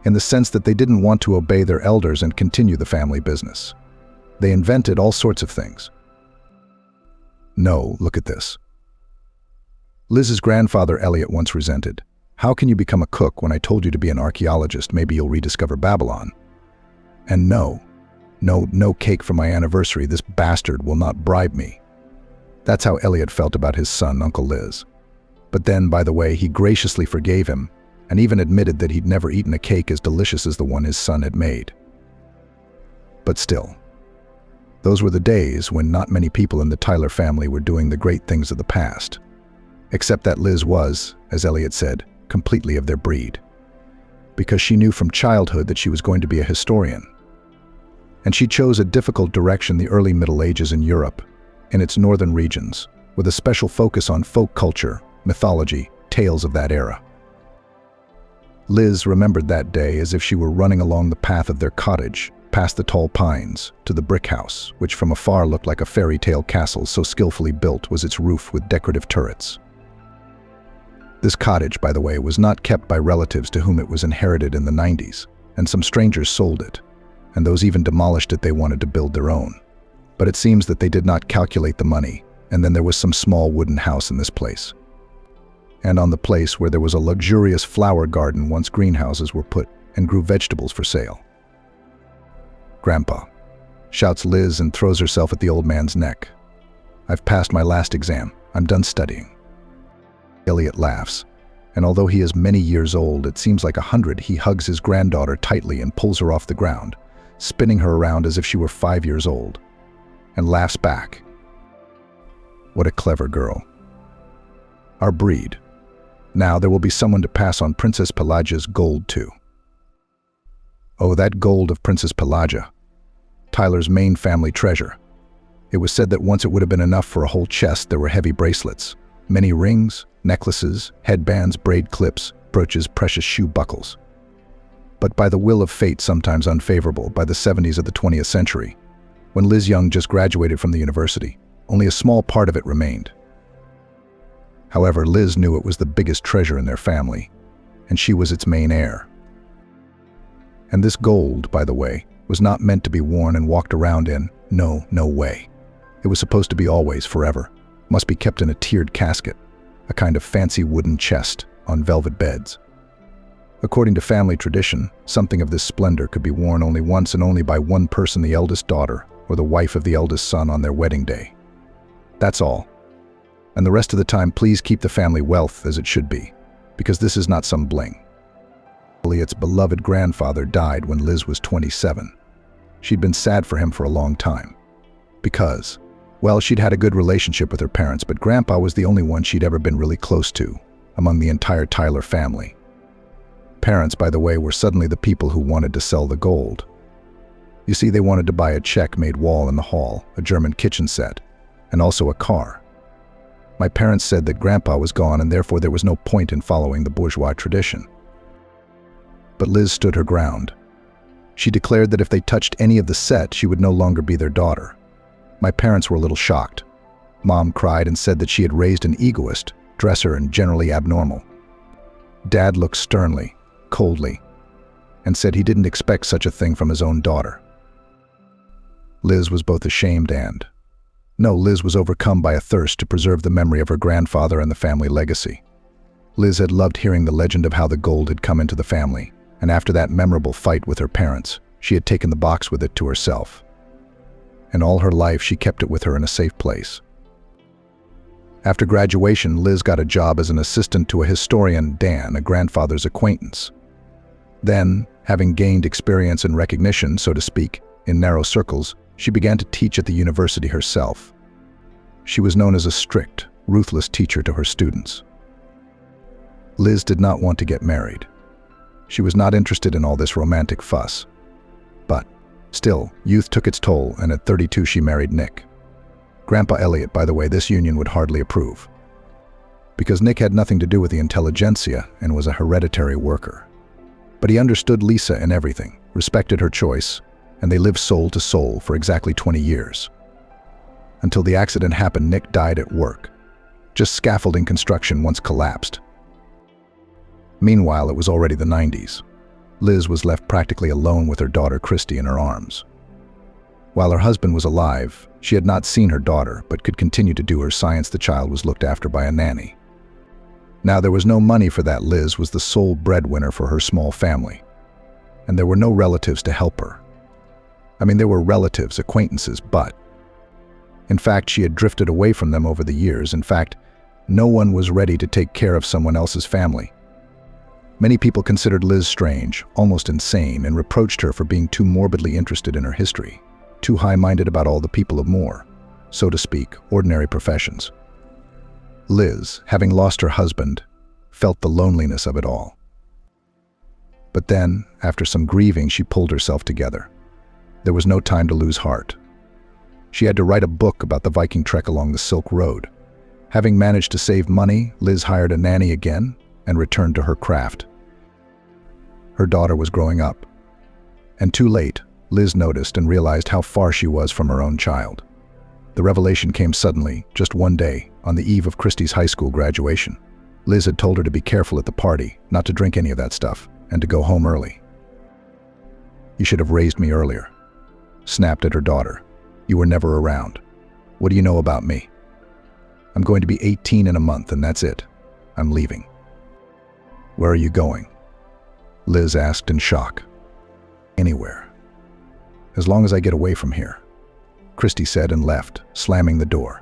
in the sense that they didn't want to obey their elders and continue the family business. They invented all sorts of things. No, look at this. Liz's grandfather Elliot once resented, "How can you become a cook when I told you to be an archaeologist? Maybe you'll rediscover Babylon." And no cake for my anniversary. This bastard will not bribe me. That's how Elliot felt about his son, Uncle Liz. But then, by the way, he graciously forgave him and even admitted that he'd never eaten a cake as delicious as the one his son had made. But still, those were the days when not many people in the Tyler family were doing the great things of the past. Except that Liz was, as Elliot said, completely of their breed. Because she knew from childhood that she was going to be a historian. And she chose a difficult direction, the early Middle Ages in Europe, in its northern regions, with a special focus on folk culture, mythology, tales of that era. Liz remembered that day as if she were running along the path of their cottage, past the tall pines, to the brick house, which from afar looked like a fairy tale castle, so skillfully built was its roof with decorative turrets. This cottage, by the way, was not kept by relatives to whom it was inherited in the 90s, and some strangers sold it, and those even demolished it. They wanted to build their own. But it seems that they did not calculate the money, and then there was some small wooden house in this place. And on the place where there was a luxurious flower garden, once greenhouses were put and grew vegetables for sale. "Grandpa," shouts Liz and throws herself at the old man's neck. "I've passed my last exam. I'm done studying." Elliot laughs, and although he is many years old, it seems like 100, he hugs his granddaughter tightly and pulls her off the ground, spinning her around as if she were 5 years old, and laughs back. What a clever girl. Our breed. Now there will be someone to pass on Princess Pelagia's gold to. Oh, that gold of Princess Pelagia, Tyler's main family treasure. It was said that once it would have been enough for a whole chest. There were heavy bracelets, many rings, necklaces, headbands, braid clips, brooches, precious shoe buckles. But by the will of fate, sometimes unfavorable, by the 70s of the 20th century, when Liz Young just graduated from the university, only a small part of it remained. However, Liz knew it was the biggest treasure in their family, and she was its main heir. And this gold, by the way, was not meant to be worn and walked around in. No way. It was supposed to be always, forever. Must be kept in a tiered casket, a kind of fancy wooden chest on velvet beds. According to family tradition, something of this splendor could be worn only once and only by one person, the eldest daughter or the wife of the eldest son on their wedding day. That's all. And the rest of the time, please keep the family wealth as it should be, because this is not some bling. Elliot's beloved grandfather died when Liz was 27. She'd been sad for him for a long time. Because, well, she'd had a good relationship with her parents, but Grandpa was the only one she'd ever been really close to among the entire Tyler family. Parents, by the way, were suddenly the people who wanted to sell the gold. You see, they wanted to buy a check-made wall in the hall, a German kitchen set, and also a car. My parents said that Grandpa was gone and therefore there was no point in following the bourgeois tradition. But Liz stood her ground. She declared that if they touched any of the set, she would no longer be their daughter. My parents were a little shocked. Mom cried and said that she had raised an egoist, dresser, and generally abnormal. Dad looked sternly, coldly, and said he didn't expect such a thing from his own daughter. Liz was both ashamed and... No, Liz was overcome by a thirst to preserve the memory of her grandfather and the family legacy. Liz had loved hearing the legend of how the gold had come into the family, and after that memorable fight with her parents, she had taken the box with it to herself. And all her life she kept it with her in a safe place. After graduation, Liz got a job as an assistant to a historian, Dan, a grandfather's acquaintance. Then, having gained experience and recognition, so to speak, in narrow circles, she began to teach at the university herself. She was known as a strict, ruthless teacher to her students. Liz did not want to get married. She was not interested in all this romantic fuss. But, still, youth took its toll, and at 32 she married Nick. Grandpa Elliot, by the way, this union would hardly approve, because Nick had nothing to do with the intelligentsia and was a hereditary worker. But he understood Lisa and everything, respected her choice, and they lived soul to soul for exactly 20 years. Until the accident happened, Nick died at work. Just scaffolding construction once collapsed. Meanwhile, it was already the 90s. Liz was left practically alone with her daughter Christy in her arms. While her husband was alive, she had not seen her daughter, but could continue to do her science. The child was looked after by a nanny. Now, there was no money for that. Liz was the sole breadwinner for her small family, and there were no relatives to help her. I mean, there were relatives, acquaintances, but in fact, she had drifted away from them over the years. In fact, no one was ready to take care of someone else's family. Many people considered Liz strange, almost insane, and reproached her for being too morbidly interested in her history, too high-minded about all the people of more, so to speak, ordinary professions. Liz, having lost her husband, felt the loneliness of it all. But then, after some grieving, she pulled herself together. There was no time to lose heart. She had to write a book about the Viking trek along the Silk Road. Having managed to save money, Liz hired a nanny again and returned to her craft. Her daughter was growing up. And too late, Liz noticed and realized how far she was from her own child. The revelation came suddenly, just one day, on the eve of Christy's high school graduation. Liz had told her to be careful at the party, not to drink any of that stuff, and to go home early. "You should have raised me earlier," snapped at her daughter. "You were never around. What do you know about me? I'm going to be 18 in a month, and that's it. I'm leaving." "Where are you going?" Liz asked in shock. "Anywhere. As long as I get away from here," Christy said and left, slamming the door.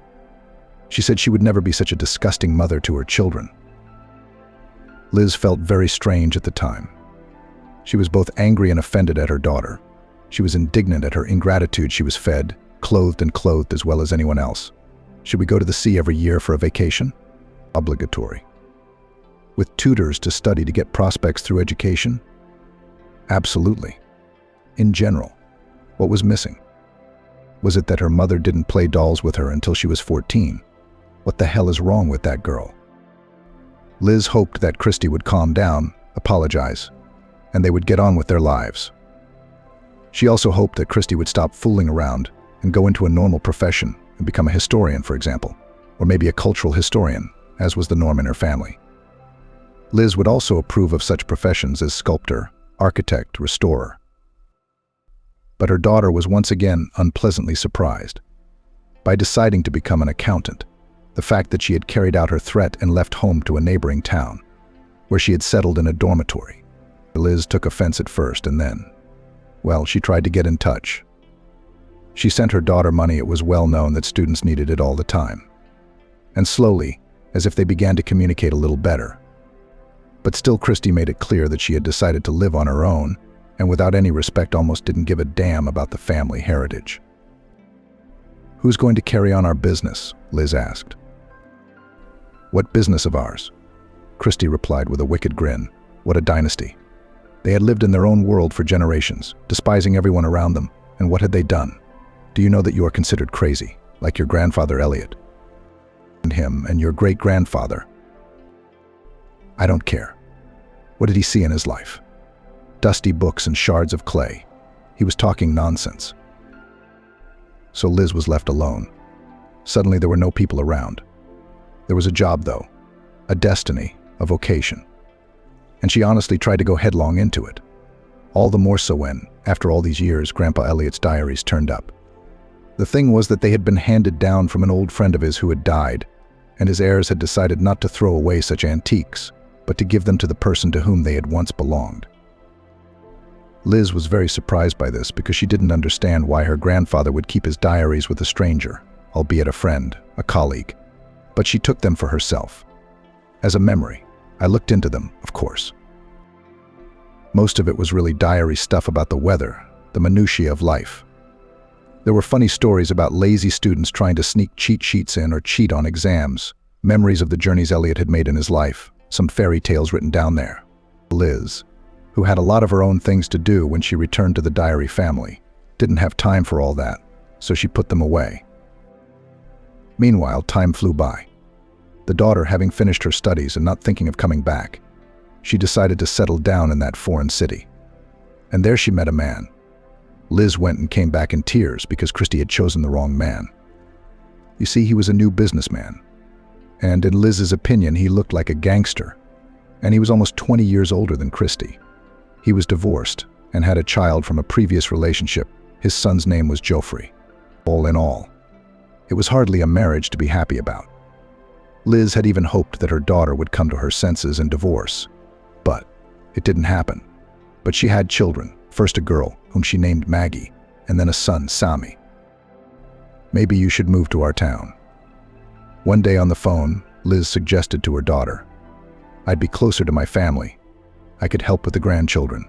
She said she would never be such a disgusting mother to her children. Liz felt very strange at the time. She was both angry and offended at her daughter. She was indignant at her ingratitude. She was fed, clothed as well as anyone else. Should we go to the sea every year for a vacation? Obligatory. With tutors to study to get prospects through education? Absolutely. In general, what was missing? Was it that her mother didn't play dolls with her until she was 14? What the hell is wrong with that girl? Liz hoped that Christy would calm down, apologize, and they would get on with their lives. She also hoped that Christy would stop fooling around and go into a normal profession and become a historian, for example, or maybe a cultural historian, as was the norm in her family. Liz would also approve of such professions as sculptor, architect, restorer. But her daughter was once again unpleasantly surprised. By deciding to become an accountant, the fact that she had carried out her threat and left home to a neighboring town, where she had settled in a dormitory. Liz took offense at first, and then, well, she tried to get in touch. She sent her daughter money. It was well known that students needed it all the time. And slowly, as if they began to communicate a little better. But still, Christy made it clear that she had decided to live on her own, and without any respect almost didn't give a damn about the family heritage. "Who's going to carry on our business?" Liz asked. "What business of ours?" Christy replied with a wicked grin. What a dynasty. They had lived in their own world for generations, despising everyone around them, and what had they done? Do you know that you are considered crazy, like your grandfather Elliot? And him, and your great-grandfather. I don't care. What did he see in his life? Dusty books and shards of clay. He was talking nonsense. So Liz was left alone. Suddenly there were no people around. There was a job, though, a destiny, a vocation. And she honestly tried to go headlong into it. All the more so when, after all these years, Grandpa Elliot's diaries turned up. The thing was that they had been handed down from an old friend of his who had died, and his heirs had decided not to throw away such antiques, but to give them to the person to whom they had once belonged. Liz was very surprised by this because she didn't understand why her grandfather would keep his diaries with a stranger, albeit a friend, a colleague. But she took them for herself. As a memory, I looked into them, of course. Most of it was really diary stuff about the weather, the minutiae of life. There were funny stories about lazy students trying to sneak cheat sheets in or cheat on exams, memories of the journeys Elliot had made in his life, some fairy tales written down there. Liz, who had a lot of her own things to do when she returned to the diary family, didn't have time for all that, so she put them away. Meanwhile, time flew by. The daughter, having finished her studies and not thinking of coming back, she decided to settle down in that foreign city. And there she met a man. Liz went and came back in tears because Christy had chosen the wrong man. You see, he was a new businessman. And in Liz's opinion, he looked like a gangster. And he was almost 20 years older than Christy. He was divorced and had a child from a previous relationship. His son's name was Joffrey. All in all, it was hardly a marriage to be happy about. Liz had even hoped that her daughter would come to her senses and divorce. But it didn't happen. But she had children, first a girl, whom she named Maggie, and then a son, Sami. Maybe you should move to our town. One day on the phone, Liz suggested to her daughter, I'd be closer to my family. I could help with the grandchildren.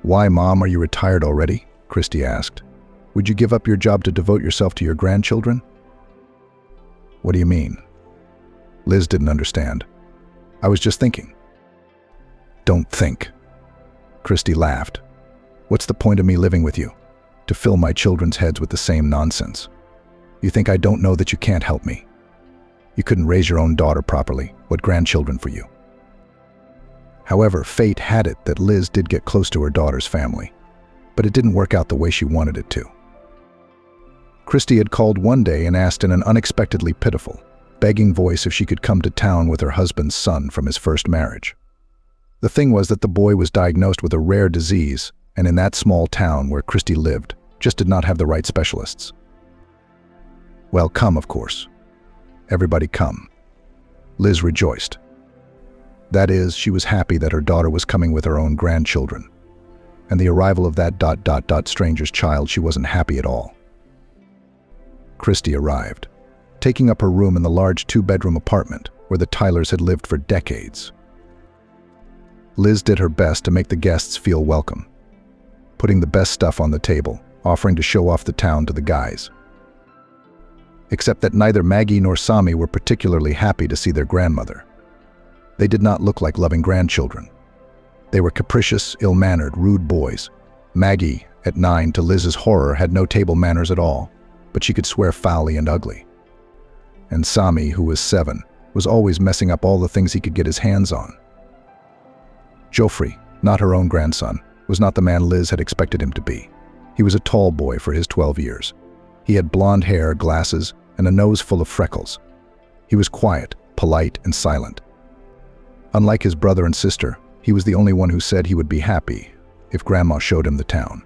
Why, Mom, are you retired already? Christy asked. Would you give up your job to devote yourself to your grandchildren? What do you mean? Liz didn't understand. I was just thinking. Don't think. Christy laughed. What's the point of me living with you? To fill my children's heads with the same nonsense. You think I don't know that you can't help me? You couldn't raise your own daughter properly. What grandchildren for you? However, fate had it that Liz did get close to her daughter's family, but it didn't work out the way she wanted it to. Christy had called one day and asked in an unexpectedly pitiful, begging voice if she could come to town with her husband's son from his first marriage. The thing was that the boy was diagnosed with a rare disease, and in that small town where Christy lived, just did not have the right specialists. Well, come, of course. Everybody come. Liz rejoiced. That is, she was happy that her daughter was coming with her own grandchildren. And the arrival of that ... stranger's child, she wasn't happy at all. Christy arrived, taking up her room in the large 2-bedroom apartment where the Tylers had lived for decades. Liz did her best to make the guests feel welcome, putting the best stuff on the table, offering to show off the town to the guys. Except that neither Maggie nor Sami were particularly happy to see their grandmother. They did not look like loving grandchildren. They were capricious, ill-mannered, rude boys. Maggie, at 9, to Liz's horror, had no table manners at all, but she could swear foully and ugly. And Sami, who was 7, was always messing up all the things he could get his hands on. Joffrey, not her own grandson, was not the man Liz had expected him to be. He was a tall boy for his 12 years. He had blonde hair, glasses, and a nose full of freckles. He was quiet, polite, and silent. Unlike his brother and sister, he was the only one who said he would be happy if Grandma showed him the town.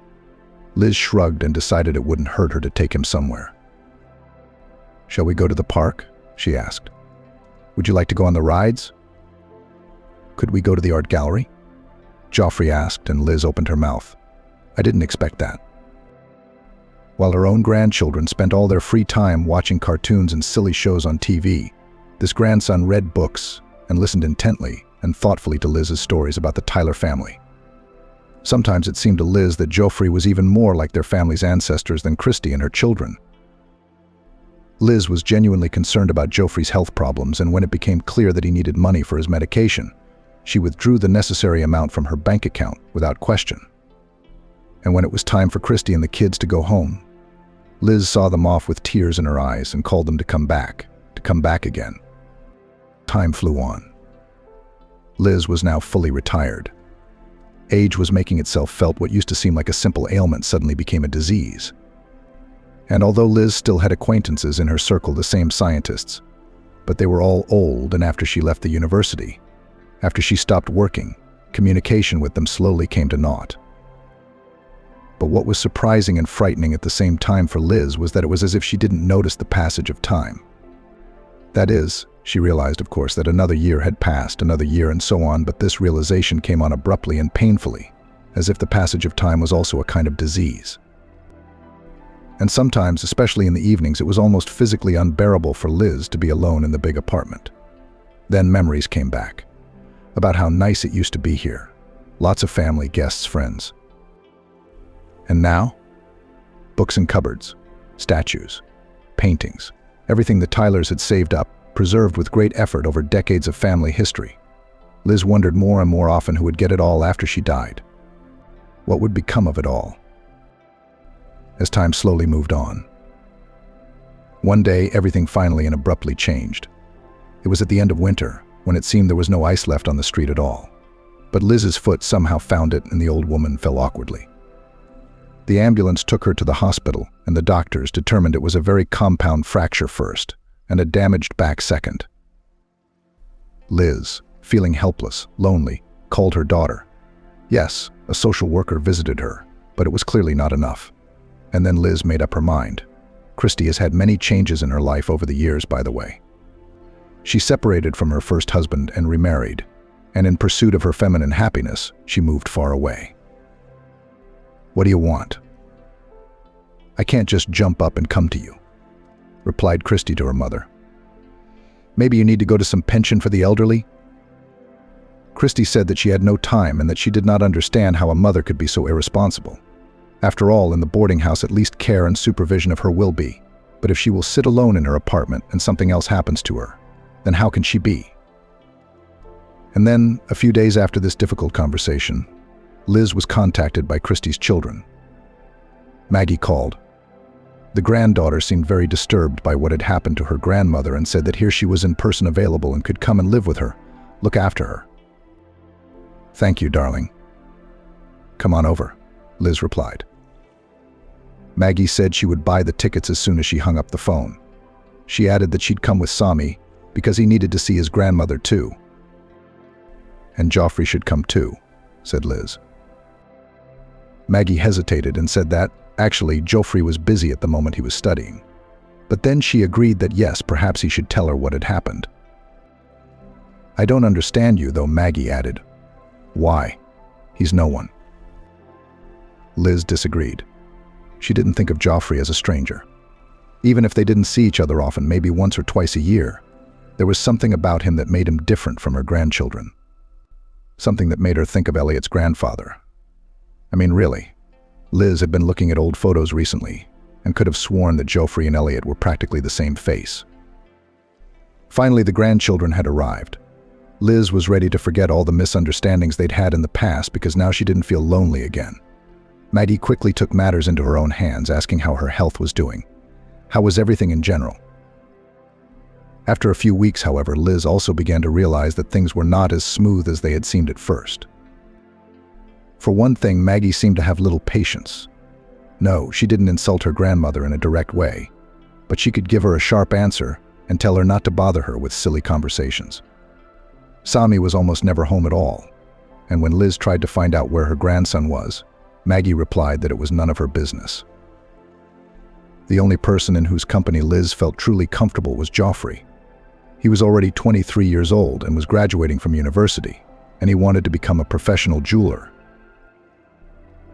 Liz shrugged and decided it wouldn't hurt her to take him somewhere. Shall we go to the park? She asked. Would you like to go on the rides? Could we go to the art gallery? Joffrey asked, and Liz opened her mouth. I didn't expect that. While her own grandchildren spent all their free time watching cartoons and silly shows on TV, this grandson read books and listened intently and thoughtfully to Liz's stories about the Tyler family. Sometimes it seemed to Liz that Joffrey was even more like their family's ancestors than Christy and her children. Liz was genuinely concerned about Joffrey's health problems, and when it became clear that he needed money for his medication, she withdrew the necessary amount from her bank account without question. And when it was time for Christy and the kids to go home, Liz saw them off with tears in her eyes and called them to come back again. Time flew on. Liz was now fully retired. Age was making itself felt. What used to seem like a simple ailment suddenly became a disease. And although Liz still had acquaintances in her circle, the same scientists, but they were all old, and after she left the university, after she stopped working, communication with them slowly came to naught. But what was surprising and frightening at the same time for Liz was that it was as if she didn't notice the passage of time. That is, she realized, of course, that another year had passed, another year, and so on, but this realization came on abruptly and painfully, as if the passage of time was also a kind of disease. And sometimes, especially in the evenings, it was almost physically unbearable for Liz to be alone in the big apartment. Then memories came back, about how nice it used to be here, Lots of family, guests, friends. And now? Books and cupboards, statues, paintings, everything the Tylers had saved up, preserved with great effort over decades of family history. Liz wondered more and more often who would get it all after she died. What would become of it all? As time slowly moved on. One day, everything finally and abruptly changed. It was at the end of winter, when it seemed there was no ice left on the street at all. But Liz's foot somehow found it and the old woman fell awkwardly. The ambulance took her to the hospital, and the doctors determined it was a very compound fracture first, and a damaged back second. Liz, feeling helpless, lonely, called her daughter. Yes, a social worker visited her, but it was clearly not enough. And then Liz made up her mind. Christy has had many changes in her life over the years, by the way. She separated from her first husband and remarried, and in pursuit of her feminine happiness, she moved far away. What do you want? I can't just jump up and come to you, replied Christy to her mother. Maybe you need to go to some pension for the elderly? Christy said that she had no time and that she did not understand how a mother could be so irresponsible. After all, in the boarding house at least care and supervision of her will be, but if she will sit alone in her apartment and something else happens to her, then how can she be? And then, a few days after this difficult conversation, Liz was contacted by Christy's children. Maggie called. The granddaughter seemed very disturbed by what had happened to her grandmother and said that here she was in person available and could come and live with her, look after her. Thank you, darling. Come on over, Liz replied. Maggie said she would buy the tickets as soon as she hung up the phone. She added that she'd come with Sami because he needed to see his grandmother too. And Joffrey should come too, said Liz. Maggie hesitated and said that, actually, Joffrey was busy at the moment he was studying. But then she agreed that yes, perhaps he should tell her what had happened. I don't understand you, though, Maggie added. Why? He's no one. Liz disagreed. She didn't think of Joffrey as a stranger. Even if they didn't see each other often, maybe once or twice a year, there was something about him that made him different from her grandchildren. Something that made her think of Elliot's grandfather. I mean, really, Liz had been looking at old photos recently and could have sworn that Joffrey and Elliot were practically the same face. Finally, the grandchildren had arrived. Liz was ready to forget all the misunderstandings they'd had in the past because now she didn't feel lonely again. Maggie quickly took matters into her own hands, asking how her health was doing. How was everything in general? After a few weeks, however, Liz also began to realize that things were not as smooth as they had seemed at first. For one thing, Maggie seemed to have little patience. No, she didn't insult her grandmother in a direct way, but she could give her a sharp answer and tell her not to bother her with silly conversations. Sami was almost never home at all, and when Liz tried to find out where her grandson was, Maggie replied that it was none of her business. The only person in whose company Liz felt truly comfortable was Joffrey. He was already 23 years old and was graduating from university, and he wanted to become a professional jeweler.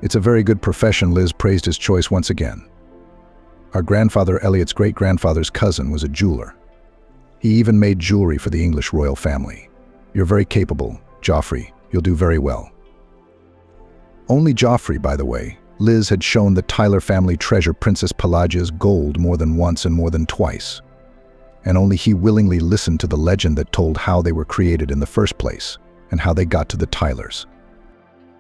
It's a very good profession, Liz praised his choice once again. Our grandfather Elliot's great-grandfather's cousin was a jeweler. He even made jewelry for the English royal family. You're very capable, Joffrey. You'll do very well. Only Joffrey, by the way. Liz had shown the Tyler family treasure Princess Pelagia's gold more than once and more than twice. And only he willingly listened to the legend that told how they were created in the first place and how they got to the Tylers.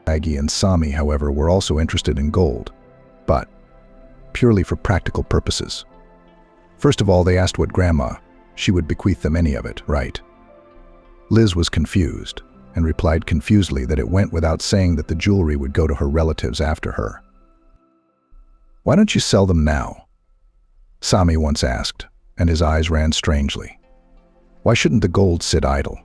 Maggie and Sami, however, were also interested in gold, but purely for practical purposes. First of all, they asked what grandma, she would bequeath them any of it, right? Liz was confused and replied confusedly that it went without saying that the jewelry would go to her relatives after her. Why don't you sell them now? Sami once asked, and his eyes ran strangely. Why shouldn't the gold sit idle?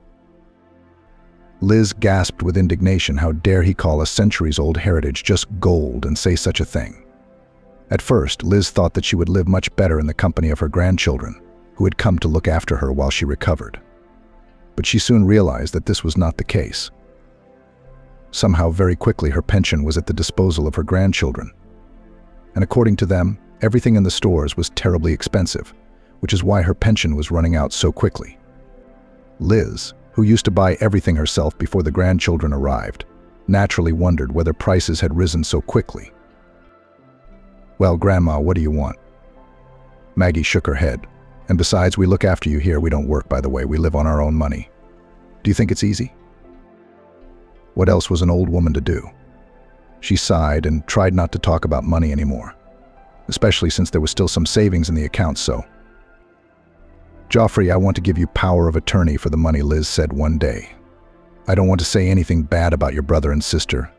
Liz gasped with indignation. How dare he call a centuries-old heritage just gold and say such a thing? At first, Liz thought that she would live much better in the company of her grandchildren, who had come to look after her while she recovered. But she soon realized that this was not the case. Somehow, very quickly, her pension was at the disposal of her grandchildren. And according to them, everything in the stores was terribly expensive, which is why her pension was running out so quickly. Liz, who used to buy everything herself before the grandchildren arrived, naturally wondered whether prices had risen so quickly. "Well, Grandma, what do you want?" Maggie shook her head. "And besides, we look after you here. We don't work, by the way. We live on our own money. Do you think it's easy?" What else was an old woman to do? She sighed and tried not to talk about money anymore, especially since there was still some savings in the account, so. "Joffrey, I want to give you power of attorney for the money," Liz said one day. "I don't want to say anything bad about your brother and sister.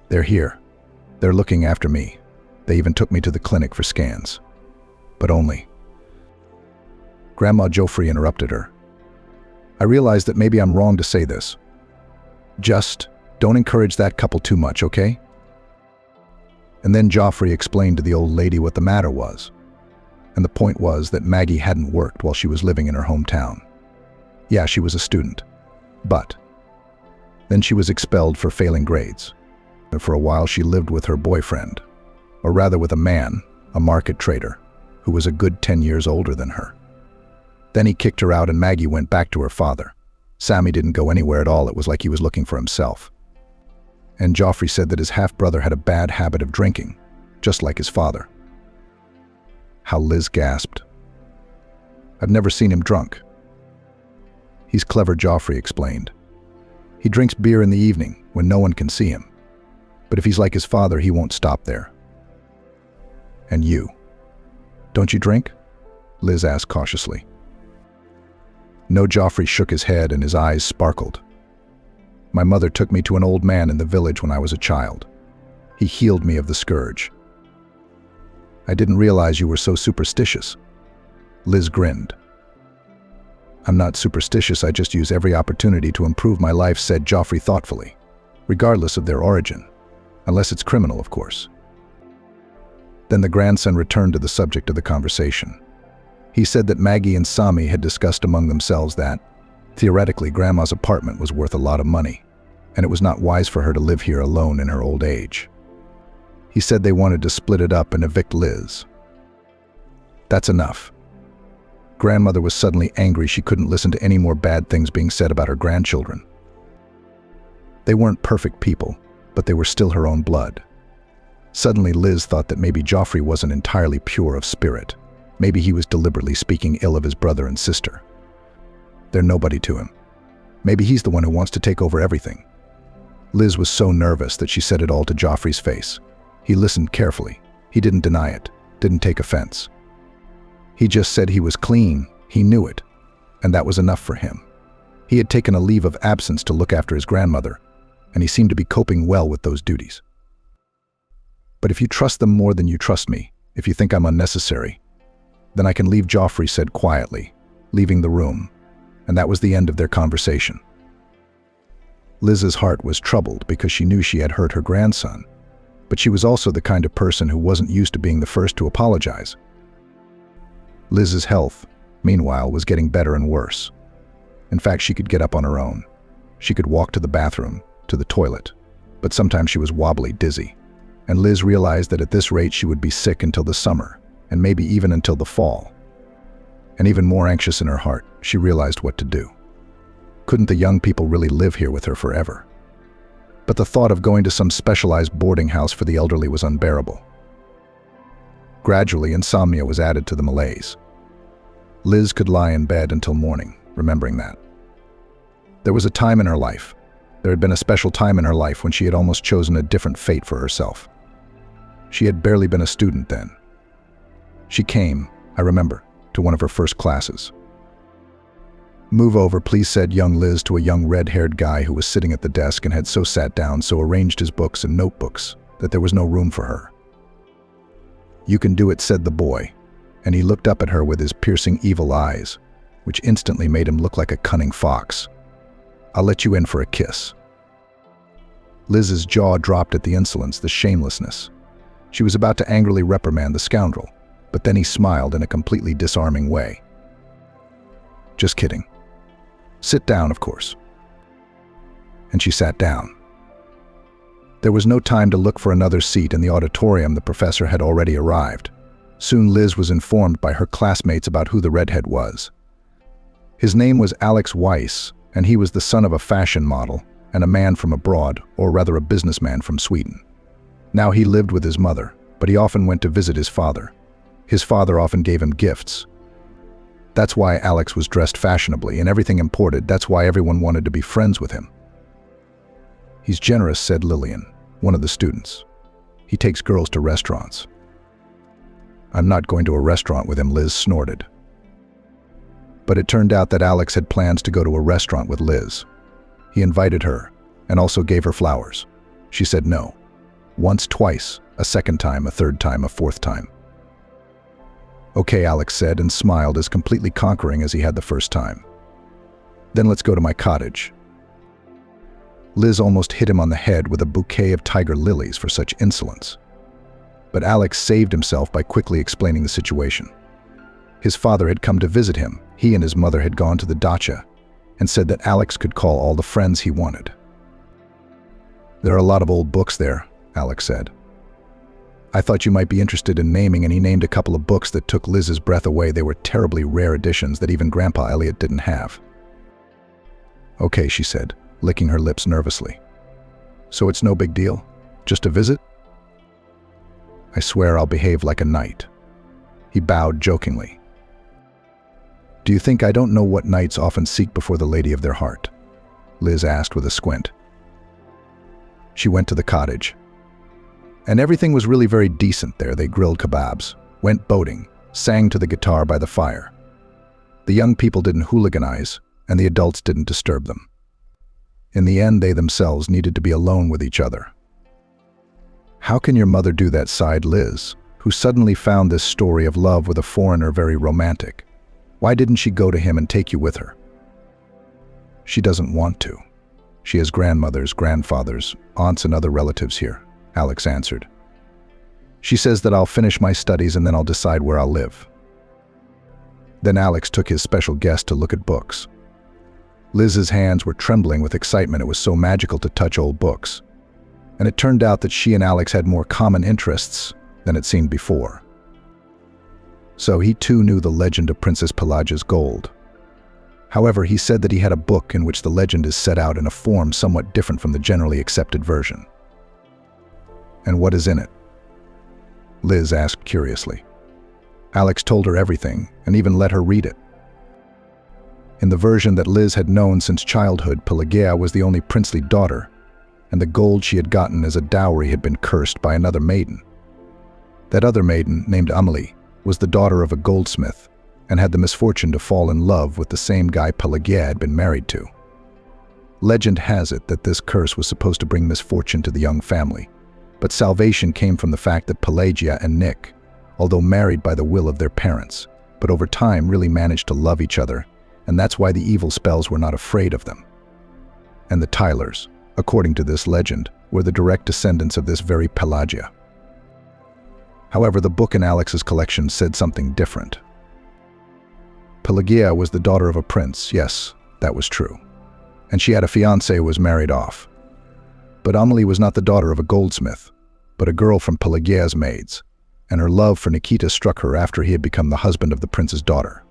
They're here. They're looking after me. They even took me to the clinic for scans. But only." Grandma Joffrey interrupted her. "I realize that maybe I'm wrong to say this. Just don't encourage that couple too much, okay?" And then Joffrey explained to the old lady what the matter was. And the point was that Maggie hadn't worked while she was living in her hometown. Yeah, she was a student. But then she was expelled for failing grades. And for a while she lived with her boyfriend, or rather with a man, a market trader, who was a good 10 years older than her. Then he kicked her out and Maggie went back to her father. Sammy didn't go anywhere at all. It was like he was looking for himself. And Joffrey said that his half-brother had a bad habit of drinking, just like his father. How Liz gasped. "I've never seen him drunk." "He's clever," Joffrey explained. "He drinks beer in the evening when no one can see him. But if he's like his father, he won't stop there." "And you? Don't you drink?" Liz asked cautiously. No, Joffrey shook his head and his eyes sparkled. "My mother took me to an old man in the village when I was a child. He healed me of the scourge." "I didn't realize you were so superstitious." Liz grinned. "I'm not superstitious, I just use every opportunity to improve my life," said Joffrey thoughtfully, "regardless of their origin. Unless it's criminal, of course." Then the grandson returned to the subject of the conversation. He said that Maggie and Sami had discussed among themselves that, theoretically, Grandma's apartment was worth a lot of money, and it was not wise for her to live here alone in her old age. He said they wanted to split it up and evict Liz. That's enough. Grandmother was suddenly angry she couldn't listen to any more bad things being said about her grandchildren. They weren't perfect people, but they were still her own blood. Suddenly Liz thought that maybe Joffrey wasn't entirely pure of spirit. Maybe he was deliberately speaking ill of his brother and sister. They're nobody to him. Maybe he's the one who wants to take over everything. Liz was so nervous that she said it all to Joffrey's face. He listened carefully. He didn't deny it, didn't take offense. He just said he was clean, he knew it, and that was enough for him. He had taken a leave of absence to look after his grandmother, and he seemed to be coping well with those duties. "But if you trust them more than you trust me, if you think I'm unnecessary, then I can leave," Joffrey said quietly, leaving the room, and that was the end of their conversation. Liz's heart was troubled because she knew she had hurt her grandson, but she was also the kind of person who wasn't used to being the first to apologize. Liz's health, meanwhile, was getting better and worse. In fact, she could get up on her own. She could walk to the bathroom, to the toilet, but sometimes she was wobbly, dizzy, and Liz realized that at this rate she would be sick until the summer, and maybe even until the fall. And even more anxious in her heart, she realized what to do. Couldn't the young people really live here with her forever? But the thought of going to some specialized boarding house for the elderly was unbearable. Gradually, insomnia was added to the malaise. Liz could lie in bed until morning, remembering that. There was a time in her life. There had been a special time in her life when she had almost chosen a different fate for herself. She had barely been a student then. She came, I remember, to one of her first classes. "Move over, please," said young Liz to a young red-haired guy who was sitting at the desk and had so sat down, so arranged his books and notebooks, that there was no room for her. "You can do it," said the boy, and he looked up at her with his piercing evil eyes, which instantly made him look like a cunning fox. "I'll let you in for a kiss." Liz's jaw dropped at the insolence, the shamelessness. She was about to angrily reprimand the scoundrel, but then he smiled in a completely disarming way. "Just kidding. Sit down, of course." And she sat down. There was no time to look for another seat in the auditorium. The professor had already arrived. Soon Liz was informed by her classmates about who the redhead was. His name was Alex Weiss, and he was the son of a fashion model, and a man from abroad, or rather a businessman from Sweden. Now he lived with his mother, but he often went to visit his father. His father often gave him gifts. That's why Alex was dressed fashionably and everything imported. That's why everyone wanted to be friends with him. He's generous, said Lillian, one of the students. He takes girls to restaurants. I'm not going to a restaurant with him, Liz snorted. But it turned out that Alex had plans to go to a restaurant with Liz. He invited her and also gave her flowers. She said no. Once, twice, a second time, a third time, a fourth time. Okay, Alex said and smiled as completely conquering as he had the first time. Then let's go to my cottage. Liz almost hit him on the head with a bouquet of tiger lilies for such insolence. But Alex saved himself by quickly explaining the situation. His father had come to visit him. He and his mother had gone to the dacha and said that Alex could call all the friends he wanted. There are a lot of old books there, Alex said. I thought you might be interested in naming, and he named a couple of books that took Liz's breath away. They were terribly rare editions that even Grandpa Elliot didn't have. Okay, she said, licking her lips nervously. So it's no big deal? Just a visit? I swear I'll behave like a knight. He bowed jokingly. Do you think I don't know what knights often seek before the lady of their heart? Liz asked with a squint. She went to the cottage. And everything was really very decent there. They grilled kebabs, went boating, sang to the guitar by the fire. The young people didn't hooliganize, and the adults didn't disturb them. In the end, they themselves needed to be alone with each other. How can your mother do that, sighed Liz, who suddenly found this story of love with a foreigner very romantic. Why didn't she go to him and take you with her? She doesn't want to. She has grandmothers, grandfathers, aunts, and other relatives here, Alex answered. She says that I'll finish my studies and then I'll decide where I'll live. Then Alex took his special guest to look at books. Liz's hands were trembling with excitement. It was so magical to touch old books. And it turned out that she and Alex had more common interests than it seemed before. So he too knew the legend of Princess Pelagia's gold. However, he said that he had a book in which the legend is set out in a form somewhat different from the generally accepted version. And what is in it? Liz asked curiously. Alex told her everything and even let her read it. In the version that Liz had known since childhood, Pelagia was the only princely daughter, and the gold she had gotten as a dowry had been cursed by another maiden. That other maiden, named Amelie, was the daughter of a goldsmith and had the misfortune to fall in love with the same guy Pelagia had been married to. Legend has it that this curse was supposed to bring misfortune to the young family, but salvation came from the fact that Pelagia and Nick, although married by the will of their parents, but over time really managed to love each other, and that's why the evil spells were not afraid of them. And the Tylers, according to this legend, were the direct descendants of this very Pelagia. However, the book in Alex's collection said something different. Pelagia was the daughter of a prince, yes, that was true. And she had a fiancé who was married off. But Amelie was not the daughter of a goldsmith, but a girl from Pelagia's maids, and her love for Nikita struck her after he had become the husband of the prince's daughter.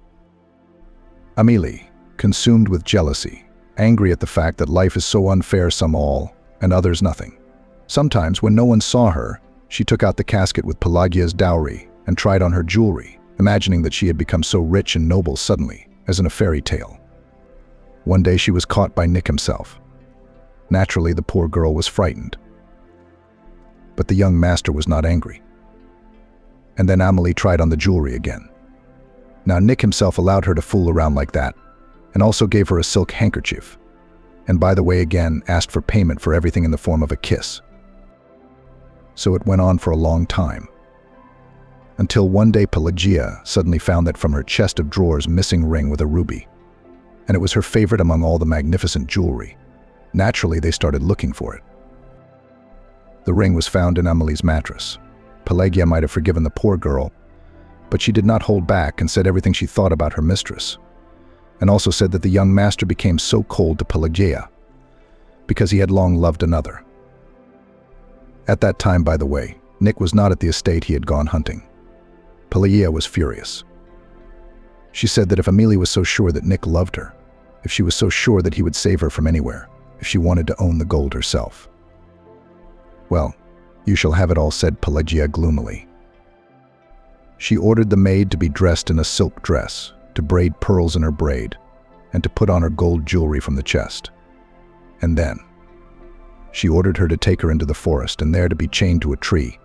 Amelie, consumed with jealousy, angry at the fact that life is so unfair, some all, and others nothing. Sometimes, when no one saw her, she took out the casket with Pelagia's dowry and tried on her jewelry, imagining that she had become so rich and noble suddenly, as in a fairy tale. One day she was caught by Nick himself. Naturally, the poor girl was frightened. But the young master was not angry. And then Amelie tried on the jewelry again. Now Nick himself allowed her to fool around like that, and also gave her a silk handkerchief, and by the way again asked for payment for everything in the form of a kiss. So it went on for a long time. Until one day Pelagia suddenly found that from her chest of drawers missing ring with a ruby, and it was her favorite among all the magnificent jewelry. Naturally, they started looking for it. The ring was found in Amelie's mattress. Pelagia might have forgiven the poor girl, but she did not hold back and said everything she thought about her mistress, and also said that the young master became so cold to Pelagia because he had long loved another. At that time, by the way, Nick was not at the estate. He had gone hunting. Pelagia was furious. She said that if Amelie was so sure that Nick loved her, if she was so sure that he would save her from anywhere, if she wanted to own the gold herself. "Well, you shall have it all," said Pelagia gloomily. She ordered the maid to be dressed in a silk dress, to braid pearls in her braid, and to put on her gold jewelry from the chest. And then she ordered her to take her into the forest and there to be chained to a tree,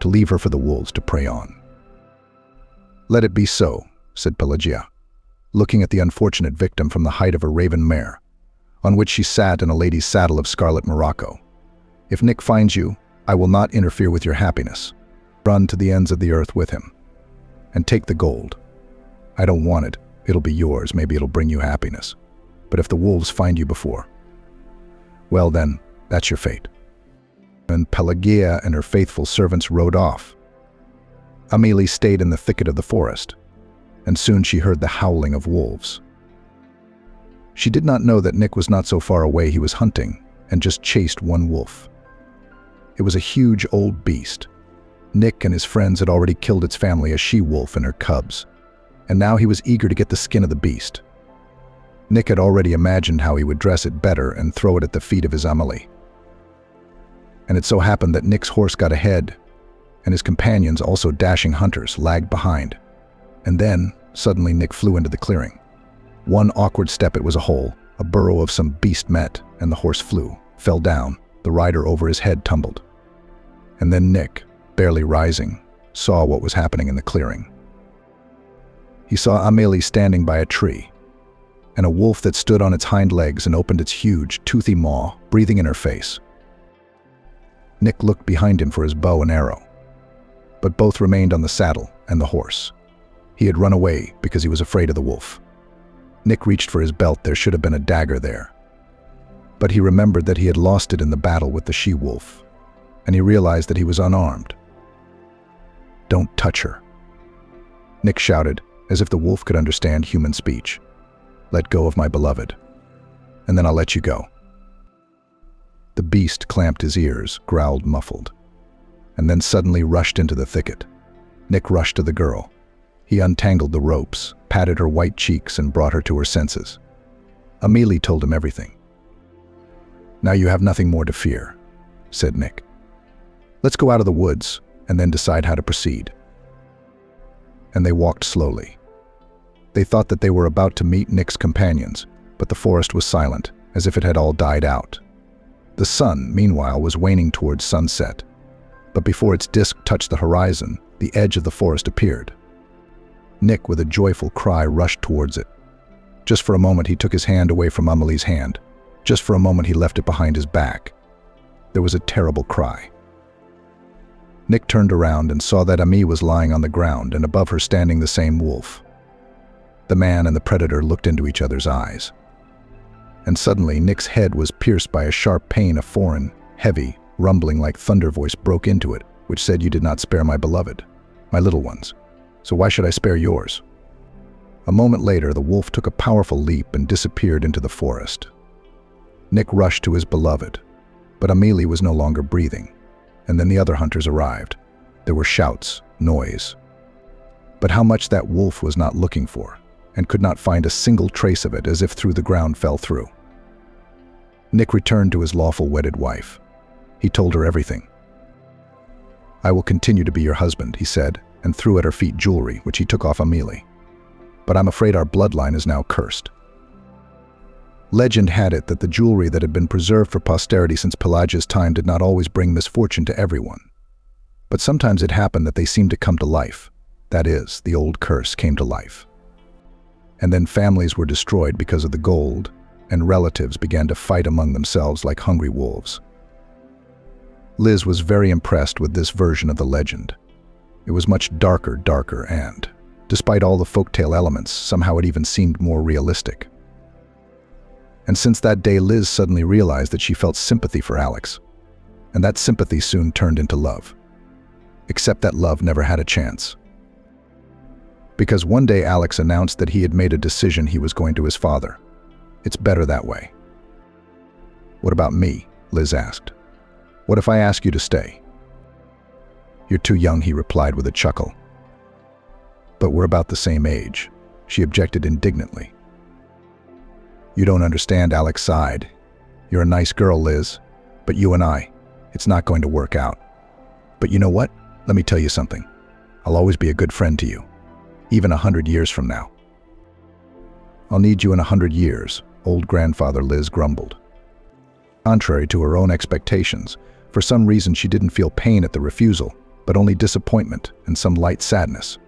to leave her for the wolves to prey on. "Let it be so," said Pelagia, looking at the unfortunate victim from the height of a raven mare, on which she sat in a lady's saddle of scarlet morocco. "If Nick finds you, I will not interfere with your happiness. Run to the ends of the earth with him, and take the gold. I don't want it. It'll be yours. Maybe it'll bring you happiness. But if the wolves find you before, well then, that's your fate." And Pelagia and her faithful servants rode off. Amelie stayed in the thicket of the forest, and soon she heard the howling of wolves. She did not know that Nick was not so far away. He was hunting, and just chased one wolf. It was a huge old beast. Nick and his friends had already killed its family, a she-wolf and her cubs, and now he was eager to get the skin of the beast. Nick had already imagined how he would dress it better and throw it at the feet of his Amelie. And it so happened that Nick's horse got ahead, and his companions, also dashing hunters, lagged behind. And then, suddenly Nick flew into the clearing. One awkward step, it was a hole, a burrow of some beast met, and the horse fell down, the rider over his head tumbled. And then Nick, barely rising, saw what was happening in the clearing. He saw Amelie standing by a tree, and a wolf that stood on its hind legs and opened its huge, toothy maw, breathing in her face. Nick looked behind him for his bow and arrow, but both remained on the saddle and the horse. He had run away because he was afraid of the wolf. Nick reached for his belt. There should have been a dagger there. But he remembered that he had lost it in the battle with the she-wolf, and he realized that he was unarmed. "Don't touch her," Nick shouted, as if the wolf could understand human speech. "Let go of my beloved, and then I'll let you go." The beast clamped his ears, growled muffled, and then suddenly rushed into the thicket. Nick rushed to the girl. He untangled the ropes, patted her white cheeks, and brought her to her senses. Amelie told him everything. "Now you have nothing more to fear," said Nick. "Let's go out of the woods and then decide how to proceed." And they walked slowly. They thought that they were about to meet Nick's companions, but the forest was silent, as if it had all died out. The sun, meanwhile, was waning towards sunset, but before its disk touched the horizon, the edge of the forest appeared. Nick, with a joyful cry, rushed towards it. Just for a moment he took his hand away from Amelie's hand. Just for a moment he left it behind his back. There was a terrible cry. Nick turned around and saw that Amelie was lying on the ground, and above her standing the same wolf. The man and the predator looked into each other's eyes. And suddenly Nick's head was pierced by a sharp pain. A foreign, heavy, rumbling like thunder voice broke into it, which said, "You did not spare my beloved, my little ones. So why should I spare yours?" A moment later, the wolf took a powerful leap and disappeared into the forest. Nick rushed to his beloved, but Amelie was no longer breathing. And then the other hunters arrived. There were shouts, noise. But how much that wolf was not looking for, and could not find a single trace of it, as if through the ground fell through. Nick returned to his lawful wedded wife. He told her everything. "I will continue to be your husband," he said, and threw at her feet jewelry, which he took off Amelie. "But I'm afraid our bloodline is now cursed." Legend had it that the jewelry that had been preserved for posterity since Pelagia's time did not always bring misfortune to everyone. But sometimes it happened that they seemed to come to life. That is, the old curse came to life. And then families were destroyed because of the gold, and relatives began to fight among themselves like hungry wolves. Liz was very impressed with this version of the legend. It was much darker, and, despite all the folktale elements, somehow it even seemed more realistic. And since that day, Liz suddenly realized that she felt sympathy for Alex, and that sympathy soon turned into love. Except that love never had a chance. Because one day Alex announced that he had made a decision. He was going to his father. "It's better that way." "What about me?" Liz asked. "What if I ask you to stay?" "You're too young," he replied with a chuckle. "But we're about the same age," she objected indignantly. "You don't understand," Alex sighed. You're a nice girl, Liz, but you and I, it's not going to work out. But you know what? Let me tell you something. I'll always be a good friend to you, even 100 years from now. I'll need you in 100 years, old grandfather Liz grumbled. Contrary to her own expectations, for some reason she didn't feel pain at the refusal, but only disappointment and some light sadness,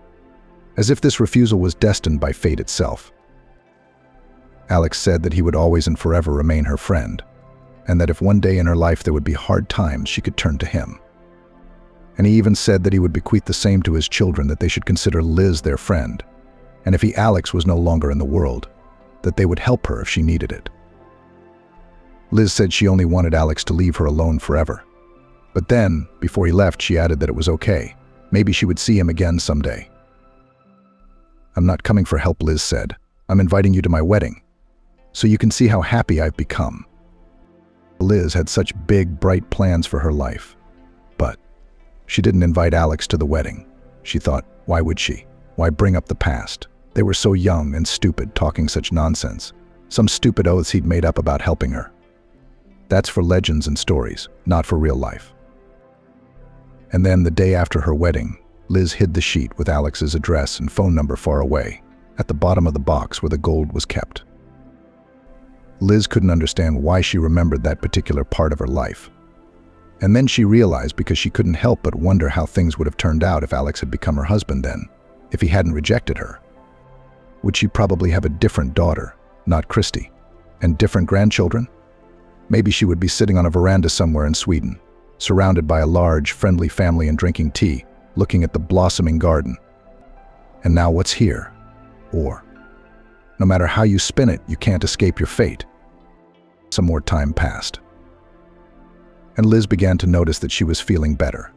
as if this refusal was destined by fate itself. Alex said that he would always and forever remain her friend, and that if one day in her life there would be hard times, she could turn to him. And he even said that he would bequeath the same to his children, that they should consider Liz their friend, and if Alex was no longer in the world, that they would help her if she needed it. Liz said she only wanted Alex to leave her alone forever. But then, before he left, she added that it was okay. Maybe she would see him again someday. I'm not coming for help, Liz said. I'm inviting you to my wedding, so you can see how happy I've become. Liz had such big, bright plans for her life. But she didn't invite Alex to the wedding. She thought, why would she? Why bring up the past? They were so young and stupid, talking such nonsense. Some stupid oaths he'd made up about helping her. That's for legends and stories, not for real life. And then, the day after her wedding, Liz hid the sheet with Alex's address and phone number far away, at the bottom of the box where the gold was kept. Liz couldn't understand why she remembered that particular part of her life. And then she realized, because she couldn't help but wonder how things would have turned out if Alex had become her husband then, if he hadn't rejected her. Would she probably have a different daughter, not Christy, and different grandchildren? Maybe she would be sitting on a veranda somewhere in Sweden, surrounded by a large, friendly family and drinking tea, looking at the blossoming garden. And now what's here? Or, no matter how you spin it, you can't escape your fate. Some more time passed, and Liz began to notice that she was feeling better.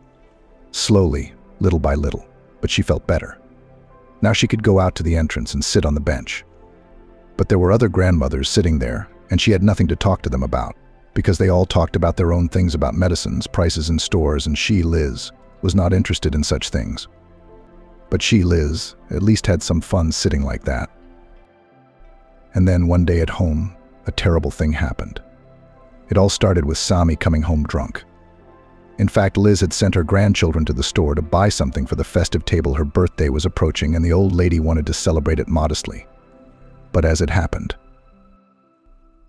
Slowly, little by little, but she felt better. Now she could go out to the entrance and sit on the bench. But there were other grandmothers sitting there, and she had nothing to talk to them about, because they all talked about their own things, about medicines, prices in stores, and she, Liz, was not interested in such things. But she, Liz, at least had some fun sitting like that. And then one day at home, a terrible thing happened. It all started with Sami coming home drunk. In fact, Liz had sent her grandchildren to the store to buy something for the festive table. Her birthday was approaching, and the old lady wanted to celebrate it modestly. But as it happened,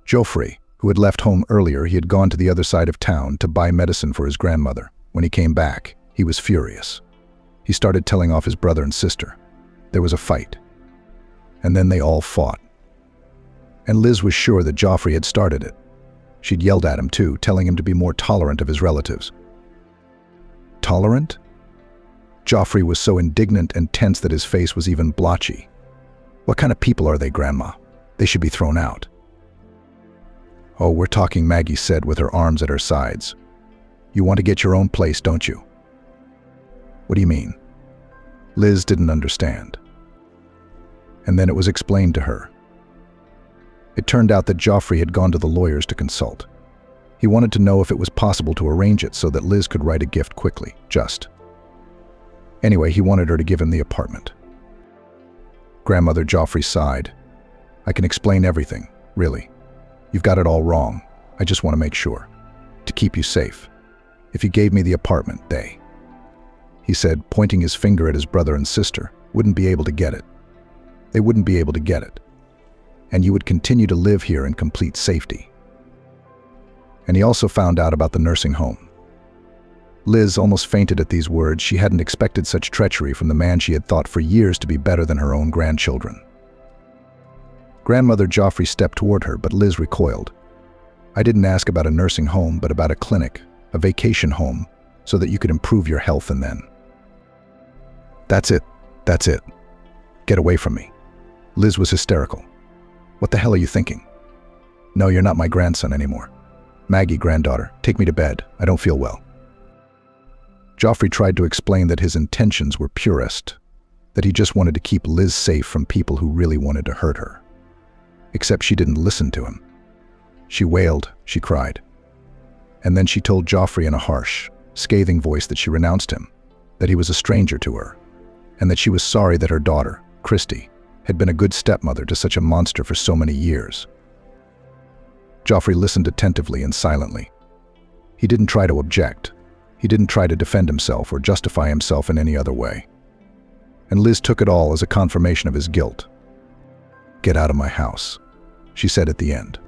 Joffrey, who had left home earlier, he had gone to the other side of town to buy medicine for his grandmother. When he came back, he was furious. He started telling off his brother and sister. There was a fight. And then they all fought. And Liz was sure that Joffrey had started it. She'd yelled at him too, telling him to be more tolerant of his relatives. Tolerant? Joffrey was so indignant and tense that his face was even blotchy. What kind of people are they, Grandma? They should be thrown out. Oh, we're talking, Maggie said with her arms at her sides. You want to get your own place, don't you? What do you mean? Liz didn't understand. And then it was explained to her. It turned out that Joffrey had gone to the lawyers to consult. He wanted to know if it was possible to arrange it so that Liz could write a gift quickly, just. Anyway, he wanted her to give him the apartment. Grandmother Joffrey sighed. I can explain everything, really. You've got it all wrong. I just want to make sure. To keep you safe. If you gave me the apartment, they, he said, pointing his finger at his brother and sister, wouldn't be able to get it. They wouldn't be able to get it. And you would continue to live here in complete safety. And he also found out about the nursing home. Liz almost fainted at these words. She hadn't expected such treachery from the man she had thought for years to be better than her own grandchildren. Grandmother Joffrey stepped toward her, but Liz recoiled. I didn't ask about a nursing home, but about a clinic, a vacation home, so that you could improve your health and then. That's it. That's it. Get away from me. Liz was hysterical. What the hell are you thinking? No, you're not my grandson anymore. Maggie, granddaughter, take me to bed. I don't feel well. Joffrey tried to explain that his intentions were purest, that he just wanted to keep Liz safe from people who really wanted to hurt her. Except she didn't listen to him. She wailed, she cried. And then she told Joffrey in a harsh, scathing voice that she renounced him, that he was a stranger to her, and that she was sorry that her daughter, Christy, had been a good stepmother to such a monster for so many years. Joffrey listened attentively and silently. He didn't try to object. He didn't try to defend himself or justify himself in any other way. And Liz took it all as a confirmation of his guilt. "Get out of my house," she said at the end.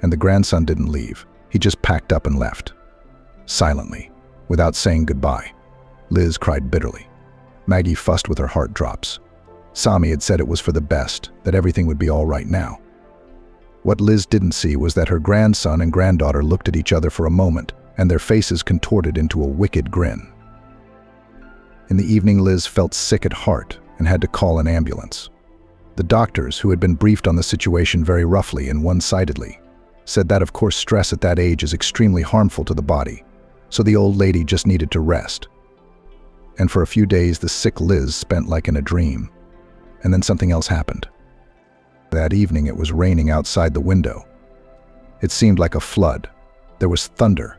And the grandson didn't leave. He just packed up and left. Silently, without saying goodbye. Liz cried bitterly. Maggie fussed with her heart drops. Sami had said it was for the best, that everything would be all right now. What Liz didn't see was that her grandson and granddaughter looked at each other for a moment, and their faces contorted into a wicked grin. In the evening, Liz felt sick at heart and had to call an ambulance. The doctors, who had been briefed on the situation very roughly and one-sidedly, said that of course stress at that age is extremely harmful to the body, so the old lady just needed to rest. And for a few days, the sick Liz spent like in a dream. And then something else happened. That evening, it was raining outside the window. It seemed like a flood. There was thunder.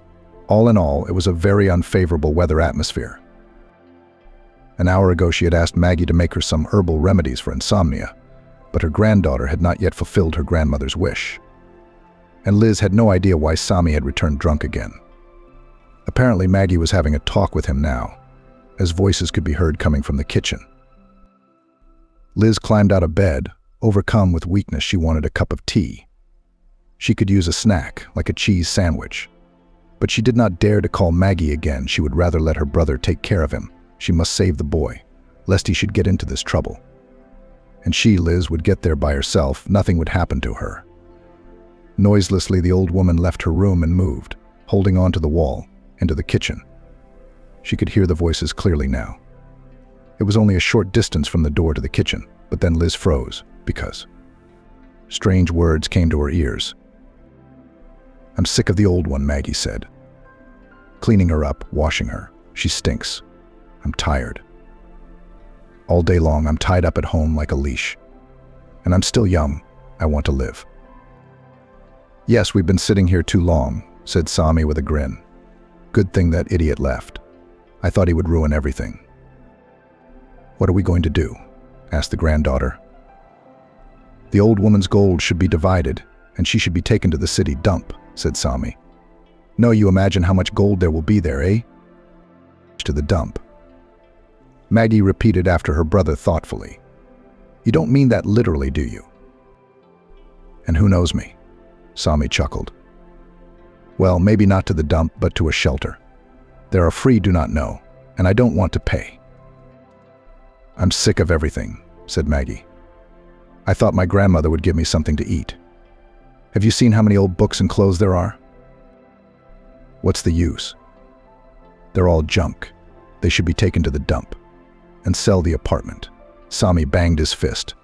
All in all, it was a very unfavorable weather atmosphere. An hour ago, she had asked Maggie to make her some herbal remedies for insomnia, but her granddaughter had not yet fulfilled her grandmother's wish. And Liz had no idea why Sami had returned drunk again. Apparently, Maggie was having a talk with him now, as voices could be heard coming from the kitchen. Liz climbed out of bed. Overcome with weakness, she wanted a cup of tea. She could use a snack, like a cheese sandwich. But she did not dare to call Maggie again. She would rather let her brother take care of him. She must save the boy, lest he should get into this trouble. And she, Liz, would get there by herself. Nothing would happen to her. Noiselessly, the old woman left her room and moved, holding on to the wall, into the kitchen. She could hear the voices clearly now. It was only a short distance from the door to the kitchen, but then Liz froze, because strange words came to her ears. "I'm sick of the old one," Maggie said. Cleaning her up, washing her. "She stinks. I'm tired. All day long, I'm tied up at home like a leash. And I'm still young. I want to live." "Yes, we've been sitting here too long," said Sami with a grin. "Good thing that idiot left. I thought he would ruin everything." "What are we going to do?" asked the granddaughter. "The old woman's gold should be divided, and she should be taken to the city dump," said Sami. "No, you imagine how much gold there will be there, eh?" "To the dump." Maggie repeated after her brother thoughtfully. "You don't mean that literally, do you?" "And who knows me?" Sami chuckled. "Well, maybe not to the dump, but to a shelter. There are free do not know, and I don't want to pay." "I'm sick of everything," said Maggie. "I thought my grandmother would give me something to eat. Have you seen how many old books and clothes there are? What's the use? They're all junk. They should be taken to the dump. And sell the apartment." Sami banged his fist.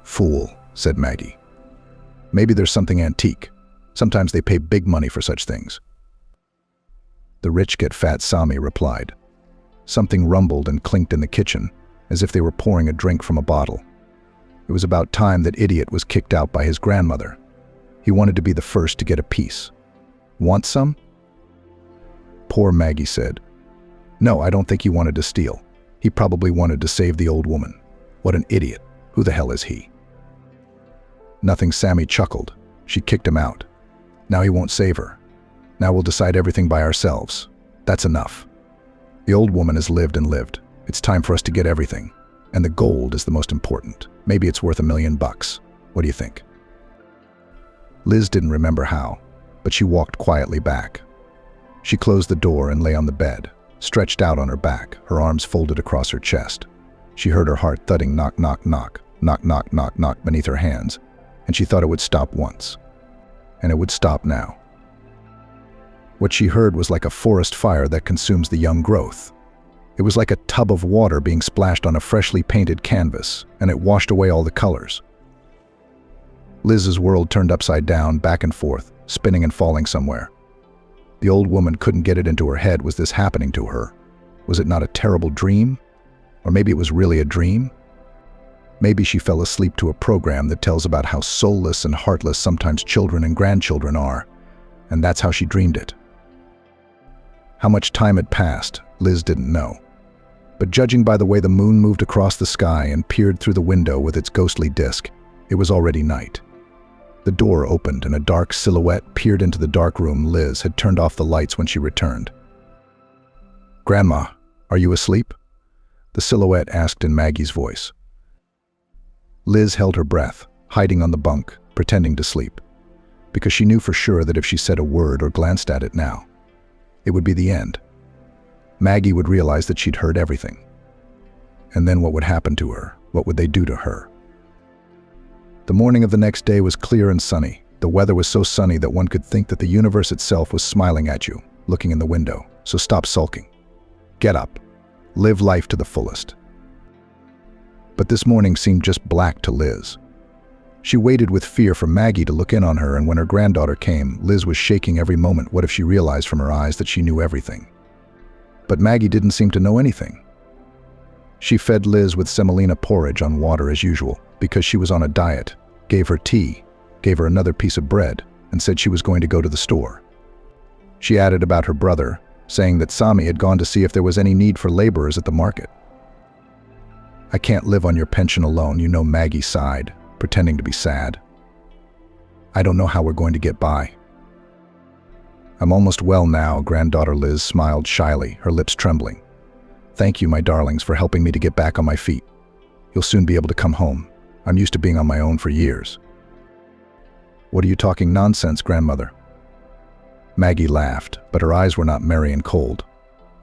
"Fool," said Maggie. "Maybe there's something antique. Sometimes they pay big money for such things." "The rich get fat," Sami replied. Something rumbled and clinked in the kitchen, as if they were pouring a drink from a bottle. It was about time that idiot was kicked out by his grandmother. He wanted to be the first to get a piece. "Want some?" Poor Maggie said. "No, I don't think he wanted to steal. He probably wanted to save the old woman. What an idiot. Who the hell is he?" "Nothing," Sami chuckled. "She kicked him out. Now he won't save her. Now we'll decide everything by ourselves. That's enough. The old woman has lived and lived. It's time for us to get everything. And the gold is the most important. Maybe it's worth $1 million. What do you think?" Liz didn't remember how, but she walked quietly back. She closed the door and lay on the bed, stretched out on her back, her arms folded across her chest. She heard her heart thudding knock, knock, knock, knock, knock, knock, knock beneath her hands, and she thought it would stop once. And it would stop now. What she heard was like a forest fire that consumes the young growth. It was like a tub of water being splashed on a freshly painted canvas, and it washed away all the colors. Liz's world turned upside down, back and forth, spinning and falling somewhere. The old woman couldn't get it into her head. Was this happening to her? Was it not a terrible dream? Or maybe it was really a dream? Maybe she fell asleep to a program that tells about how soulless and heartless sometimes children and grandchildren are, and that's how she dreamed it. How much time had passed, Liz didn't know. But judging by the way the moon moved across the sky and peered through the window with its ghostly disk, it was already night. The door opened and a dark silhouette peered into the dark room. Liz had turned off the lights when she returned. "Grandma, are you asleep?" the silhouette asked in Maggie's voice. Liz held her breath, hiding on the bunk, pretending to sleep, because she knew for sure that if she said a word or glanced at it now, it would be the end. Maggie would realize that she'd heard everything. And then what would happen to her? What would they do to her? The morning of the next day was clear and sunny. The weather was so sunny that one could think that the universe itself was smiling at you, looking in the window. So stop sulking. Get up. Live life to the fullest. But this morning seemed just black to Liz. She waited with fear for Maggie to look in on her, and when her granddaughter came, Liz was shaking every moment. What if she realized from her eyes that she knew everything? But Maggie didn't seem to know anything. She fed Liz with semolina porridge on water as usual, because she was on a diet, gave her tea, gave her another piece of bread, and said she was going to go to the store. She added about her brother, saying that Sami had gone to see if there was any need for laborers at the market. "I can't live on your pension alone," Maggie sighed, pretending to be sad. "I don't know how we're going to get by." "I'm almost well now," granddaughter Liz smiled shyly, her lips trembling. "Thank you, my darlings, for helping me to get back on my feet. You'll soon be able to come home. I'm used to being on my own for years." "What are you talking nonsense, grandmother?" Maggie laughed, but her eyes were not merry and cold.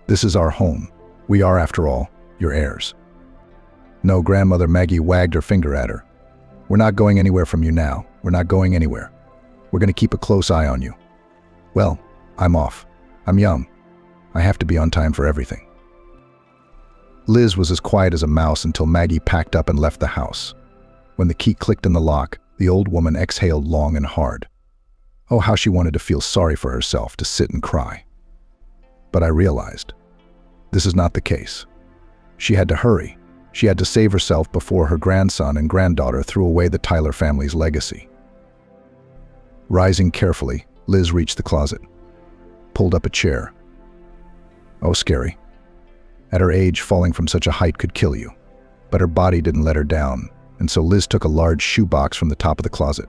"This is our home. We are, after all, your heirs." "No, grandmother," Maggie wagged her finger at her. "We're not going anywhere from you now. We're not going anywhere. We're going to keep a close eye on you." "Well, I'm off. I'm young. I have to be on time for everything." Liz was as quiet as a mouse until Maggie packed up and left the house. When the key clicked in the lock, the old woman exhaled long and hard. Oh, how she wanted to feel sorry for herself, to sit and cry. But I realized, this is not the case. She had to hurry. She had to save herself before her grandson and granddaughter threw away the Tyler family's legacy. Rising carefully, Liz reached the closet, pulled up a chair. Oh, scary. At her age, falling from such a height could kill you. But her body didn't let her down, and so Liz took a large shoebox from the top of the closet.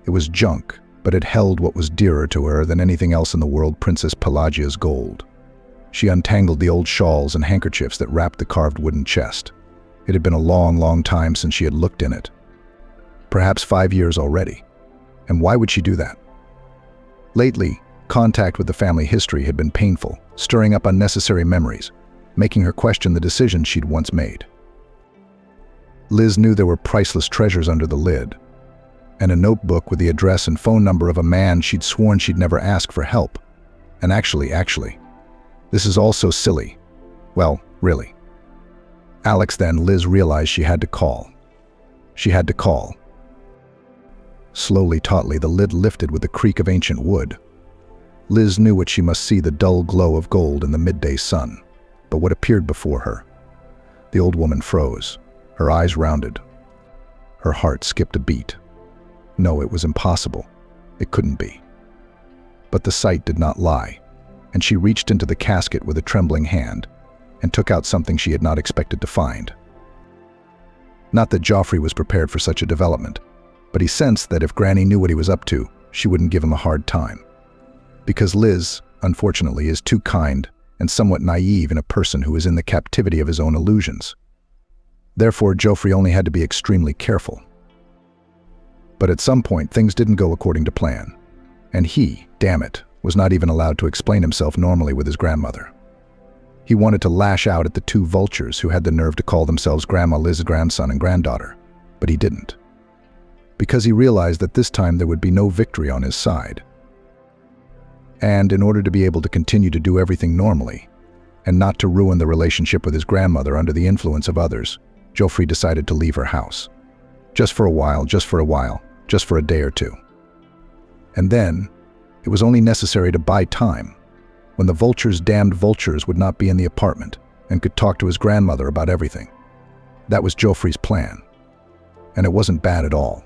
It was junk, but it held what was dearer to her than anything else in the world: Princess Pelagia's gold. She untangled the old shawls and handkerchiefs that wrapped the carved wooden chest. It had been a long, long time since she had looked in it. Perhaps 5 years already. And why would she do that? Lately, contact with the family history had been painful, stirring up unnecessary memories, making her question the decisions she'd once made. Liz knew there were priceless treasures under the lid, and a notebook with the address and phone number of a man she'd sworn she'd never ask for help. And actually, this is all so silly. Well, really. Alex, then Liz realized she had to call. She had to call. Slowly, tautly, the lid lifted with the creak of ancient wood. Liz knew what she must see: the dull glow of gold in the midday sun. But what appeared before her? The old woman froze, her eyes rounded. Her heart skipped a beat. No, it was impossible. It couldn't be. But the sight did not lie, and she reached into the casket with a trembling hand and took out something she had not expected to find. Not that Joffrey was prepared for such a development, but he sensed that if Granny knew what he was up to, she wouldn't give him a hard time. Because Liz, unfortunately, is too kind and somewhat naive in a person who is in the captivity of his own illusions. Therefore, Joffrey only had to be extremely careful. But at some point, things didn't go according to plan. And he, damn it, was not even allowed to explain himself normally with his grandmother. He wanted to lash out at the two vultures who had the nerve to call themselves Grandma Liz's grandson and granddaughter, but he didn't. Because he realized that this time there would be no victory on his side. And in order to be able to continue to do everything normally, and not to ruin the relationship with his grandmother under the influence of others, Joffrey decided to leave her house. Just for a while, just for a day or two. And then, it was only necessary to buy time, when the vultures, damned vultures, would not be in the apartment and could talk to his grandmother about everything. That was Joffrey's plan. And it wasn't bad at all.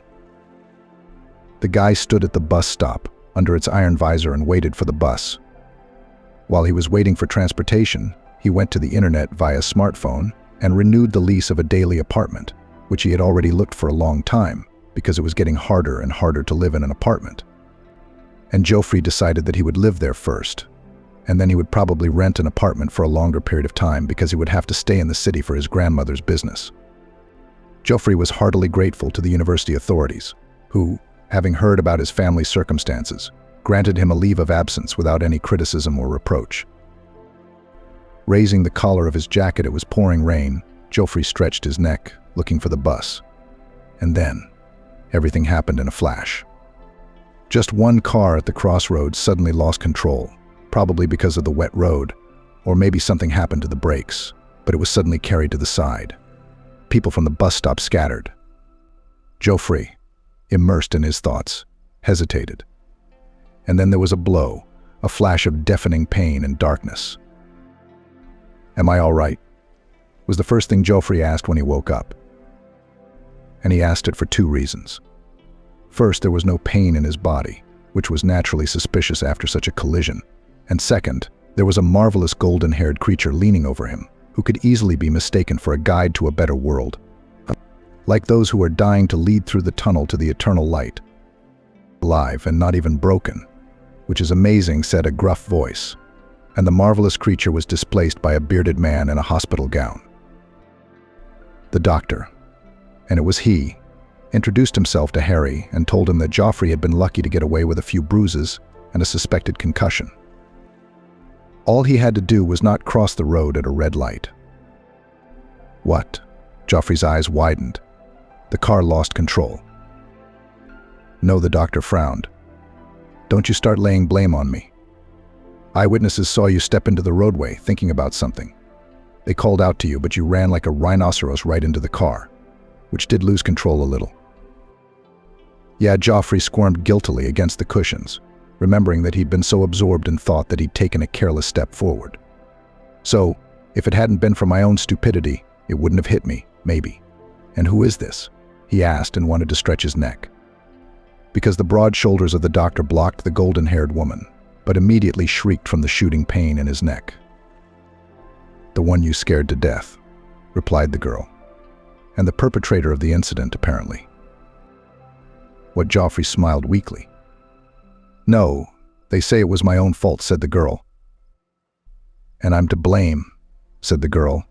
The guy stood at the bus stop, under its iron visor, and waited for the bus. While he was waiting for transportation, he went to the internet via smartphone and renewed the lease of a daily apartment, which he had already looked for a long time, because it was getting harder and harder to live in an apartment. And Geoffrey decided that he would live there first, and then he would probably rent an apartment for a longer period of time because he would have to stay in the city for his grandmother's business. Geoffrey was heartily grateful to the university authorities, who, having heard about his family's circumstances, granted him a leave of absence without any criticism or reproach. Raising the collar of his jacket, it was pouring rain. Geoffrey stretched his neck, looking for the bus. And then, everything happened in a flash. Just one car at the crossroads suddenly lost control, probably because of the wet road, or maybe something happened to the brakes, but it was suddenly carried to the side. People from the bus stop scattered. Geoffrey, immersed in his thoughts, hesitated. And then there was a blow, a flash of deafening pain and darkness. "Am I all right?" was the first thing Geoffrey asked when he woke up. And he asked it for two reasons. First, there was no pain in his body, which was naturally suspicious after such a collision. And second, there was a marvelous golden-haired creature leaning over him, who could easily be mistaken for a guide to a better world. Like those who are dying to lead through the tunnel to the eternal light. Alive and not even broken, which is amazing, said a gruff voice. And the marvelous creature was displaced by a bearded man in a hospital gown. The doctor, and it was he, introduced himself to Harry and told him that Geoffrey had been lucky to get away with a few bruises and a suspected concussion. All he had to do was not cross the road at a red light. What? Geoffrey's eyes widened. The car lost control. No, the doctor frowned. Don't you start laying blame on me. Eyewitnesses saw you step into the roadway thinking about something. They called out to you, but you ran like a rhinoceros right into the car, which did lose control a little. Yeah, Geoffrey squirmed guiltily against the cushions, remembering that he'd been so absorbed in thought that he'd taken a careless step forward. So, if it hadn't been for my own stupidity, it wouldn't have hit me, maybe. And who is this? He asked and wanted to stretch his neck. Because the broad shoulders of the doctor blocked the golden-haired woman, but immediately shrieked from the shooting pain in his neck. "The one you scared to death," replied the girl. "And the perpetrator of the incident, apparently." What? Geoffrey smiled weakly. "No, they say it was my own fault," said the girl. "And I'm to blame," said the girl.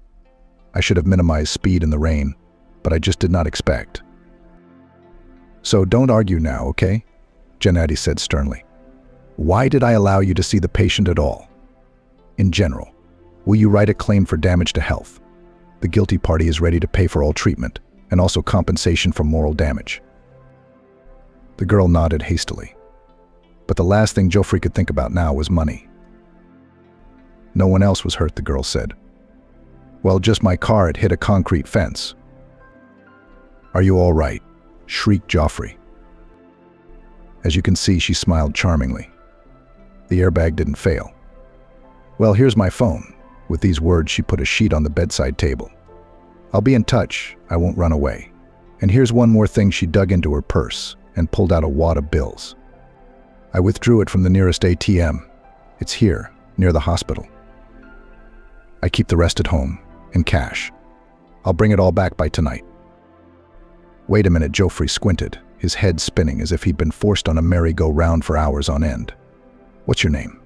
"I should have minimized speed in the rain, but I just did not expect." "So don't argue now, okay?" Gennady said sternly. "Why did I allow you to see the patient at all? In general, will you write a claim for damage to health? The guilty party is ready to pay for all treatment, and also compensation for moral damage." The girl nodded hastily. But the last thing Geoffrey could think about now was money. "No one else was hurt," the girl said. "Well, just my car had hit a concrete fence." "Are you all right?" shrieked Geoffrey. As you can see, she smiled charmingly. The airbag didn't fail. "Well, here's my phone." With these words, she put a sheet on the bedside table. "I'll be in touch. I won't run away. And here's one more thing." She dug into her purse and pulled out a wad of bills. "I withdrew it from the nearest ATM. It's here, near the hospital. I keep the rest at home, in cash. I'll bring it all back by tonight." "Wait a minute," Geoffrey squinted, his head spinning as if he'd been forced on a merry-go-round for hours on end. "What's your name?"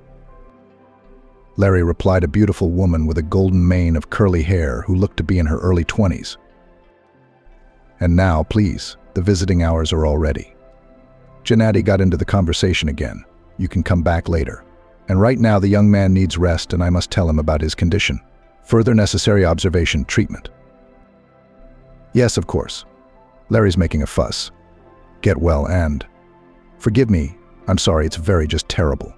Larry replied, a beautiful woman with a golden mane of curly hair who looked to be in her early 20s. "And now, please, the visiting hours are all ready." Gennady got into the conversation again. "You can come back later. And right now the young man needs rest and I must tell him about his condition. Further necessary observation, treatment." "Yes, of course." Larry's making a fuss. "Get well and..." "Forgive me, I'm sorry, it's very just terrible,"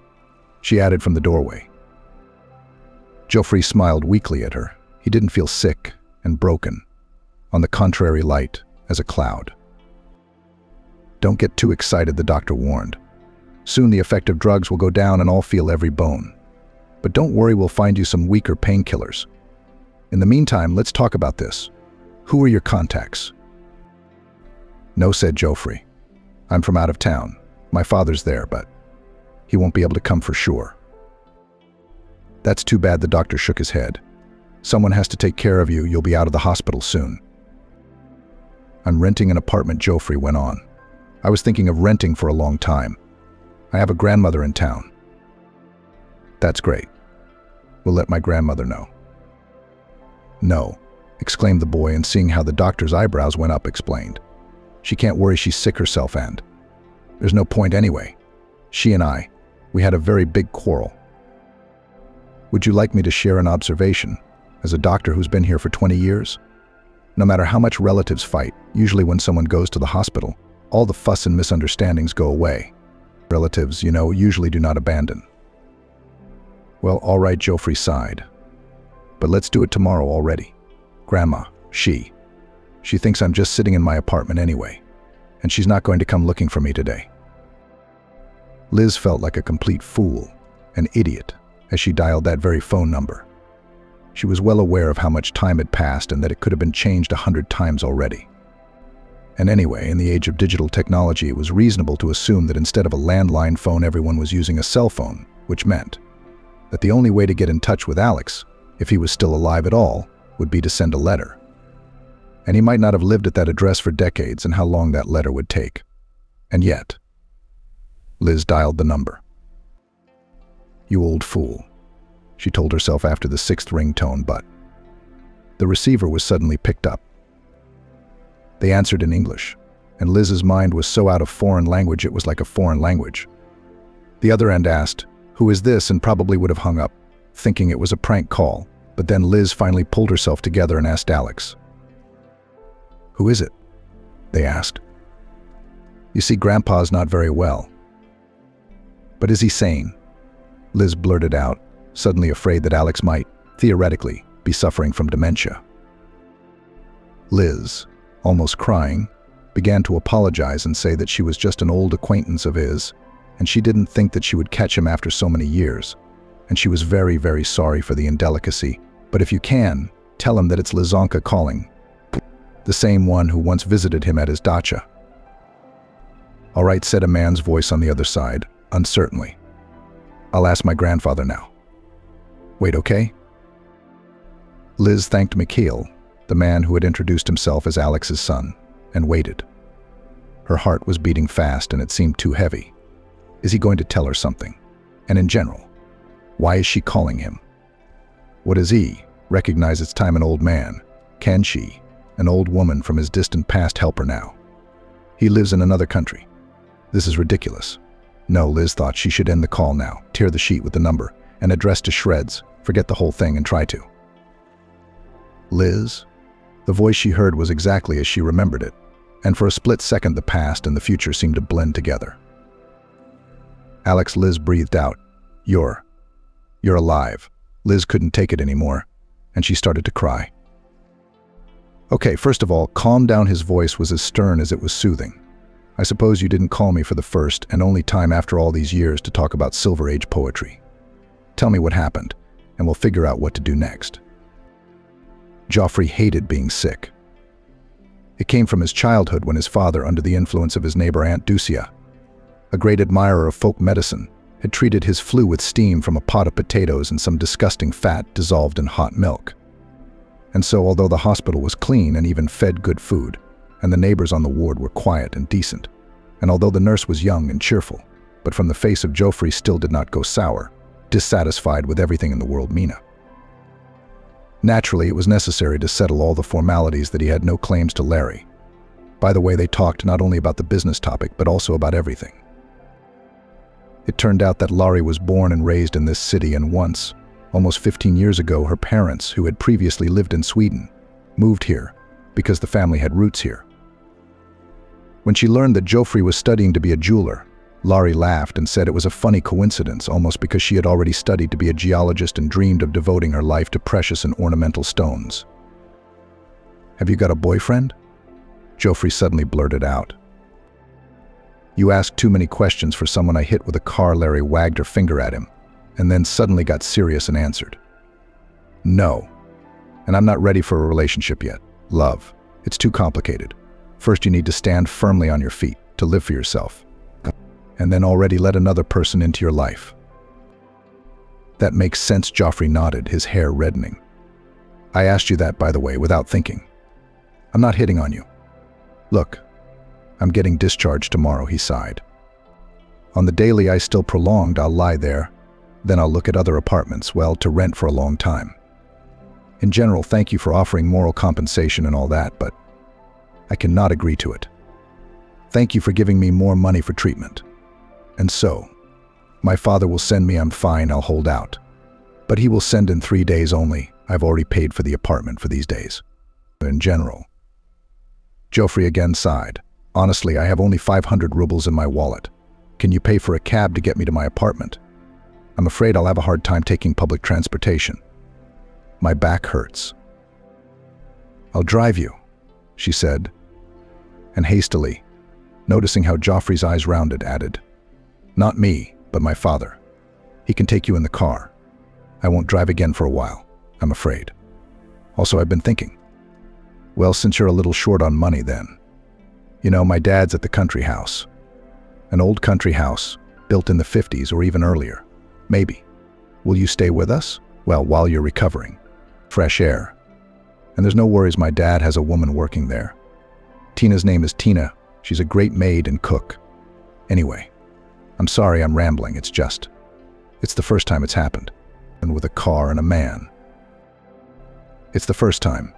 she added from the doorway. Geoffrey smiled weakly at her. He didn't feel sick and broken. On the contrary, light as a cloud. "Don't get too excited," the doctor warned. "Soon the effect of drugs will go down and I'll feel every bone. But don't worry, we'll find you some weaker painkillers. In the meantime, let's talk about this. Who are your contacts?" "No," said Geoffrey. "I'm from out of town. My father's there, but he won't be able to come for sure." "That's too bad," the doctor shook his head. "Someone has to take care of you. You'll be out of the hospital soon." "I'm renting an apartment," Geoffrey went on, I was thinking of renting for a long time. I have a grandmother in town. That's great. We'll let my grandmother know. No, exclaimed the boy, and seeing how the doctor's eyebrows went up, explained. She can't worry, she's sick herself, and there's no point anyway. She and we had a very big quarrel. Would you like me to share an observation, as a doctor who's been here for 20 years? No matter how much relatives fight, usually when someone goes to the hospital, all the fuss and misunderstandings go away. Relatives, usually do not abandon. Well, all right, Geoffrey sighed. But let's do it tomorrow already. Grandma, she thinks I'm just sitting in my apartment anyway, and she's not going to come looking for me today. Liz felt like a complete fool, an idiot, as she dialed that very phone number. She was well aware of how much time had passed and that it could have been changed 100 times already. And anyway, in the age of digital technology, it was reasonable to assume that instead of a landline phone, everyone was using a cell phone, which meant that the only way to get in touch with Alex, if he was still alive at all, would be to send a letter. And he might not have lived at that address for decades, and how long that letter would take. And yet, Liz dialed the number. You old fool, she told herself after the 6th ringtone, but the receiver was suddenly picked up. They answered in English, and Liz's mind was so out of foreign language it was like a foreign language. The other end asked, "Who is this?" and probably would have hung up, thinking it was a prank call, but then Liz finally pulled herself together and asked Alex. "Who is it?" they asked. "You see, Grandpa's not very well." "But is he sane?" Liz blurted out, suddenly afraid that Alex might, theoretically, be suffering from dementia. Liz, almost crying, began to apologize and say that she was just an old acquaintance of his, and she didn't think that she would catch him after so many years, and she was very, very sorry for the indelicacy, but if you can, tell him that it's Lizonka calling, the same one who once visited him at his dacha. "All right," said a man's voice on the other side, uncertainly. "I'll ask my grandfather now." "Wait, okay?" Liz thanked Mikhail, the man who had introduced himself as Alex's son, and waited. Her heart was beating fast and it seemed too heavy. Is he going to tell her something? And in general, why is she calling him? What does he recognize it's time an old man? Can she, an old woman from his distant past, help her now? He lives in another country. This is ridiculous. No, Liz thought she should end the call now, tear the sheet with the number, and address to shreds, forget the whole thing and try to. Liz? The voice she heard was exactly as she remembered it, and for a split second the past and the future seemed to blend together. "Alex," Liz breathed out. You're alive." Liz couldn't take it anymore, and she started to cry. "Okay, first of all, calm down." His voice was as stern as it was soothing. "I suppose you didn't call me for the first and only time after all these years to talk about Silver Age poetry. Tell me what happened, and we'll figure out what to do next." Geoffrey hated being sick. It came from his childhood when his father, under the influence of his neighbor Aunt Ducia, a great admirer of folk medicine, had treated his flu with steam from a pot of potatoes and some disgusting fat dissolved in hot milk. And so, although the hospital was clean and even fed good food, and the neighbors on the ward were quiet and decent, and although the nurse was young and cheerful, but from the face of Geoffrey still did not go sour, dissatisfied with everything in the world Mina. Naturally, it was necessary to settle all the formalities that he had no claims to Larry. By the way, they talked not only about the business topic, but also about everything. It turned out that Laurie was born and raised in this city, and once, almost 15 years ago, her parents, who had previously lived in Sweden, moved here because the family had roots here. When she learned that Geoffrey was studying to be a jeweler, Laurie laughed and said it was a funny coincidence, almost because she had already studied to be a geologist and dreamed of devoting her life to precious and ornamental stones. "Have you got a boyfriend?" Geoffrey suddenly blurted out. "You ask too many questions for someone I hit with a car." Larry wagged her finger at him, and then suddenly got serious and answered. "No, and I'm not ready for a relationship yet. Love, it's too complicated. First you need to stand firmly on your feet, to live for yourself, and then already let another person into your life." "That makes sense," Geoffrey nodded, his hair reddening. "I asked you that, by the way, without thinking. I'm not hitting on you. Look, I'm getting discharged tomorrow, he sighed. On the daily I still prolonged, I'll lie there, then I'll look at other apartments, well, to rent for a long time. In general, thank you for offering moral compensation and all that, but I cannot agree to it. Thank you for giving me more money for treatment. And so, my father will send me, I'm fine, I'll hold out. But he will send in 3 days only. I've already paid for the apartment for these days. In general. Joffrey again sighed. Honestly, I have only 500 rubles in my wallet. Can you pay for a cab to get me to my apartment? I'm afraid I'll have a hard time taking public transportation. My back hurts. I'll drive you, she said, and hastily, noticing how Joffrey's eyes rounded, added, not me, but my father. He can take you in the car. I won't drive again for a while, I'm afraid. Also, I've been thinking. Well, since you're a little short on money then. You know, my dad's at the country house. An old country house, built in the 50s or even earlier. Maybe. Will you stay with us? Well, while you're recovering. Fresh air. And there's no worries, my dad has a woman working there. Tina's name is Tina. She's a great maid and cook. Anyway, I'm sorry I'm rambling, it's the first time it's happened. And with a car and a man. It's the first time.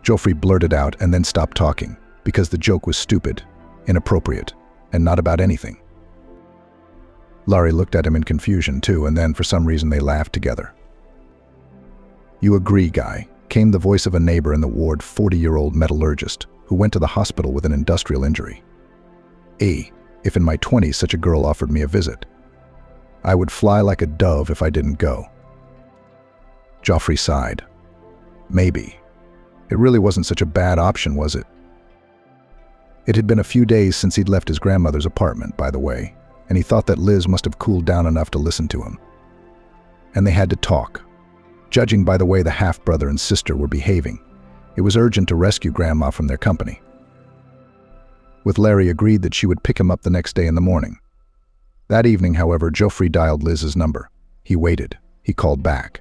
Joffrey blurted out and then stopped talking, because the joke was stupid, inappropriate, and not about anything. Laurie looked at him in confusion too, and then for some reason they laughed together. You agree, Guy, came the voice of a neighbor in the ward, 40-year-old metallurgist, who went to the hospital with an industrial injury. If in my 20s such a girl offered me a visit, I would fly like a dove if I didn't go. Joffrey sighed. Maybe. It really wasn't such a bad option, was it? It had been a few days since he'd left his grandmother's apartment, by the way, and he thought that Liz must have cooled down enough to listen to him. And they had to talk. Judging by the way the half-brother and sister were behaving, it was urgent to rescue Grandma from their company. With Larry agreed that she would pick him up the next day in the morning. That evening, however, Joffrey dialed Liz's number. He waited. He called back.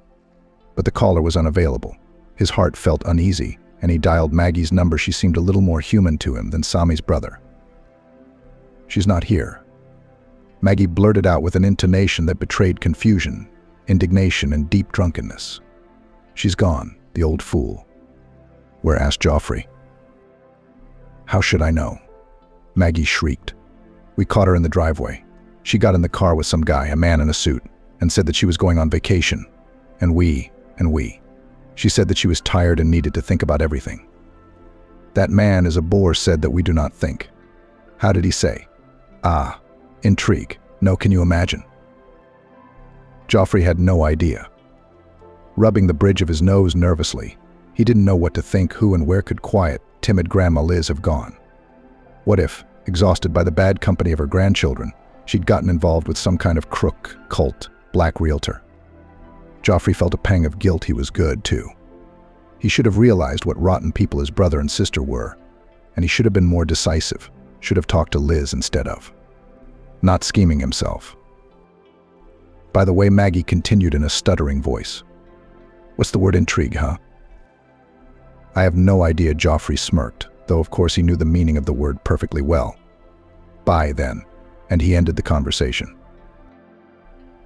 But the caller was unavailable. His heart felt uneasy, and he dialed Maggie's number. She seemed a little more human to him than Sami's brother. She's not here. Maggie blurted out with an intonation that betrayed confusion, indignation, and deep drunkenness. She's gone, the old fool. Where? Asked Joffrey. How should I know? Maggie shrieked. We caught her in the driveway. She got in the car with some guy, a man in a suit, and said that she was going on vacation. And we. She said that she was tired and needed to think about everything. That man is a bore, said that we do not think. How did he say? Intrigue. No, can you imagine? Joffrey had no idea. Rubbing the bridge of his nose nervously, he didn't know what to think. Who and where could quiet, timid Grandma Liz have gone? What if, exhausted by the bad company of her grandchildren, she'd gotten involved with some kind of crook, cult, black realtor? Joffrey felt a pang of guilt. He was good, too. He should have realized what rotten people his brother and sister were, and he should have been more decisive, should have talked to Liz instead of not scheming himself. By the way, Maggie continued in a stuttering voice. What's the word? Intrigue, huh? I have no idea, Joffrey smirked, though of course he knew the meaning of the word perfectly well. Bye, then, and he ended the conversation.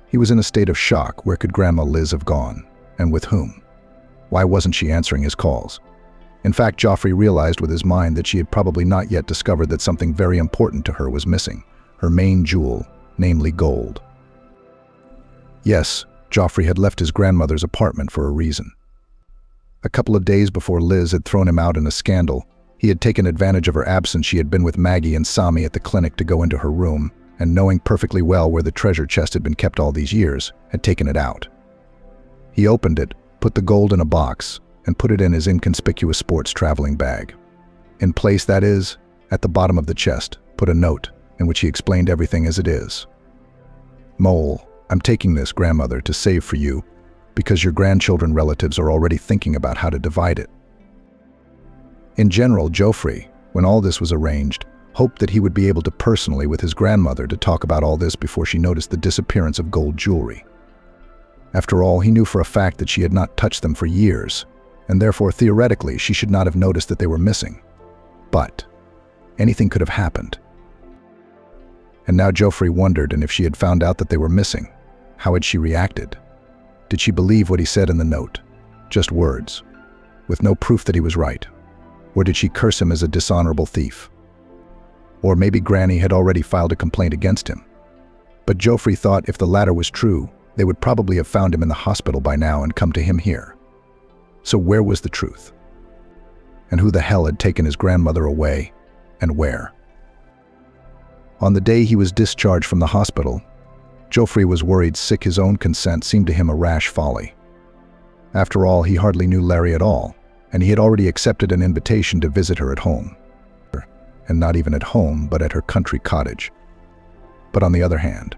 He was in a state of shock. Where could Grandma Liz have gone? And with whom? Why wasn't she answering his calls? In fact, Joffrey realized with his mind that she had probably not yet discovered that something very important to her was missing, her main jewel, namely gold. Yes, Joffrey had left his grandmother's apartment for a reason. A couple of days before Liz had thrown him out in a scandal, he had taken advantage of her absence. She had been with Maggie and Sami at the clinic to go into her room, and knowing perfectly well where the treasure chest had been kept all these years, had taken it out. He opened it, put the gold in a box, and put it in his inconspicuous sports traveling bag. In place, that is, at the bottom of the chest, put a note in which he explained everything as it is. Mole, I'm taking this, grandmother, to save for you, because your grandchildren relatives are already thinking about how to divide it. In general, Joffrey, when all this was arranged, hoped that he would be able to personally with his grandmother to talk about all this before she noticed the disappearance of gold jewelry. After all, he knew for a fact that she had not touched them for years, and therefore theoretically she should not have noticed that they were missing. But, Anything could have happened. And now Joffrey wondered, and if she had found out that they were missing, how had she reacted? Did she believe what he said in the note? Just words, with no proof that he was right? Or did she curse him as a dishonorable thief? Or maybe Granny had already filed a complaint against him. But Joffrey thought if the latter was true, they would probably have found him in the hospital by now and come to him here. So where was the truth? And who the hell had taken his grandmother away, and where? On the day he was discharged from the hospital, Joffrey was worried sick. His own consent seemed to him a rash folly. After all, he hardly knew Larry at all, and he had already accepted an invitation to visit her at home. And not even at home, but at her country cottage. But on the other hand,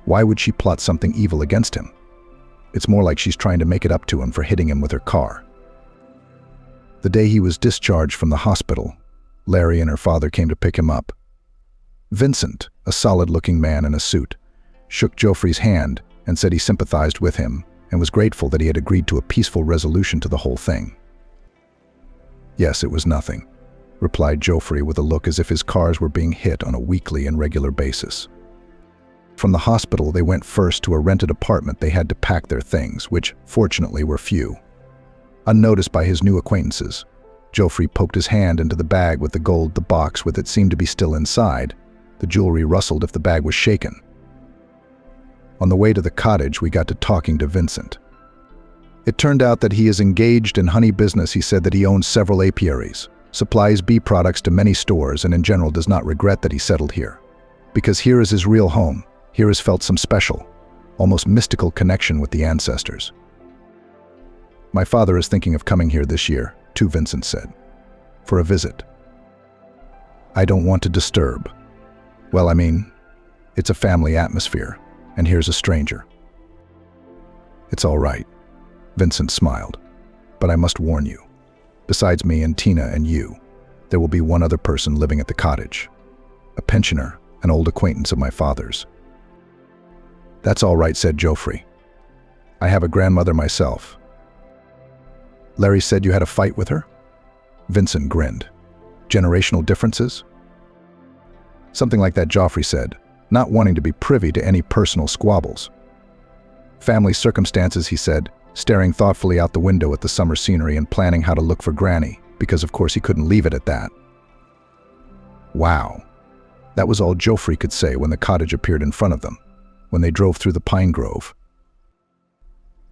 why would she plot something evil against him? It's more like she's trying to make it up to him for hitting him with her car. The day he was discharged from the hospital, Larry and her father came to pick him up. Vincent, a solid-looking man in a suit, shook Joffrey's hand and said he sympathized with him and was grateful that he had agreed to a peaceful resolution to the whole thing. "Yes, it was nothing," replied Joffrey with a look as if his cars were being hit on a weekly and regular basis. From the hospital, they went first to a rented apartment. They had to pack their things, which, fortunately, were few. Unnoticed by his new acquaintances, Joffrey poked his hand into the bag with the gold. The box with it seemed to be still inside. The jewelry rustled if the bag was shaken. On the way to the cottage, we got to talking to Vincent. It turned out that he is engaged in honey business. He said that he owns several apiaries, supplies bee products to many stores, and in general does not regret that he settled here. Because here is his real home. Here has felt some special, almost mystical connection with the ancestors. "My father is thinking of coming here this year," too, Vincent said, "for a visit. I don't want to disturb. Well, I mean, it's a family atmosphere, and here's a stranger." "It's all right," Vincent smiled, "but I must warn you. Besides me and Tina and you, there will be one other person living at the cottage. A pensioner, an old acquaintance of my father's." "That's all right," said Joffrey. "I have a grandmother myself." "Larry said you had a fight with her?" Vincent grinned. "Generational differences?" "Something like that," Joffrey said, not wanting to be privy to any personal squabbles. "Family circumstances," he said, staring thoughtfully out the window at the summer scenery and planning how to look for Granny, because of course he couldn't leave it at that. Wow. That was all Joffrey could say when the cottage appeared in front of them, when they drove through the pine grove.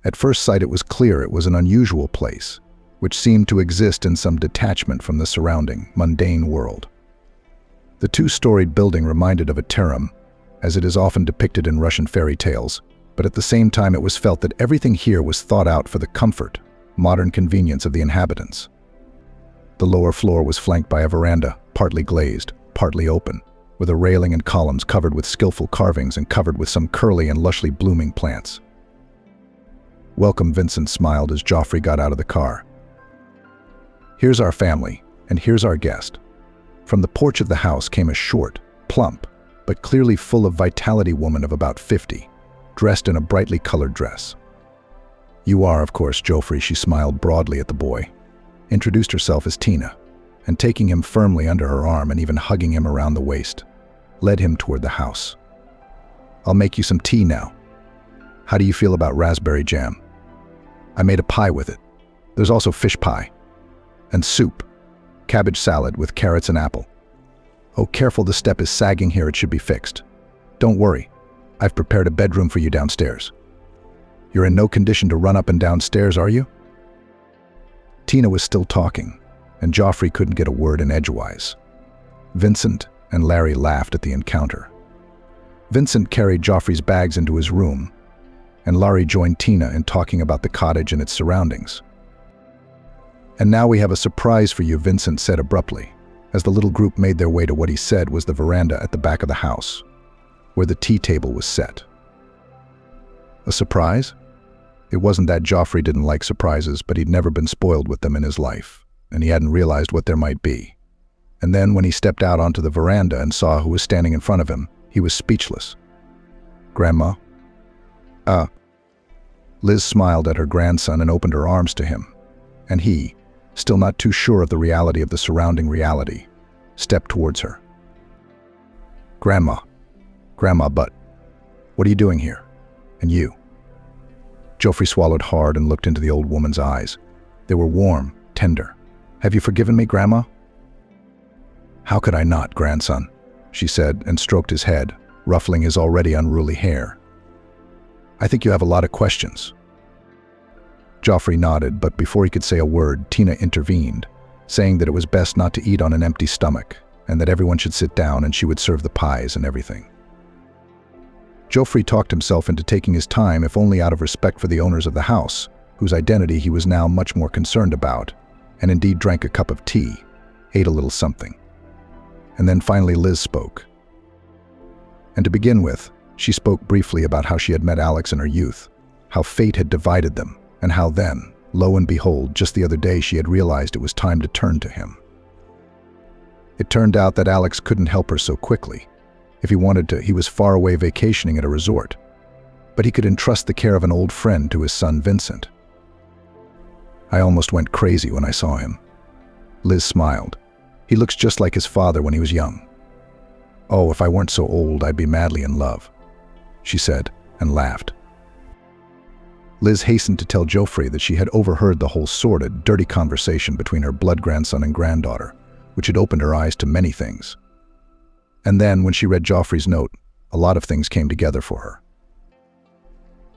At first sight it was clear it was an unusual place, which seemed to exist in some detachment from the surrounding, mundane world. The two-storied building reminded of a harem, as it is often depicted in Russian fairy tales, but at the same time it was felt that everything here was thought out for the comfort, modern convenience of the inhabitants. The lower floor was flanked by a veranda, partly glazed, partly open, with a railing and columns covered with skillful carvings and covered with some curly and lushly blooming plants. "Welcome," Vincent smiled as Joffrey got out of the car. "Here's our family, and here's our guest." From the porch of the house came a short, plump, but clearly full of vitality woman of about 50, dressed in a brightly colored dress. "You are, of course, Joffrey," she smiled broadly at the boy, introduced herself as Tina, and taking him firmly under her arm and even hugging him around the waist, led him toward the house. "I'll make you some tea now. How do you feel about raspberry jam? I made a pie with it. There's also fish pie. And soup. Cabbage salad with carrots and apple. Oh, careful, the step is sagging here, it should be fixed. Don't worry, I've prepared a bedroom for you downstairs. You're in no condition to run up and down stairs, are you?" Tina was still talking, and Joffrey couldn't get a word in edgewise. Vincent and Larry laughed at the encounter. Vincent carried Joffrey's bags into his room, and Larry joined Tina in talking about the cottage and its surroundings. "And now we have a surprise for you," Vincent said abruptly, as the little group made their way to what he said was the veranda at the back of the house, where the tea table was set. A surprise? It wasn't that Joffrey didn't like surprises, but he'd never been spoiled with them in his life, and he hadn't realized what there might be. And then when he stepped out onto the veranda and saw who was standing in front of him, he was speechless. "Grandma?" Liz smiled at her grandson and opened her arms to him, and he, still not too sure of the reality of the surrounding reality, stepped towards her. Grandma, but what are you doing here? And you? Joffrey swallowed hard and looked into the old woman's eyes. They were warm, tender. Have you forgiven me, Grandma? How could I not, grandson? She said and stroked his head, ruffling his already unruly hair. I think you have a lot of questions. Joffrey nodded, but before he could say a word, Tina intervened, saying that it was best not to eat on an empty stomach, and that everyone should sit down and she would serve the pies and everything. Joffrey talked himself into taking his time, if only out of respect for the owners of the house, whose identity he was now much more concerned about, and indeed drank a cup of tea, ate a little something. And then finally Liz spoke. And to begin with, she spoke briefly about how she had met Alex in her youth, how fate had divided them, and how then, lo and behold, just the other day she had realized it was time to turn to him. It turned out that Alex couldn't help her so quickly. If he wanted to, he was far away vacationing at a resort, but he could entrust the care of an old friend to his son Vincent. I almost went crazy when I saw him. Liz smiled. He looks just like his father when he was young. Oh, if I weren't so old, I'd be madly in love, she said, and laughed. Liz hastened to tell Joffrey that she had overheard the whole sordid, dirty conversation between her blood grandson and granddaughter, which had opened her eyes to many things. And then, when she read Joffrey's note, a lot of things came together for her.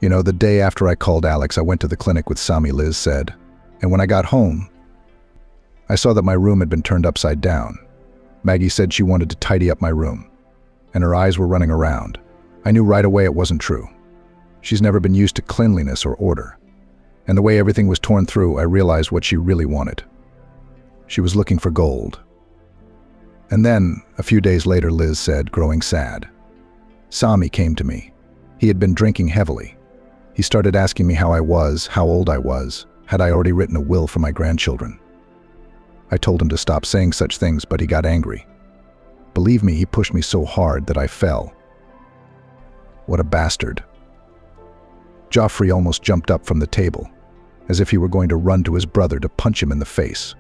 You know, the day after I called Alex, I went to the clinic with Sami, Liz said, and when I got home, I saw that my room had been turned upside down. Maggie said she wanted to tidy up my room, and her eyes were running around. I knew right away it wasn't true. She's never been used to cleanliness or order, and the way everything was torn through, I realized what she really wanted. She was looking for gold. And then, a few days later, Liz said, growing sad, Sami came to me. He had been drinking heavily. He started asking me how I was, how old I was, had I already written a will for my grandchildren. I told him to stop saying such things, but he got angry. Believe me, he pushed me so hard that I fell. What a bastard. Joffrey almost jumped up from the table, as if he were going to run to his brother to punch him in the face.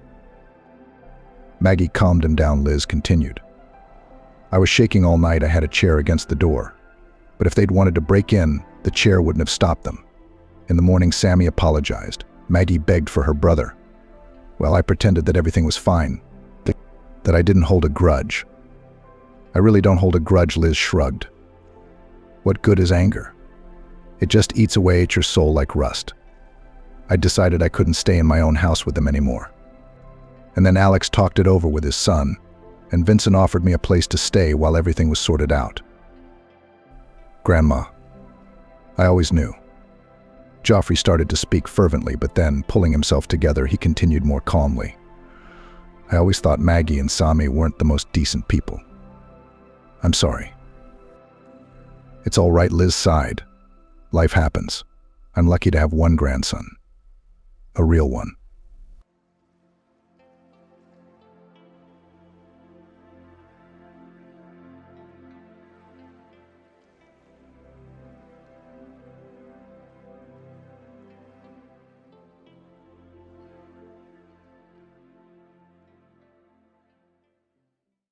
Maggie calmed him down, Liz continued. I was shaking all night. I had a chair against the door, but if they'd wanted to break in, the chair wouldn't have stopped them. In the morning, Sami apologized. Maggie begged for her brother. Well, I pretended that everything was fine, that I didn't hold a grudge. I really don't hold a grudge, Liz shrugged. What good is anger? It just eats away at your soul like rust. I decided I couldn't stay in my own house with them anymore. And then Alex talked it over with his son, and Vincent offered me a place to stay while everything was sorted out. Grandma, I always knew. Joffrey started to speak fervently, but then, pulling himself together, he continued more calmly. I always thought Maggie and Sami weren't the most decent people. I'm sorry. It's all right, Liz sighed. Life happens. I'm lucky to have one grandson. A real one.